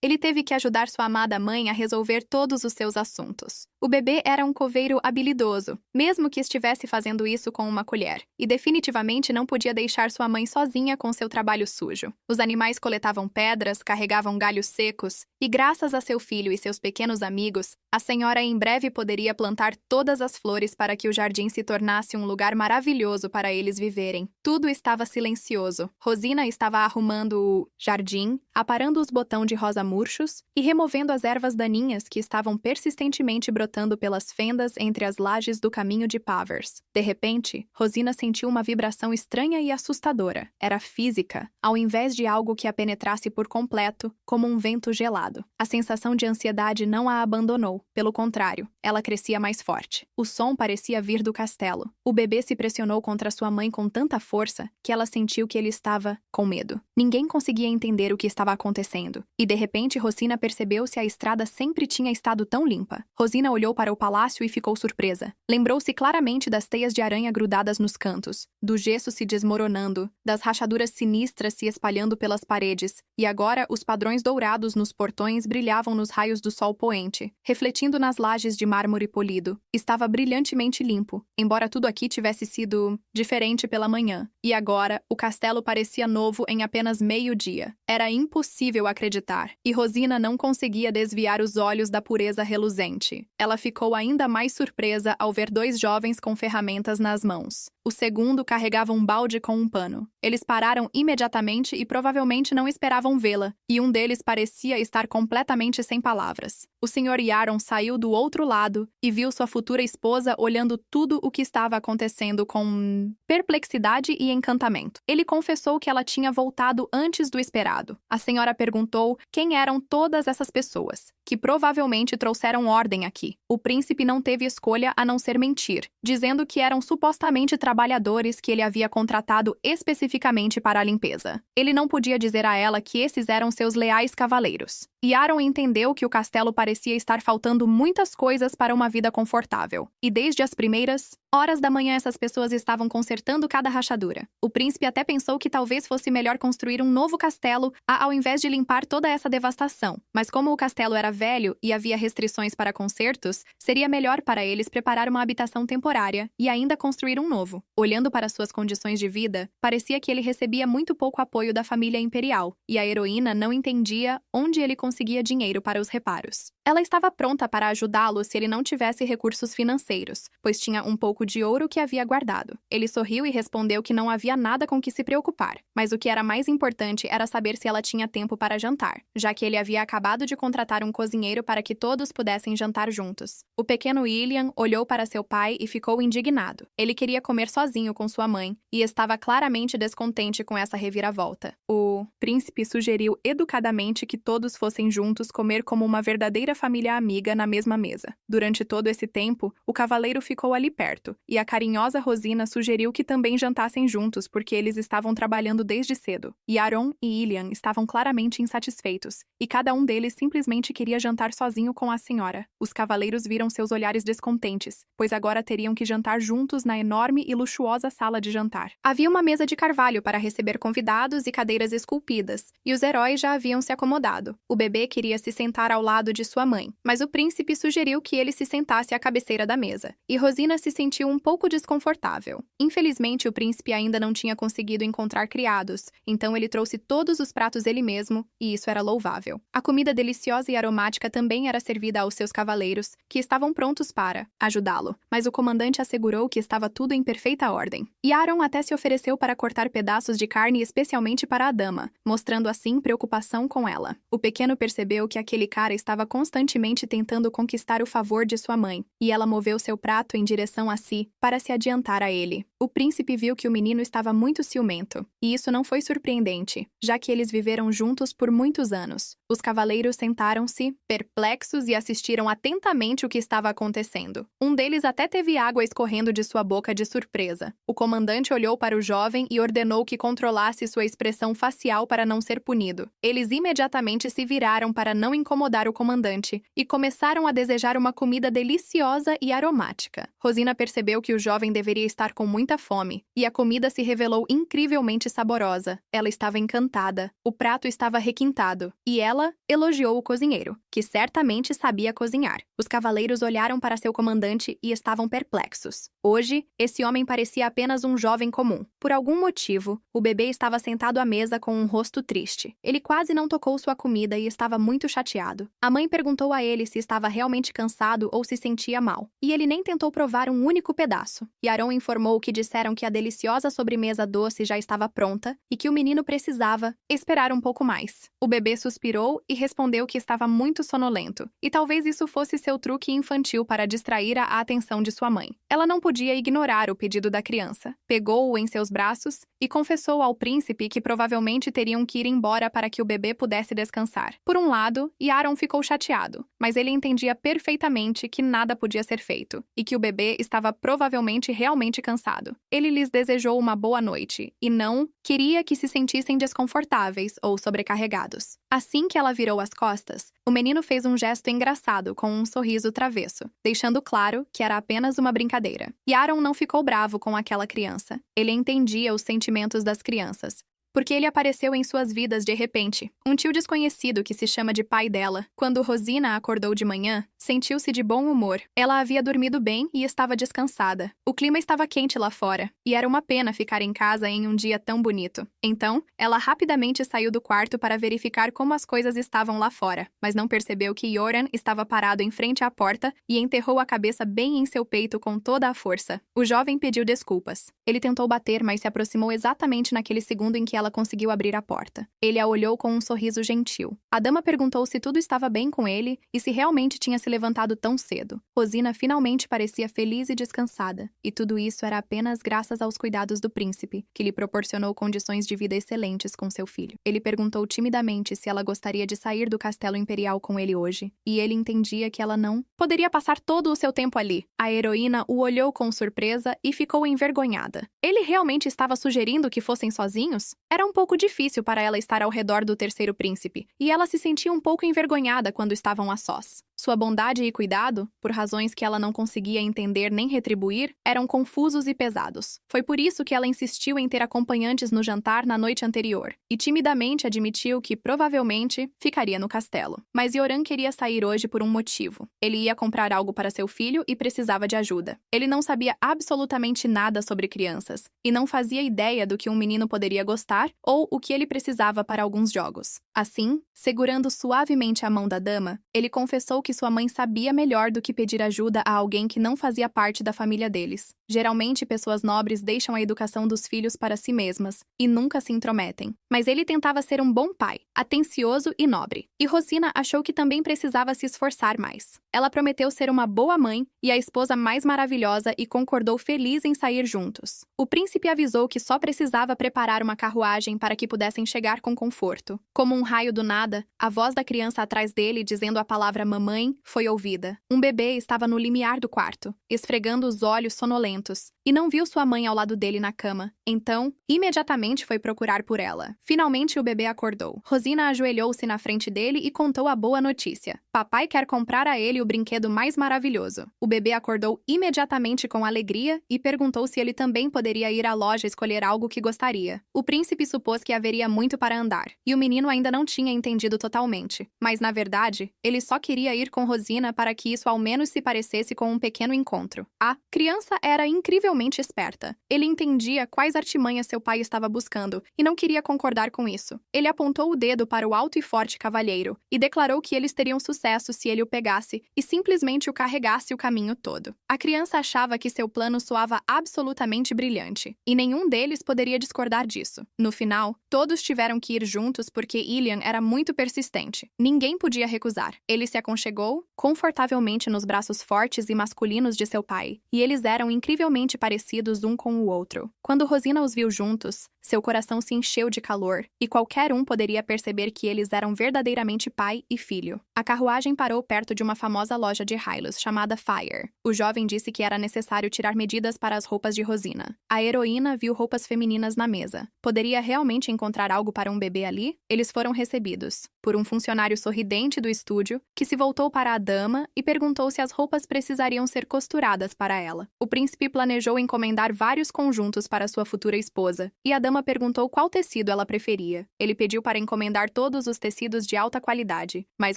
ele teve que ajudar sua amada mãe a resolver todos os seus assuntos. O bebê era um coveiro habilidoso, mesmo que estivesse fazendo isso com uma colher, e definitivamente não podia deixar sua mãe sozinha com seu trabalho sujo. Os animais coletavam pedras, carregavam galhos secos, e graças a seu filho e seus pequenos amigos, a senhora em breve poderia plantar todas as flores para que o jardim se tornasse um lugar maravilhoso para eles viverem. Tudo estava silencioso. Rosina estava arrumando o jardim, aparando os botões de rosa murchos e removendo as ervas daninhas que estavam persistentemente brotando pelas fendas entre as lajes do caminho de Pavers. De repente, Rosina sentiu uma vibração estranha e assustadora. Era física, ao invés de algo que a penetrasse por completo, como um vento gelado. A sensação de ansiedade não a abandonou. Pelo contrário, ela crescia mais forte. O som parecia vir do castelo. O bebê se pressionou contra sua mãe com tanta força que ela sentiu que ele estava com medo. Ninguém conseguia entender o que estava acontecendo. E de repente, Rosina percebeu se a estrada sempre tinha estado tão limpa. Rosina olhou para o palácio e ficou surpresa. Lembrou-se claramente das teias de aranha grudadas nos cantos, do gesso se desmoronando, das rachaduras sinistras se espalhando pelas paredes, e agora os padrões dourados nos portões brilhavam nos raios do sol poente, refletindo nas lajes de mármore polido. Estava brilhantemente limpo, embora tudo aqui tivesse sido diferente pela manhã. E agora, o castelo parecia novo em apenas meio-dia. Era impossível acreditar, e Rosina não conseguia desviar os olhos da pureza reluzente. Ela ficou ainda mais surpresa ao ver dois jovens com ferramentas nas mãos. O segundo carregava um balde com um pano. Eles pararam imediatamente e provavelmente não esperavam vê-la, e um deles parecia estar completamente sem palavras. O Sr. Yaron saiu do outro lado e viu sua futura esposa olhando tudo o que estava acontecendo com perplexidade e encantamento. Ele confessou que ela tinha voltado antes do esperado. A senhora perguntou quem eram todas essas pessoas, que provavelmente trouxeram ordem aqui. O príncipe não teve escolha a não ser mentir, dizendo que eram supostamente trabalhadores que ele havia contratado especificamente para a limpeza. Ele não podia dizer a ela que esses eram seus leais cavaleiros. Yaron entendeu que o castelo parecia estar faltando muitas coisas para uma vida confortável. E desde as primeiras horas da manhã essas pessoas estavam consertando cada rachadura. O príncipe até pensou que talvez fosse melhor construir um novo castelo ao invés de limpar toda essa devastação. Mas como o castelo era velho e havia restrições para consertos, seria melhor para eles preparar uma habitação temporária e ainda construir um novo. Olhando para suas condições de vida, parecia que ele recebia muito pouco apoio da família imperial, e a heroína não entendia onde ele conseguia dinheiro para os reparos. Ela estava pronta para ajudá-lo se ele não tivesse recursos financeiros, pois tinha um pouco de ouro que havia guardado. Ele sorriu e respondeu que não havia nada com que se preocupar, mas o que era mais importante era saber se ela tinha tempo para jantar, já que ele havia acabado de contratar um cozinheiro para que todos pudessem jantar juntos. O pequeno William olhou para seu pai e ficou indignado. Ele queria comer sozinho com sua mãe e estava claramente descontente com essa reviravolta. O príncipe sugeriu educadamente que todos fossem juntos comer como uma verdadeira família amiga na mesma mesa. Durante todo esse tempo, o cavaleiro ficou ali perto, e a carinhosa Rosina sugeriu que também jantassem juntos porque eles estavam trabalhando desde cedo. Yaron e Ilian estavam claramente insatisfeitos, e cada um deles simplesmente queria queria jantar sozinho com a senhora. Os cavaleiros viram seus olhares descontentes, pois agora teriam que jantar juntos na enorme e luxuosa sala de jantar. Havia uma mesa de carvalho para receber convidados e cadeiras esculpidas, e os heróis já haviam se acomodado. O bebê queria se sentar ao lado de sua mãe, mas o príncipe sugeriu que ele se sentasse à cabeceira da mesa, e Rosina se sentiu um pouco desconfortável. Infelizmente, o príncipe ainda não tinha conseguido encontrar criados, então ele trouxe todos os pratos ele mesmo, e isso era louvável. A comida deliciosa e aromática também era servida aos seus cavaleiros, que estavam prontos para ajudá-lo, mas o comandante assegurou que estava tudo em perfeita ordem. Yaron até se ofereceu para cortar pedaços de carne especialmente para a dama, mostrando assim preocupação com ela. O pequeno percebeu que aquele cara estava constantemente tentando conquistar o favor de sua mãe, e ela moveu seu prato em direção a si, para se adiantar a ele. O príncipe viu que o menino estava muito ciumento, e isso não foi surpreendente, já que eles viveram juntos por muitos anos. Os cavaleiros sentaram-se, perplexos, e assistiram atentamente o que estava acontecendo. Um deles até teve água escorrendo de sua boca de surpresa. O comandante olhou para o jovem e ordenou que controlasse sua expressão facial para não ser punido. Eles imediatamente se viraram para não incomodar o comandante e começaram a desejar uma comida deliciosa e aromática. Rosina percebeu que o jovem deveria estar com muita fome, e a comida se revelou incrivelmente saborosa. Ela estava encantada. O prato estava requintado, e ela elogiou o cozinheiro, que certamente sabia cozinhar. Os cavaleiros olharam para seu comandante e estavam perplexos. Hoje, esse homem parecia apenas um jovem comum. Por algum motivo, o bebê estava sentado à mesa com um rosto triste. Ele quase não tocou sua comida e estava muito chateado. A mãe perguntou a ele se estava realmente cansado ou se sentia mal, e ele nem tentou provar um único pedaço. Yaron informou que disseram que a deliciosa sobremesa doce já estava pronta e que o menino precisava esperar um pouco mais. O bebê suspirou e respondeu que estava muito sonolento, e talvez isso fosse seu truque infantil para distrair a atenção de sua mãe. Ela não podia ignorar o pedido da criança. Pegou-o em seus braços e confessou ao príncipe que provavelmente teriam que ir embora para que o bebê pudesse descansar. Por um lado, Yaron ficou chateado, mas ele entendia perfeitamente que nada podia ser feito, e que o bebê estava provavelmente realmente cansado. Ele lhes desejou uma boa noite, e não queria que se sentissem desconfortáveis ou sobrecarregados. Assim que ela virou as costas, o menino fez um gesto engraçado com um sorriso travesso, deixando claro que era apenas uma brincadeira. Yaron não ficou bravo com aquela criança. Ele entendia os sentimentos das crianças, porque ele apareceu em suas vidas de repente. Um tio desconhecido que se chama de pai dela. Quando Rosina acordou de manhã, sentiu-se de bom humor. Ela havia dormido bem e estava descansada. O clima estava quente lá fora, e era uma pena ficar em casa em um dia tão bonito. Então, ela rapidamente saiu do quarto para verificar como as coisas estavam lá fora, mas não percebeu que Yoran estava parado em frente à porta e enterrou a cabeça bem em seu peito com toda a força. O jovem pediu desculpas. Ele tentou bater, mas se aproximou exatamente naquele segundo em que ela conseguiu abrir a porta. Ele a olhou com um sorriso gentil. A dama perguntou se tudo estava bem com ele e se realmente tinha se levantado tão cedo. Rosina finalmente parecia feliz e descansada, e tudo isso era apenas graças aos cuidados do príncipe, que lhe proporcionou condições de vida excelentes com seu filho. Ele perguntou timidamente se ela gostaria de sair do castelo imperial com ele hoje, e ele entendia que ela não poderia passar todo o seu tempo ali. A heroína o olhou com surpresa e ficou envergonhada. Ele realmente estava sugerindo que fossem sozinhos? Era um pouco difícil para ela estar ao redor do terceiro príncipe, e ela se sentia um pouco envergonhada quando estavam a sós. Sua bondade e cuidado, por razões que ela não conseguia entender nem retribuir, eram confusos e pesados. Foi por isso que ela insistiu em ter acompanhantes no jantar na noite anterior, e timidamente admitiu que, provavelmente, ficaria no castelo. Mas Yoran queria sair hoje por um motivo. Ele ia comprar algo para seu filho e precisava de ajuda. Ele não sabia absolutamente nada sobre crianças, e não fazia ideia do que um menino poderia gostar ou o que ele precisava para alguns jogos. Assim, segurando suavemente a mão da dama, ele confessou que sua mãe sabia melhor do que pedir ajuda a alguém que não fazia parte da família deles. Geralmente, pessoas nobres deixam a educação dos filhos para si mesmas e nunca se intrometem. Mas ele tentava ser um bom pai, atencioso e nobre. E Rosina achou que também precisava se esforçar mais. Ela prometeu ser uma boa mãe e a esposa mais maravilhosa e concordou feliz em sair juntos. O príncipe avisou que só precisava preparar uma carruagem para que pudessem chegar com conforto. Como um raio do nada, a voz da criança atrás dele dizendo a palavra mamãe mãe foi ouvida. Um bebê estava no limiar do quarto, esfregando os olhos sonolentos, e não viu sua mãe ao lado dele na cama. Então, imediatamente foi procurar por ela. Finalmente o bebê acordou. Rosina ajoelhou-se na frente dele e contou a boa notícia. Papai quer comprar a ele o brinquedo mais maravilhoso. O bebê acordou imediatamente com alegria e perguntou se ele também poderia ir à loja escolher algo que gostaria. O príncipe supôs que haveria muito para andar, e o menino ainda não tinha entendido totalmente. Mas, na verdade, ele só queria ir com Rosina para que isso ao menos se parecesse com um pequeno encontro. A criança era incrivelmente esperta. Ele entendia quais artimanhas seu pai estava buscando e não queria concordar com isso. Ele apontou o dedo para o alto e forte cavalheiro e declarou que eles teriam sucesso se ele o pegasse e simplesmente o carregasse o caminho todo. A criança achava que seu plano soava absolutamente brilhante, e nenhum deles poderia discordar disso. No final, todos tiveram que ir juntos porque Ilian era muito persistente. Ninguém podia recusar. Ele se aconchegou confortavelmente nos braços fortes e masculinos de seu pai, e eles eram incrivelmente parecidos um com o outro. Quando Rosina os viu juntos, seu coração se encheu de calor, e qualquer um poderia perceber que eles eram verdadeiramente pai e filho. A carruagem parou perto de uma famosa loja de Hylos chamada Fire. O jovem disse que era necessário tirar medidas para as roupas de Rosina. A heroína viu roupas femininas na mesa. Poderia realmente encontrar algo para um bebê ali? Eles foram recebidos por um funcionário sorridente do estúdio, que se voltou para a dama e perguntou se as roupas precisariam ser costuradas para ela. O príncipe planejou encomendar vários conjuntos para sua futura esposa, e a dama perguntou qual tecido ela preferia. Ele pediu para encomendar todos os tecidos de alta qualidade, mas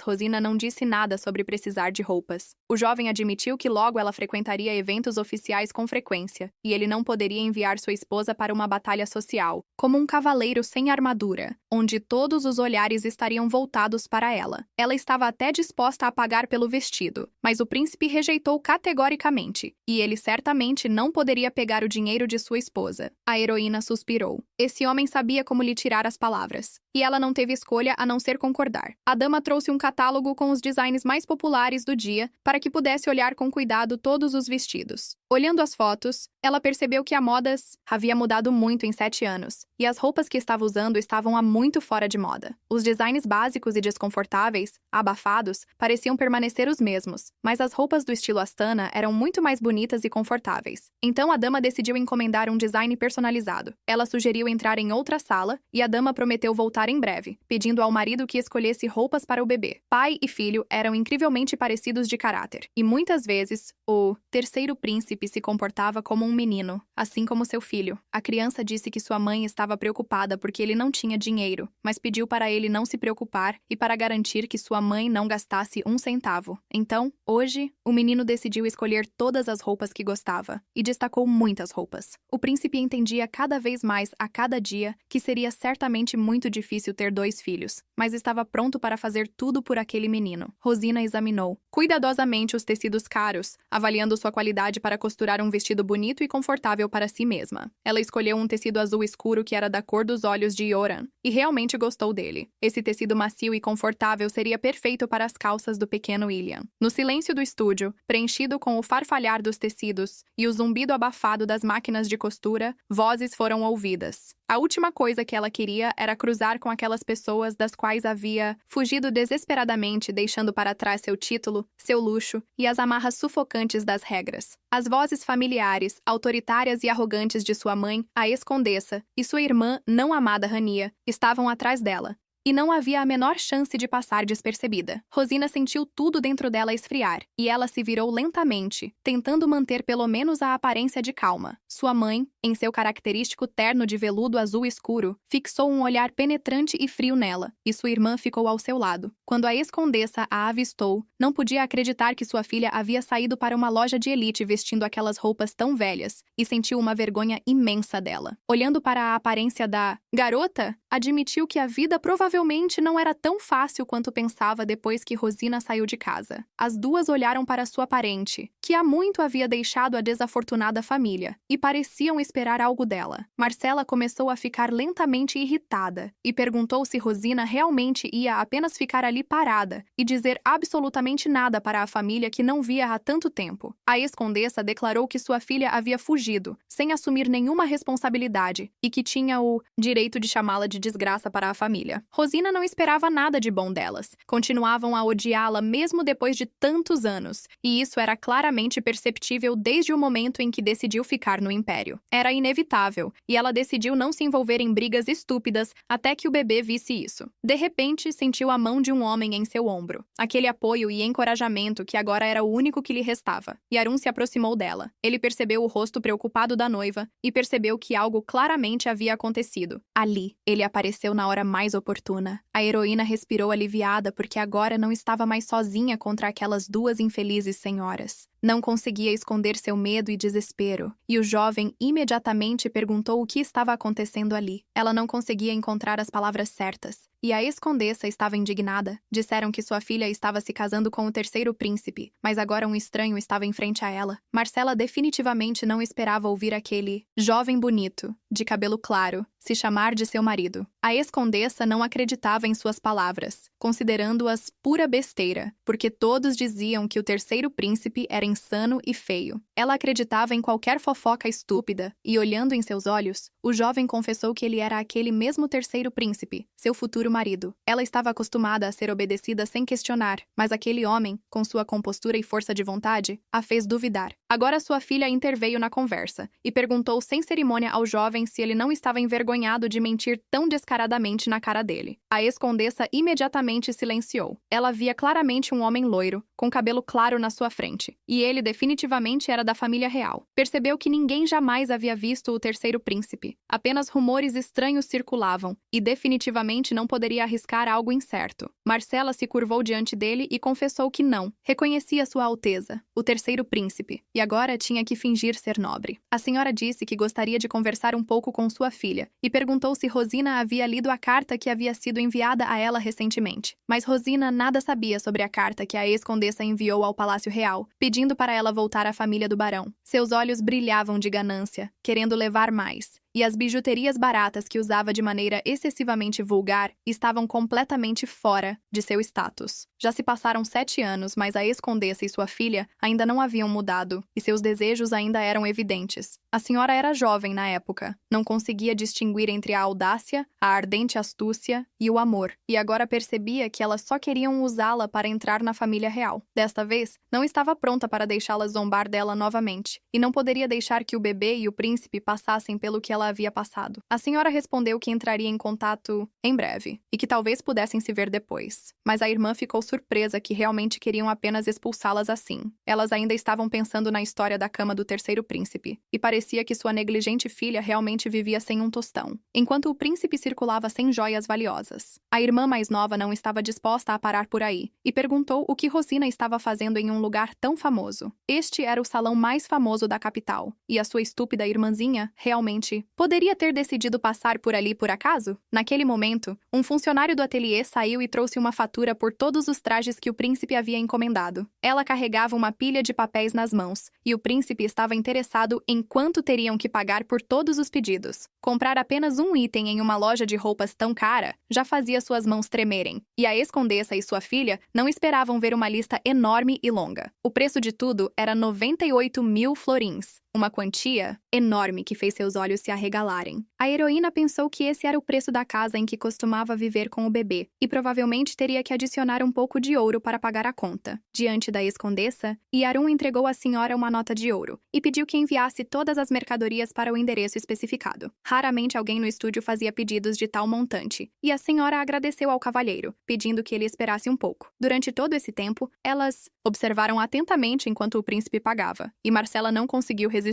Rosina não disse nada sobre precisar de roupas. O jovem admitiu que logo ela frequentaria eventos oficiais com frequência, e ele não poderia enviar sua esposa para uma batalha social, como um cavaleiro sem armadura, onde todos os olhares estariam voltados para ela. Ela estava até disposta a pagar pelo vestido, mas o príncipe rejeitou categoricamente, e ele certamente não poderia pegar o dinheiro de sua esposa. A heroína suspirou. Esse homem sabia como lhe tirar as palavras, e ela não teve escolha a não ser concordar. A dama trouxe um catálogo com os designs mais populares do dia para que pudesse olhar com cuidado todos os vestidos. Olhando as fotos, ela percebeu que a moda havia mudado muito em 7 anos, e as roupas que estava usando estavam há muito fora de moda. Os designs básicos e desconfortáveis, abafados, pareciam permanecer os mesmos, mas as roupas do estilo Astana eram muito mais bonitas e confortáveis. Então a dama decidiu encomendar um design personalizado. Ela sugeriu entrar em outra sala, e a dama prometeu voltar em breve, pedindo ao marido que escolhesse roupas para o bebê. Pai e filho eram incrivelmente parecidos de caráter, e muitas vezes, o terceiro príncipe se comportava como um menino, assim como seu filho. A criança disse que sua mãe estava preocupada porque ele não tinha dinheiro, mas pediu para ele não se preocupar e para garantir que sua mãe não gastasse um centavo. Então, hoje, o menino decidiu escolher todas as roupas que gostava, e destacou muitas roupas. O príncipe entendia cada vez mais a cada dia que seria certamente muito difícil ter 2 filhos, mas estava pronto para fazer tudo por aquele menino. Rosina examinou cuidadosamente os tecidos caros, avaliando sua qualidade para costurar um vestido bonito e confortável para si mesma. Ela escolheu um tecido azul escuro que era da cor dos olhos de Yoran, e realmente gostou dele. Esse tecido macio e confortável seria perfeito para as calças do pequeno Ilian. No silêncio do estúdio, preenchido com o farfalhar dos tecidos e o zumbido abafado das máquinas de costura, vozes foram ouvidas. A última coisa que ela queria era cruzar com aquelas pessoas das quais havia fugido desesperadamente, deixando para trás seu título, seu luxo e as amarras sufocantes das regras. As vozes familiares, autoritárias e arrogantes de sua mãe, a ex-condessa, e sua irmã não amada Rania, estavam atrás dela, e não havia a menor chance de passar despercebida. Rosina sentiu tudo dentro dela esfriar, e ela se virou lentamente, tentando manter pelo menos a aparência de calma. Sua mãe, em seu característico terno de veludo azul escuro, fixou um olhar penetrante e frio nela, e sua irmã ficou ao seu lado. Quando a ex-condessa a avistou, não podia acreditar que sua filha havia saído para uma loja de elite vestindo aquelas roupas tão velhas, e sentiu uma vergonha imensa dela. Olhando para a aparência da garota, admitiu que a vida provavelmente não era tão fácil quanto pensava depois que Rosina saiu de casa. As duas olharam para sua parente, que há muito havia deixado a desafortunada família, e pareciam esperar algo dela. Marcela começou a ficar lentamente irritada, e perguntou se Rosina realmente ia apenas ficar ali parada e dizer absolutamente nada para a família que não via há tanto tempo. A ex-condessa declarou que sua filha havia fugido, sem assumir nenhuma responsabilidade, e que tinha o direito de chamá-la de desgraça para a família. Rosina não esperava nada de bom delas. Continuavam a odiá-la mesmo depois de tantos anos, e isso era claramente perceptível desde o momento em que decidiu ficar no Império. Era inevitável, e ela decidiu não se envolver em brigas estúpidas até que o bebê visse isso. De repente, sentiu a mão de um homem em seu ombro. Aquele apoio e encorajamento que agora era o único que lhe restava. Yarun se aproximou dela. Ele percebeu o rosto preocupado da noiva e percebeu que algo claramente havia acontecido. Ali, ele apareceu na hora mais oportuna. A heroína respirou aliviada porque agora não estava mais sozinha contra aquelas duas infelizes senhoras. Não conseguia esconder seu medo e desespero, e o jovem imediatamente perguntou o que estava acontecendo ali. Ela não conseguia encontrar as palavras certas, e a ex-condessa estava indignada. Disseram que sua filha estava se casando com o terceiro príncipe, mas agora um estranho estava em frente a ela. Marcela definitivamente não esperava ouvir aquele jovem bonito, de cabelo claro, se chamar de seu marido. A ex-condessa não acreditava em suas palavras, considerando-as pura besteira, porque todos diziam que o terceiro príncipe era insano e feio. Ela acreditava em qualquer fofoca estúpida, e olhando em seus olhos, o jovem confessou que ele era aquele mesmo terceiro príncipe, seu futuro marido. Ela estava acostumada a ser obedecida sem questionar, mas aquele homem, com sua compostura e força de vontade, a fez duvidar. Agora sua filha interveio na conversa, e perguntou sem cerimônia ao jovem se ele não estava envergonhado de mentir tão descaradamente na cara dele. A ex-condessa imediatamente silenciou. Ela via claramente um homem loiro, com cabelo claro na sua frente, e ele definitivamente era da família real. Percebeu que ninguém jamais havia visto o terceiro príncipe. Apenas rumores estranhos circulavam, e definitivamente não poderia arriscar algo incerto. Marcela se curvou diante dele e confessou que não. Reconhecia Sua Alteza, o terceiro príncipe, e agora tinha que fingir ser nobre. A senhora disse que gostaria de conversar um pouco com sua filha, e perguntou se Rosina havia lido a carta que havia sido enviada a ela recentemente. Mas Rosina nada sabia sobre a carta que a ex-condessa enviou ao Palácio Real, pedindo para ela voltar à família do barão. Seus olhos brilhavam de ganância, querendo levar mais. E as bijuterias baratas que usava de maneira excessivamente vulgar estavam completamente fora de seu status. Já se passaram 7 anos, mas a ex-condessa e sua filha ainda não haviam mudado, e seus desejos ainda eram evidentes. A senhora era jovem na época, não conseguia distinguir entre a audácia, a ardente astúcia e o amor, e agora percebia que elas só queriam usá-la para entrar na família real. Desta vez, não estava pronta para deixá-la zombar dela novamente, e não poderia deixar que o bebê e o príncipe passassem pelo que ela havia passado. A senhora respondeu que entraria em contato em breve, e que talvez pudessem se ver depois. Mas a irmã ficou surpresa que realmente queriam apenas expulsá-las assim. Elas ainda estavam pensando na história da cama do terceiro príncipe, e parecia que sua negligente filha realmente vivia sem um tostão, enquanto o príncipe circulava sem joias valiosas. A irmã mais nova não estava disposta a parar por aí, e perguntou o que Rosina estava fazendo em um lugar tão famoso. Este era o salão mais famoso da capital, e a sua estúpida irmãzinha, realmente, poderia ter decidido passar por ali por acaso? Naquele momento, um funcionário do ateliê saiu e trouxe uma fatura por todos os trajes que o príncipe havia encomendado. Ela carregava uma pilha de papéis nas mãos, e o príncipe estava interessado em quanto teriam que pagar por todos os pedidos. Comprar apenas um item em uma loja de roupas tão cara já fazia suas mãos tremerem, e a ex-condessa e sua filha não esperavam ver uma lista enorme e longa. O preço de tudo era 98.000 florins. Uma quantia enorme que fez seus olhos se arregalarem. A heroína pensou que esse era o preço da casa em que costumava viver com o bebê, e provavelmente teria que adicionar um pouco de ouro para pagar a conta. Diante da ex-condessa, Yarun entregou à senhora uma nota de ouro, e pediu que enviasse todas as mercadorias para o endereço especificado. Raramente alguém no estúdio fazia pedidos de tal montante, e a senhora agradeceu ao cavalheiro, pedindo que ele esperasse um pouco. Durante todo esse tempo, elas observaram atentamente enquanto o príncipe pagava, e Marcela não conseguiu resistir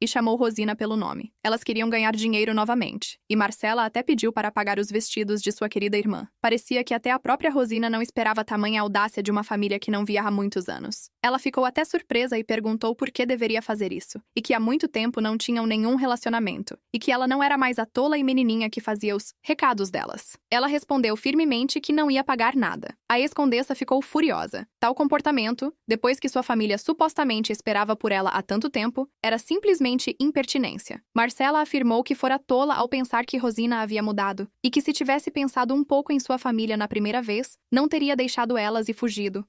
e chamou Rosina pelo nome. Elas queriam ganhar dinheiro novamente, e Marcela até pediu para pagar os vestidos de sua querida irmã. Parecia que até a própria Rosina não esperava tamanha audácia de uma família que não via há muitos anos. Ela ficou até surpresa e perguntou por que deveria fazer isso, e que há muito tempo não tinham nenhum relacionamento, e que ela não era mais a tola e menininha que fazia os recados delas. Ela respondeu firmemente que não ia pagar nada. A ex-condessa ficou furiosa. Tal comportamento, depois que sua família supostamente esperava por ela há tanto tempo, era simplesmente impertinência. Marcela afirmou que fora tola ao pensar que Rosina havia mudado, e que se tivesse pensado um pouco em sua família na primeira vez, não teria deixado elas e fugido.